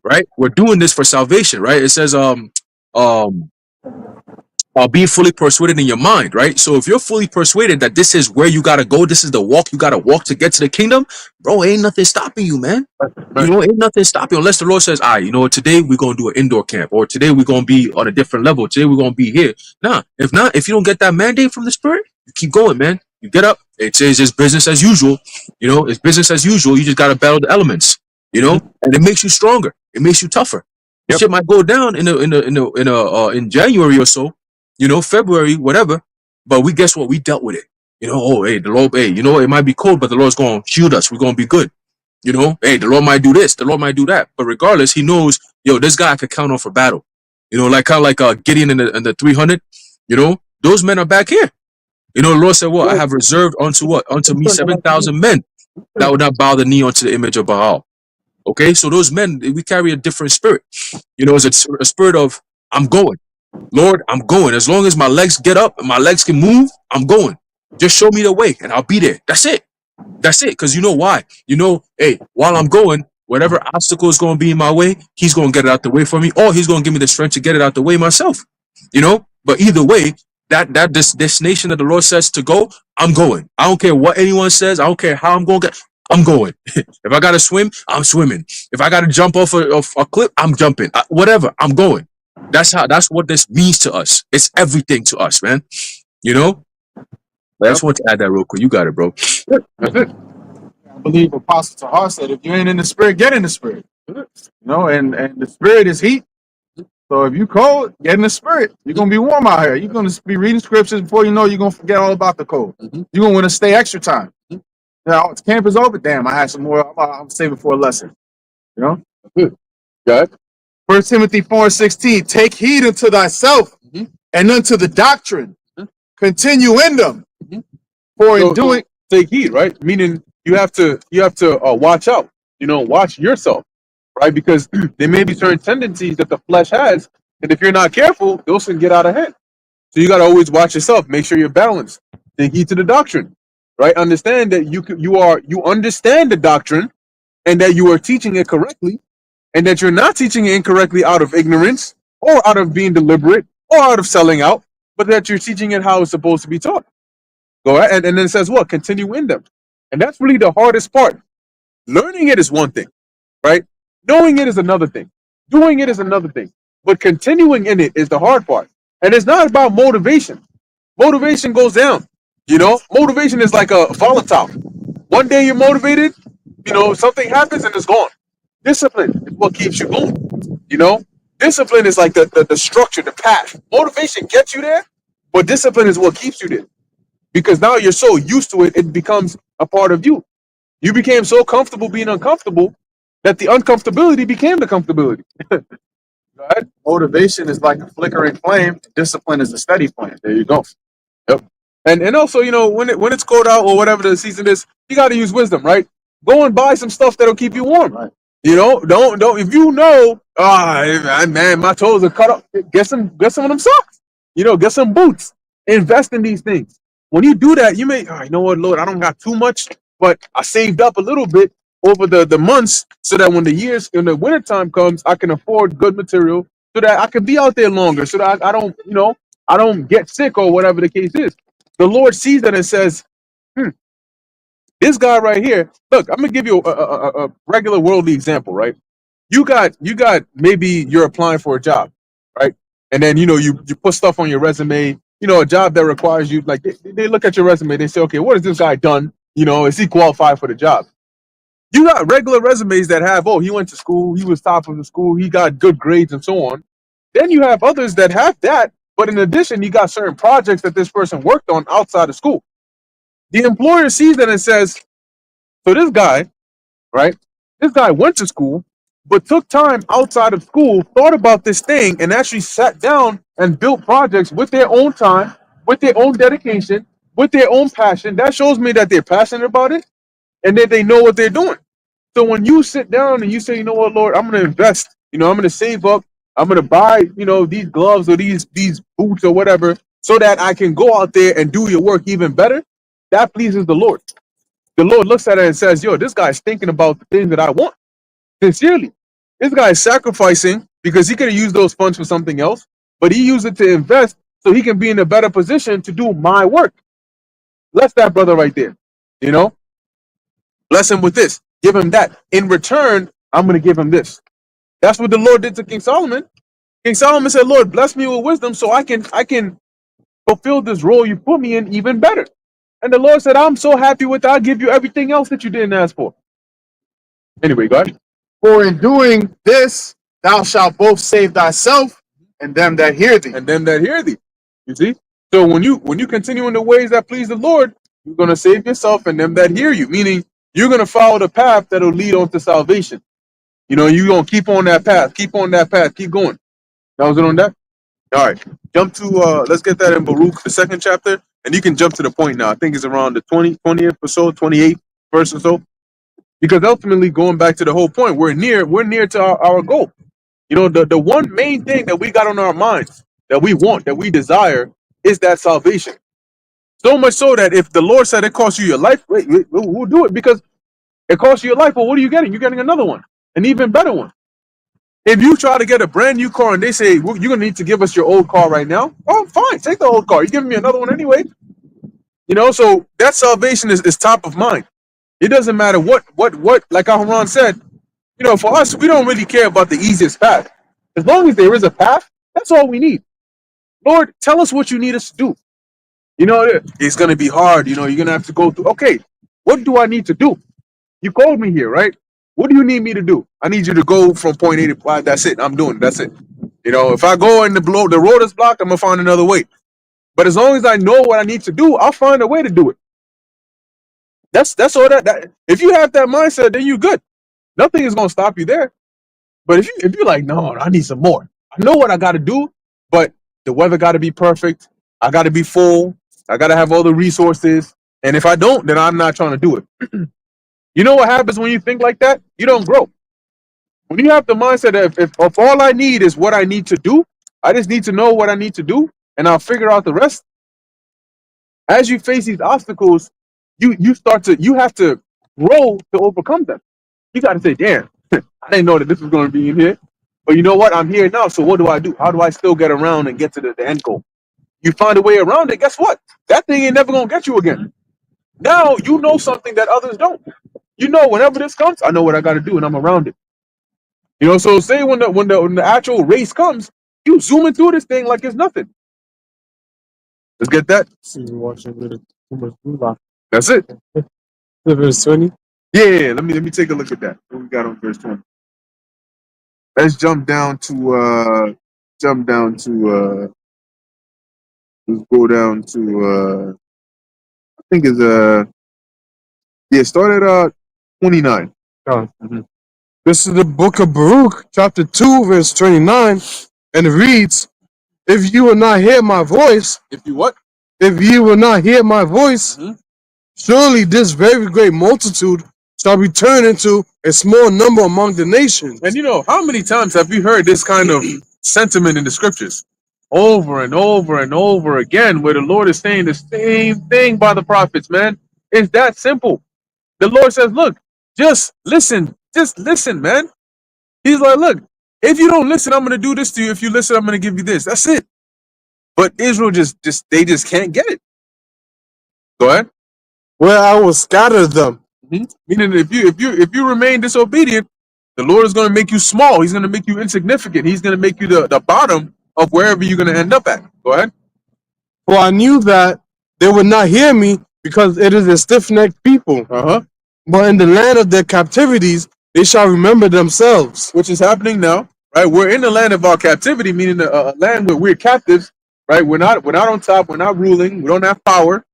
right? We're doing this for salvation, right? It says, um, being fully persuaded in your mind, right? So if you're fully persuaded that this is where you gotta go, this is the walk you gotta walk to get to the kingdom, bro, ain't nothing stopping you, man. You know, ain't nothing stopping you unless the Lord says, all right, you know what, today we're gonna do an indoor camp, or today we're gonna be on a different level, today we're gonna be here. Nah, if not, if you don't get that mandate from the Spirit, you keep going, man. You get up, it says it's business as usual, you know, it's business as usual. You just gotta battle the elements, you know, and it makes you stronger, it makes you tougher. Yep. Shit might go down in January or so, you know, February, whatever. But we guess what? We dealt with it. You know, oh, hey, the Lord, hey, you know, it might be cold, but the Lord's going to shield us. We're going to be good. You know, hey, the Lord might do this, the Lord might do that. But regardless, he knows, yo, this guy I could count on for battle. You know, like kind of like Gideon in the 300. You know, those men are back here. You know, the Lord said, what? I have reserved unto what? Unto me 7,000 men that would not bow the knee unto the image of Baal. Okay, so those men, we carry a different spirit. You know, it's a spirit of, I'm going. Lord, I'm going. As long as my legs get up and my legs can move, I'm going. Just show me the way and I'll be there. That's it. That's it. Because you know why? You know, hey, while I'm going, whatever obstacle is going to be in my way, he's going to get it out the way for me, or he's going to give me the strength to get it out the way myself. You know, but either way, this destination that the Lord says to go, I'm going. I don't care what anyone says. I don't care how I'm going to get. I'm going. If I got to swim, I'm swimming. If I got to jump off a cliff, I'm jumping. Whatever, I'm going. That's what this means to us. It's everything to us, man. You know? I just want to add that real quick. You got it, bro. That's it. I believe Apostle Tahar said, if you ain't in the spirit, get in the spirit. You know, and the spirit is heat. So if you cold, get in the spirit. You're gonna be warm out here. You're gonna be reading scriptures before you know you're gonna forget all about the cold. You're gonna want to stay extra time. Now camp is over. Damn, I had some more. I'm saving for a lesson. You know? Got it. 1 Timothy 4:16, take heed unto thyself and unto the doctrine. Continue in them. For in doing take heed, right? Meaning you have to watch out. You know, watch yourself, right? Because there may be certain tendencies that the flesh has, and if you're not careful, those can get out of hand. So you got to always watch yourself. Make sure you're balanced. Take heed to the doctrine, right? Understand that you understand the doctrine, and that you are teaching it correctly, and that you're not teaching it incorrectly out of ignorance or out of being deliberate or out of selling out, but that you're teaching it how it's supposed to be taught. Go ahead, and then it says what? Continue in them. And that's really the hardest part. Learning it is one thing, right? Knowing it is another thing. Doing it is another thing. But continuing in it is the hard part. And it's not about motivation. Motivation goes down. You know, motivation is like a volatile. One day you're motivated, you know, something happens and it's gone. Discipline is what keeps you going. You know, discipline is like the structure, the path. Motivation gets you there, but discipline is what keeps you there. Because now you're so used to it, it becomes a part of you. You became so comfortable being uncomfortable that the uncomfortability became the comfortability. Right? motivation is like a flickering flame, discipline is a steady flame. There you go. Yep. And also, you know, when it's cold out or whatever the season is, you got to use wisdom, right? Go and buy some stuff that'll keep you warm. Right. You know, don't if you know, man, my toes are cut up. Get some of them socks. You know, get some boots. Invest in these things. When you do that, you may, you know what, Lord, I don't got too much, but I saved up a little bit over the months so that when the winter time comes, I can afford good material so that I can be out there longer, so that I don't, you know, I don't get sick or whatever the case is. The Lord sees that and says, This guy right here, look, I'm gonna give you a regular worldly example, right? You got maybe you're applying for a job, right? And then you put stuff on your resume, a job that requires you, like they look at your resume, they say, okay, what has this guy done? Is he qualified for the job? You got regular resumes that have, oh, he went to school, he was top of the school, he got good grades and so on. Then you have others that have that, but in addition, you got certain projects that this person worked on outside of school. The employer sees that and says, so this guy, right? This guy went to school, but took time outside of school, thought about this thing, and actually sat down and built projects with their own time, with their own dedication, with their own passion. That shows me that they're passionate about it and that they know what they're doing. So when you sit down and you say, you know what, Lord, I'm going to invest, I'm going to save up, I'm going to buy, these gloves or these boots or whatever, so that I can go out there and do your work even better, that pleases the Lord. The Lord looks at it and says, yo, this guy's thinking about the things that I want sincerely. This guy is sacrificing because he could have used those funds for something else, but he used it to invest so he can be in a better position to do my work. Bless that brother right there. You know, bless him with this. Give him that. In return, I'm going to give him this. That's what the Lord did to King Solomon. King Solomon said, Lord, bless me with wisdom so I can fulfill this role you put me in even better. And the Lord said, I'm so happy with that. I'll give you everything else that you didn't ask for. Anyway, go ahead. For in doing this, thou shalt both save thyself and them that hear thee. And them that hear thee. You see? So when you continue in the ways that please the Lord, you're going to save yourself and them that hear you. Meaning you're going to follow the path that will lead on to salvation. You're going to keep on that path. Keep on that path. Keep going. That was it on that? All right. Jump to, let's get that in Baruch, the 2nd chapter. And you can jump to the point now. I think it's around the 20th or so, 28th verse or so. Because ultimately, going back to the whole point, we're near to our goal. The one main thing that we got on our minds, that we want, that we desire, is that salvation. So much so that if the Lord said it costs you your life, we'll do it because it costs you your life. Well, what are you getting? You're getting another one, an even better one. If you try to get a brand new car and they say, well, you're going to need to give us your old car right now, oh, fine, take the old car. You're giving me another one anyway. So that salvation is top of mind. It doesn't matter what, like Aharon said, for us, we don't really care about the easiest path. As long as there is a path, that's all we need. Lord, tell us what you need us to do. It's going to be hard. You're going to have to go through. Okay, what do I need to do? You called me here, right? What do you need me to do? I need you to go from point A to point. That's it. I'm doing it. That's it. If I go and the road is blocked, I'm going to find another way. But as long as I know what I need to do, I'll find a way to do it. That's all that. If you have that mindset, then you're good. Nothing is going to stop you there. But if you're like, no, I need some more. I know what I got to do, but the weather got to be perfect. I got to be full. I got to have all the resources. And if I don't, then I'm not trying to do it. You know what happens when you think like that? You don't grow. When you have the mindset that if all I need is what I need to do, I just need to know what I need to do, and I'll figure out the rest. As you face these obstacles, you have to grow to overcome them. You got to say, damn, I didn't know that this was going to be in here. But you know what? I'm here now. So what do I do? How do I still get around and get to the end goal? You find a way around it. Guess what? That thing ain't never going to get you again. Now you know something that others don't. Whenever this comes, I know what I got to do, and I'm around it. So say when the actual race comes, you zooming through this thing like it's nothing. Let's get that. See you watching a bit of too much Blue. That's it. Verse 20. Yeah. Let me take a look at that. What we got on verse 20? Let's jump down to let's go down to I think it's start at 29. Oh. Mhm. This is the book of Baruch, chapter 2, verse 29, and it reads, if you will not hear my voice, If you what? if you will not hear my voice, Mhm. surely this very great multitude shall be turned into a small number among the nations. And how many times have you heard this kind of sentiment in the scriptures? Over and over and over again, where the Lord is saying the same thing by the prophets, man. It's that simple. The Lord says, look, just listen, man. He's like, look, if you don't listen, I'm going to do this to you. If you listen, I'm going to give you this. That's it. But Israel they just can't get it. Go ahead. where I will scatter them. Meaning, if you remain disobedient, the Lord is going to make you small. He's going to make you insignificant. He's going to make you the bottom of wherever you're going to end up at. Go ahead. For I knew that they would not hear me, because it is a stiff-necked people. Uh-huh. But in the land of their captivities, they shall remember themselves. Which is happening now, right? We're in the land of our captivity, meaning a land where we're captives, right? We're not on top. We're not ruling. We don't have power,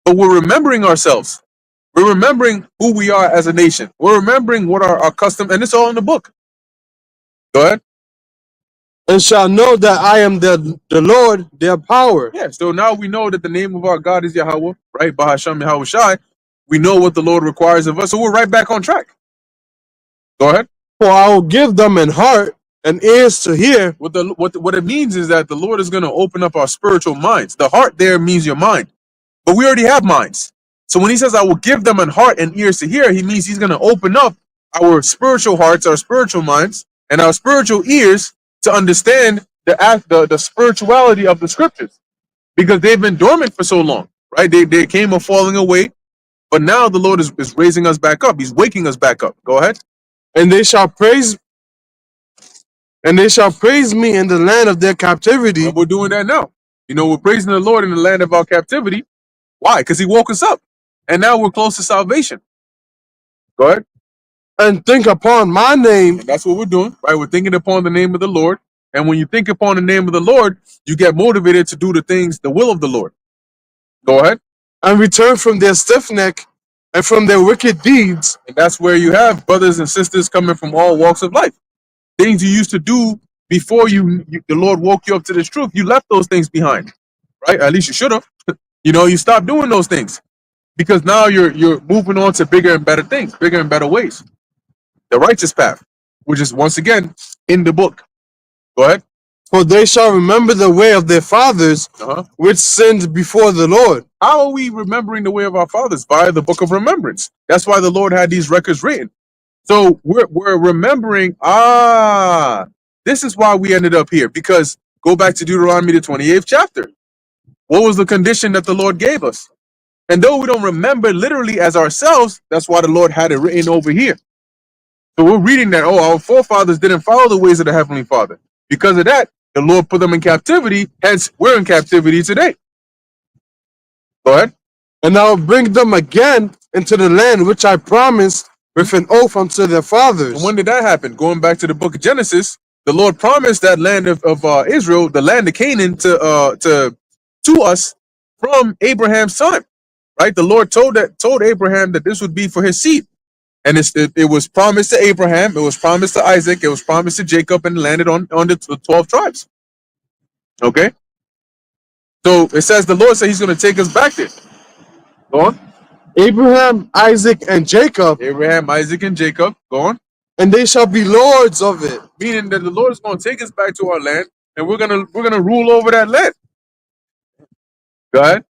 but we're remembering ourselves. We're remembering who we are as a nation. We're remembering what our custom, and it's all in the book. Go ahead. And shall know that I am the Lord, their power. Yeah. So now we know that the name of our God is Yahweh, right? Bahasham Yahweh Shai. We know what the Lord requires of us, so we're right back on track. Go ahead. For I will give them an heart and ears to hear. What it means is that the Lord is going to open up our spiritual minds. The heart there means your mind, but we already have minds. So when he says, I will give them an heart and ears to hear, he means he's going to open up our spiritual hearts, our spiritual minds, and our spiritual ears to understand the spirituality of the scriptures, because they've been dormant for so long, right? They came of falling away, but now the Lord is raising us back up. He's waking us back up. Go ahead. And they shall praise me in the land of their captivity. And we're doing that now. We're praising the Lord in the land of our captivity. Why? Because he woke us up. And now we're close to salvation. Go ahead. And think upon my name. And that's what we're doing, right? We're thinking upon the name of the Lord. And when you think upon the name of the Lord, you get motivated to do the will of the Lord. Go ahead. And return from their stiff neck and from their wicked deeds. And that's where you have brothers and sisters coming from all walks of life. Things you used to do before the Lord woke you up to this truth, you left those things behind, right? At least you should have. You stopped doing those things, because now you're moving on to bigger and better things, bigger and better ways. The righteous path, which is once again in the book. Go ahead. For they shall remember the way of their fathers, Uh-huh. which sinned before the Lord. How are we remembering the way of our fathers? Via the book of remembrance. That's why the Lord had these records written. So we're remembering, this is why we ended up here. Because go back to Deuteronomy, the 28th chapter. What was the condition that the Lord gave us? And though we don't remember literally as ourselves, that's why the Lord had it written over here. So we're reading that, our forefathers didn't follow the ways of the Heavenly Father. Because of that, the Lord put them in captivity. Hence, we're in captivity today. Go ahead. And I will bring them again into the land which I promised with an oath unto their fathers. And when did that happen? Going back to the book of Genesis, the Lord promised that land of Israel, the land of Canaan, to us from Abraham's time. Right? The Lord told Abraham that this would be for his seed. And it was promised to Abraham, it was promised to Isaac, it was promised to Jacob, and landed on the 12 tribes. Okay? So it says the Lord said he's going to take us back there. Go on. Abraham, Isaac, and Jacob. Abraham, Isaac, and Jacob. Go on. And they shall be lords of it. Meaning that the Lord is going to take us back to our land, and we're gonna rule over that land. Go ahead.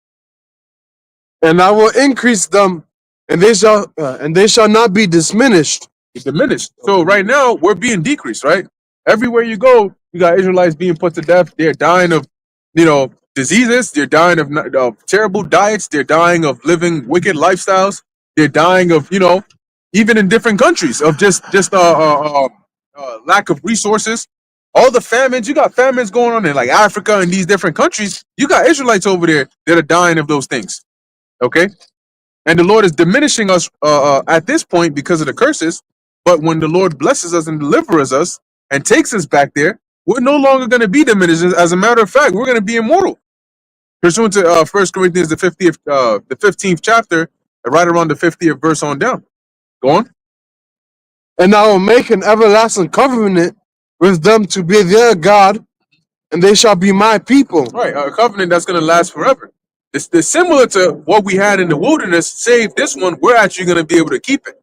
And I will increase them, and they shall not be diminished. It's diminished. So right now we're being decreased, right? Everywhere you go, you got Israelites being put to death. They're dying of, diseases. They're dying of terrible diets. They're dying of living wicked lifestyles. They're dying of, even in different countries, of just lack of resources. All the famines, you got famines going on in like Africa and these different countries. You got Israelites over there that are dying of those things. Okay? And the Lord is diminishing us at this point because of the curses. But when the Lord blesses us and delivers us and takes us back there, we're no longer going to be diminished. As a matter of fact, we're going to be immortal. Pursuant to 1 Corinthians, the 15th chapter, right around the 50th verse on down. Go on. And I will make an everlasting covenant with them to be their God, and they shall be my people. Right, a covenant that's going to last forever. It's similar to what we had in the wilderness, save this one, we're actually going to be able to keep it.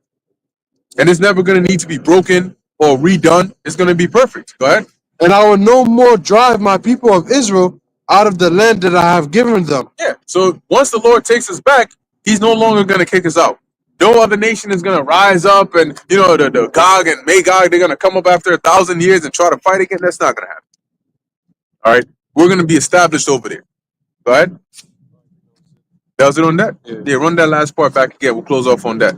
And it's never going to need to be broken or redone. It's going to be perfect. Go ahead. And I will no more drive my people of Israel out of the land that I have given them. Yeah, so once the Lord takes us back, he's no longer going to kick us out. No other nation is going to rise up and, the Gog and Magog, they're going to come up after 1,000 years and try to fight again. That's not going to happen. All right, we're going to be established over there. Go ahead. That was it on that? Yeah. Yeah, run that last part back again. We'll close off on that.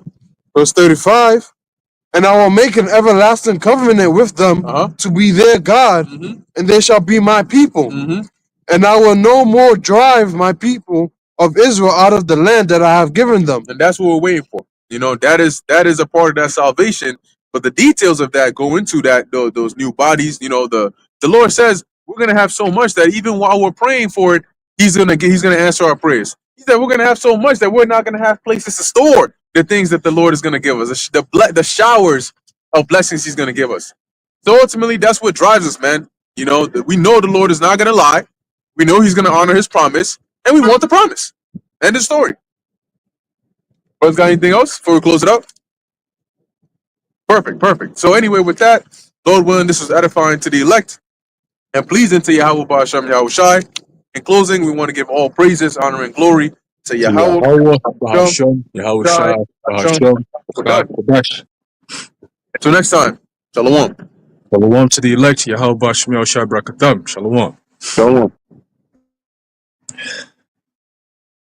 Verse 35. And I will make an everlasting covenant with them Uh-huh. to be their God, Mm-hmm. and they shall be my people. Mm-hmm. And I will no more drive my people of Israel out of the land that I have given them. And that's what we're waiting for. You know, that is a part of that salvation. But the details of that go into that those new bodies. You know, the Lord says we're gonna have so much that even while we're praying for it, He's gonna answer our prayers. He said we're gonna have so much that we're not gonna have places to store the things that the Lord is gonna give us, the showers of blessings He's gonna give us. So ultimately, that's what drives us, man. You know, we know the Lord is not gonna lie. We know He's gonna honor His promise, and we want the promise. End of story. Brothers, got anything else before we close it up? Perfect. So anyway, with that, Lord willing, this was edifying to the elect and pleasing to Yahweh Ba'ashem Yahweh Shai. In closing, we want to give all praises, honor, and glory to Yahweh. Yahweh, Bahasham, Yahweh Shai, Bahasham, God Kodesh. Until next time, Shalom. Shalom to the elect, Yahweh Bahasham, Yahweh Shai, Brakatham. Shalom. Shalom.